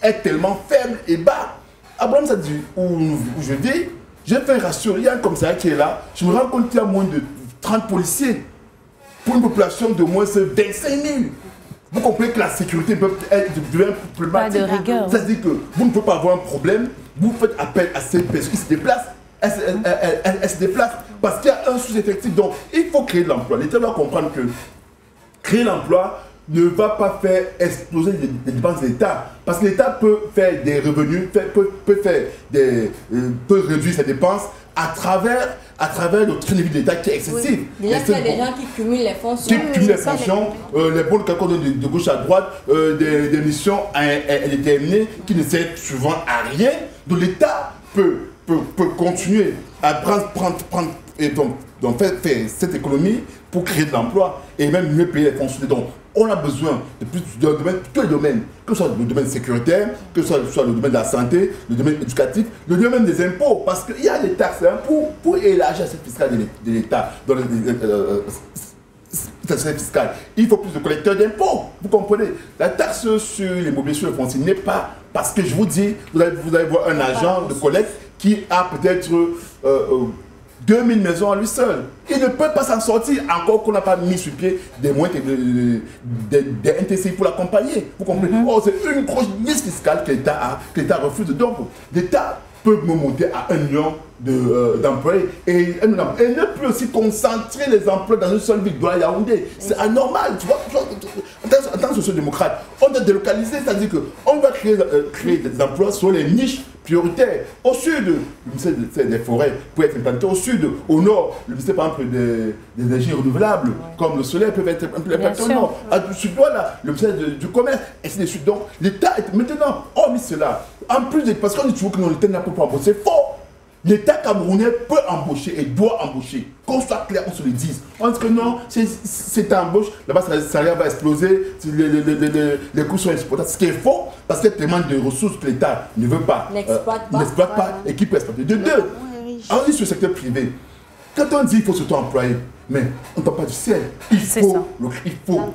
est tellement faible et bas? Abraham, ça dit, où je vis, j'ai fait un ratio, il y a un commissariat qui est là, je me rends compte qu'il y a moins de 30 policiers pour une population de moins de 25 000. Vous comprenez que la sécurité devient problématique. Pas de rigueur. Ça veut dire que vous ne pouvez pas avoir un problème, vous faites appel à ces personnes qui se déplacent. Elle se déplace parce qu'il y a un sous-effectif. Donc, il faut créer de l'emploi. L'État doit comprendre que créer l'emploi ne va pas faire exploser les dépenses de l'État. Parce que l'État peut faire des revenus, peut réduire ses dépenses à travers le train de vie de l'État qui est excessif. Oui. Déjà qu'il y a des gens qui cumulent les fonctions. Qui cumulent les fonctions, les bons calculs de gauche à droite, des missions indéterminées qui ne servent souvent à rien. Donc l'État peut continuer à prendre et donc faire cette économie pour créer de l'emploi et même mieux payer les fonctionnaires. Donc, on a besoin de plus de domaines, tous les domaines, que ce soit le domaine sécuritaire, que ce soit le domaine de la santé, le domaine éducatif, le domaine des impôts, parce qu'il y a des taxes pour élargir cette fiscale de l'État dans fiscale. Il faut plus de collecteurs d'impôts, vous comprenez. La taxe sur l'immobilier sur le foncier n'est pas, parce que je vous dis, vous allez voir un agent de collecte qui a peut-être 2000 maisons à lui seul. Il ne peut pas s'en sortir, encore qu'on n'a pas mis sur pied des moyens des NTCI pour l'accompagner. Vous comprenez? Oh, c'est une grosse liste fiscale que l'État refuse. Donc, l'État peut me monter à 1 million d'employés et ne plus aussi concentrer les emplois dans une seule ville, Douala Yaoundé. C'est anormal, tu vois. En tant que social-démocrate, on doit délocaliser, c'est-à-dire qu'on va créer des emplois sur les niches prioritaires. Au sud, le ministère des forêts peut être implanté au sud. Au nord, le ministère par exemple des énergies renouvelables, comme le soleil, peut être implanté au nord. Au sud, voilà, le ministère du commerce, et ainsi de suite. Donc, l'État est maintenant, hormis cela, en plus de, parce qu'on dit toujours que l'État n'a pas embaucher, c'est faux. L'État camerounais peut embaucher et doit embaucher. Qu'on soit clair, on se le dise. On dit que non, c'est un embauche, là-bas, le salaire va exploser, les coûts sont insupportables. Ce qui est faux, parce qu'il y a tellement de ressources que l'État ne veut pas, n'exploite pas et qui peut exploiter. De deux, on dit sur le secteur privé, quand on dit qu'il faut s'auto-employer, mais on ne tombe pas du ciel. Il faut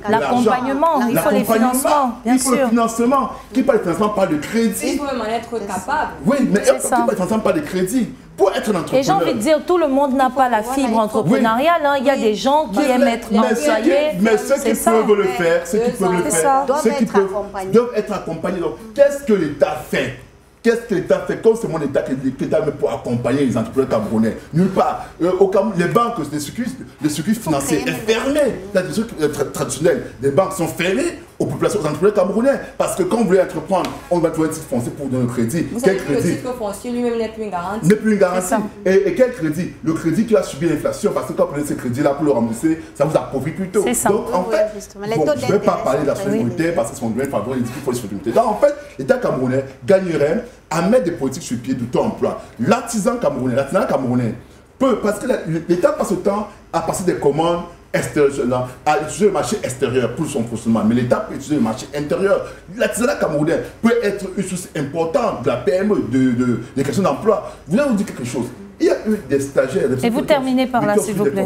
l'accompagnement, il faut les financements, bien sûr. Il faut le financement. Qui parle de financement parle de crédit. Il faut même en être capable. Oui, mais qui parle de financement parle de crédit. Pour être un entrepreneur. Et j'ai envie de dire, tout le monde n'a pas la fibre entrepreneuriale. Hein. Il y a des gens qui aiment être employés. Mais ceux qui peuvent le faire, doivent être accompagnés. Donc, qu'est-ce que l'État fait? Qu'est-ce que l'État fait? Comme c'est mon État que l'État met pour accompagner les entrepreneurs camerounais? Nulle part. Les banques, les circuits financiers sont fermés. Les circuits traditionnels, les banques sont fermées aux populations, aux entrepreneurs camerounais. Parce que quand vous voulez entreprendre, on va trouver un titre foncier pour donner un crédit. Vous savez que le titre foncier lui-même n'est plus une garantie. N'est plus une garantie. Et quel crédit? Le crédit qui a subi l'inflation, parce que quand vous prenez ce crédit-là pour le rembourser, ça vous appauvrit plutôt. Donc en fait, je ne vais pas parler de la sécurité parce que c'est mon domaine favori, il faut la sécurité. Donc en fait, l'État camerounais gagnerait à mettre des politiques sur pied de taux emploi. L'artisan camerounais peut, parce que l'État passe le temps à passer des commandes extérieures, à utiliser le marché extérieur pour son fonctionnement, mais l'État peut utiliser le marché intérieur. L'artisanat camerounais peut être une source importante de la PME, des questions d'emploi. Je voulais vous dire quelque chose. Il y a eu des stagiaires, et vous terminez par là, s'il vous plaît.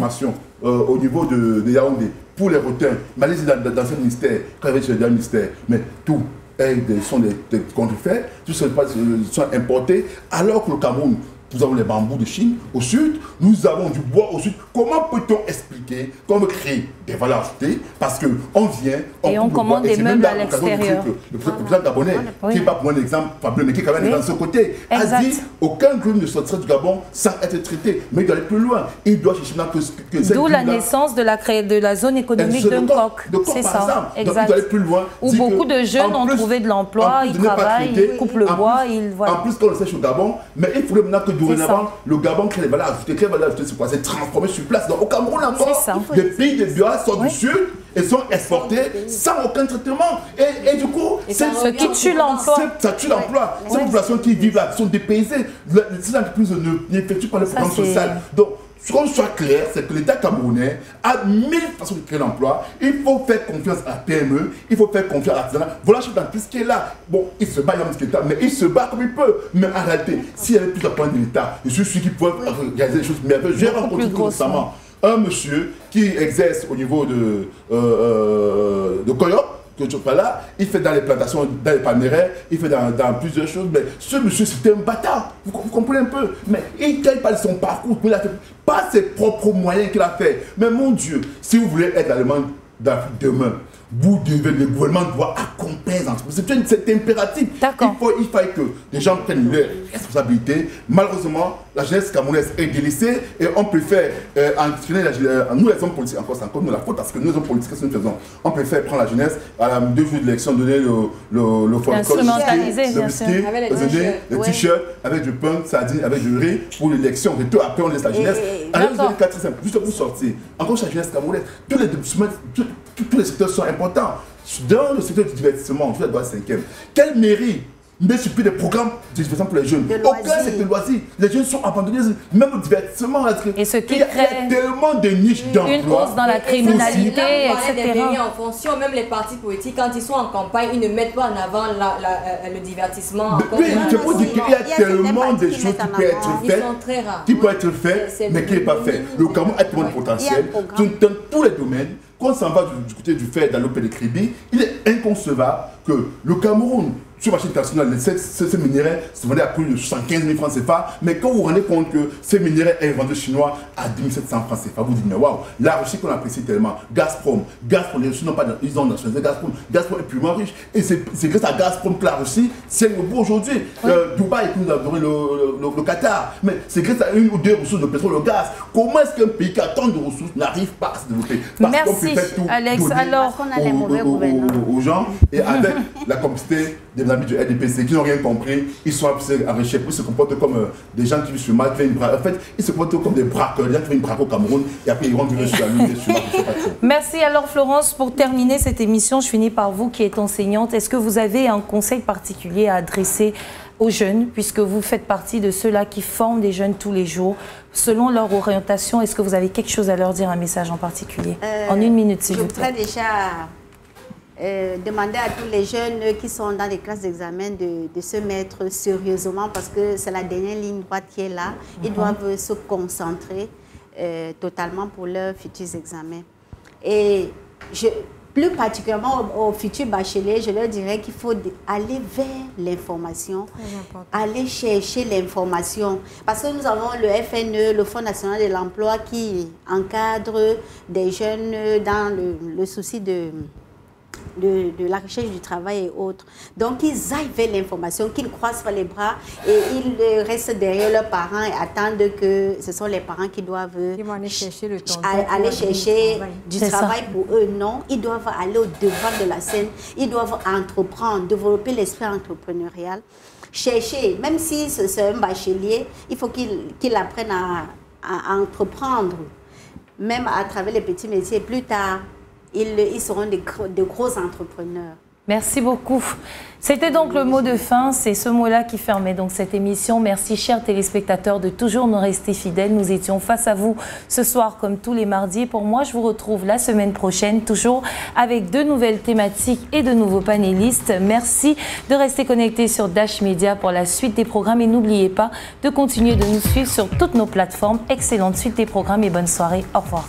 Au niveau de Yaoundé, pour les retards, mais allez-y dans ce ministère, quand il y avait le ministère, mais tout. Sont des contrefaits, tout sont importés, alors que le Cameroun nous avons les bambous de Chine au sud, nous avons du bois au sud. Comment peut-on expliquer qu'on veut créer des valeurs ajoutées? Parce qu'on vient, on commande des meubles à l'extérieur. Le président gabonais, qui n'est pas pour un exemple fabuleux, mais qui est quand même dans ce côté, a dit aucun groupe ne sortira du Gabon sans être traité. Mais il doit aller plus loin. Il doit chercher que d'où la naissance de la zone économique de Nkok. C'est ça, exact. Donc il doit aller plus loin. Où beaucoup de jeunes ont trouvé de l'emploi, ils travaillent, ils coupent le bois. En plus, quand on le sait au Gabon, mais il faudrait maintenant que dorénavant, le Gabon crée les valeurs ajoutées. Créer les valeurs ajoutées, c'est quoi? C'est transformer sur place. Donc au Cameroun encore, les pays de Biola sortent du sud et sont exportés sans aucun traitement. Et du coup, ce qui tue l'emploi. Ça tue l'emploi. Ces populations qui vivent là sont dépaysées. Ces entreprises n'effectuent pas le programme social. Donc, ce qu'on soit clair, c'est que l'État camerounais a 1000 façons de créer l'emploi. Il faut faire confiance à la PME, il faut faire confiance à l'artisanat. Voilà ce qui est là. Bon, il se bat, mais il se bat comme il peut. Mais en réalité, s'il y avait plus d'appoints de l'État, je suis sûr qu'il pourrait réaliser des choses merveilleuses. J'ai rencontré tout récemment un monsieur qui exerce au niveau de Koyop, que tu pas là, il fait dans les plantations, dans les palmeraires, il fait dans plusieurs choses. Mais ce monsieur, c'était un bâtard. Vous comprenez un peu? Mais il ne parle de son parcours, il a fait pas ses propres moyens qu'il a fait. Mais mon Dieu, si vous voulez être l'Allemand d'Afrique demain, le gouvernement doit accompagner les entreprises. C'est impératif. Il faut que les gens prennent leurs responsabilités. Malheureusement, la jeunesse camerounaise est délaissée et on préfère entraîner nous les hommes politiques, encore c'est encore nous la faute parce que nous les hommes politiques, qu'est-ce que nous faisons? On préfère prendre la jeunesse à 2 jours de l'élection, donner le t-shirt avec du pain, sardine, avec du riz pour l'élection. Après on laisse la jeunesse. Juste pour sortir. Encore la jeunesse camerounaise, tous les secteurs sont importants. Dans le secteur du divertissement, je suis à droite 5e. Quelle mairie met sur pied des programmes de divertissement pour les jeunes? Aucun secteur de loisirs. Les jeunes sont abandonnés, même au divertissement. Et ce qui crée tellement de niches d'emploi. Une hausse dans la criminalité, etc. En fonction, même les partis politiques, quand ils sont en campagne, ils ne mettent pas en avant le divertissement. Oui, je peux dire qu'il y a tellement de choses qui peuvent être faites, mais qui n'est pas fait. Le Cameroun a tellement de potentiel dans tous les domaines. Quand on s'en va du côté du fer dans l'OP de Kribi, il est inconcevable que le Cameroun, sur le marché international, ces minéraux se vendaient à plus de 75 000 francs CFA, mais quand vous vous rendez compte que ces minéraux sont vendus chinois à 2700 francs CFA, vous dites, mais waouh, la Russie qu'on apprécie tellement, Gazprom, les Russes n'ont pas, ils ont nationalisé Gazprom est purement riche, et c'est grâce à Gazprom que la Russie, c'est le beau aujourd'hui. Dubaï qui nous a donné le Qatar, mais c'est grâce à 1 ou 2 ressources de pétrole et de gaz. Comment est-ce qu'un pays qui a tant de ressources n'arrive pas à se développer? Merci Alex. Alors, aux gens, et avec la complicité des amis du RDPC qui n'ont rien compris, ils sont enrichis, ils se comportent comme des gens qui vivent sur Malte. En fait, ils se comportent comme des braqueurs, des gens qui viennent braquer au Cameroun et après ils vont vivre sur la Lune. Merci. Alors Florence, pour terminer cette émission, je finis par vous qui êtes enseignante. Est-ce que vous avez un conseil particulier à adresser aux jeunes, puisque vous faites partie de ceux-là qui forment des jeunes tous les jours, selon leur orientation? Est-ce que vous avez quelque chose à leur dire, un message en particulier? En 1 minute, s'il vous plaît. Je voudrais déjà demander à tous les jeunes qui sont dans les classes d'examen de se mettre sérieusement parce que c'est la dernière ligne droite qui est là. Ils doivent se concentrer totalement pour leurs futurs examens. Et plus particulièrement aux futurs bacheliers, je leur dirais qu'il faut aller vers l'information, aller chercher l'information. Parce que nous avons le FNE, le Fonds national de l'emploi, qui encadre des jeunes dans le souci de la recherche du travail et autres. Donc, ils aillent vers l'information, qu'ils croisent les bras et ils restent derrière leurs parents et attendent que ce sont les parents qui doivent aller chercher du travail pour eux. Non, ils doivent aller au-devant de la scène, ils doivent entreprendre, développer l'esprit entrepreneurial, chercher, même si c'est un bachelier, il faut qu'il apprenne à entreprendre, même à travers les petits métiers. Plus tard, ils seront de gros entrepreneurs. Merci beaucoup. C'était donc le mot de fin. C'est ce mot-là qui fermait donc cette émission. Merci, chers téléspectateurs, de toujours nous rester fidèles. Nous étions face à vous ce soir comme tous les mardis. Pour moi, je vous retrouve la semaine prochaine, toujours avec de nouvelles thématiques et de nouveaux panélistes. Merci de rester connectés sur Dash Media pour la suite des programmes. Et n'oubliez pas de continuer de nous suivre sur toutes nos plateformes. Excellente suite des programmes et bonne soirée. Au revoir.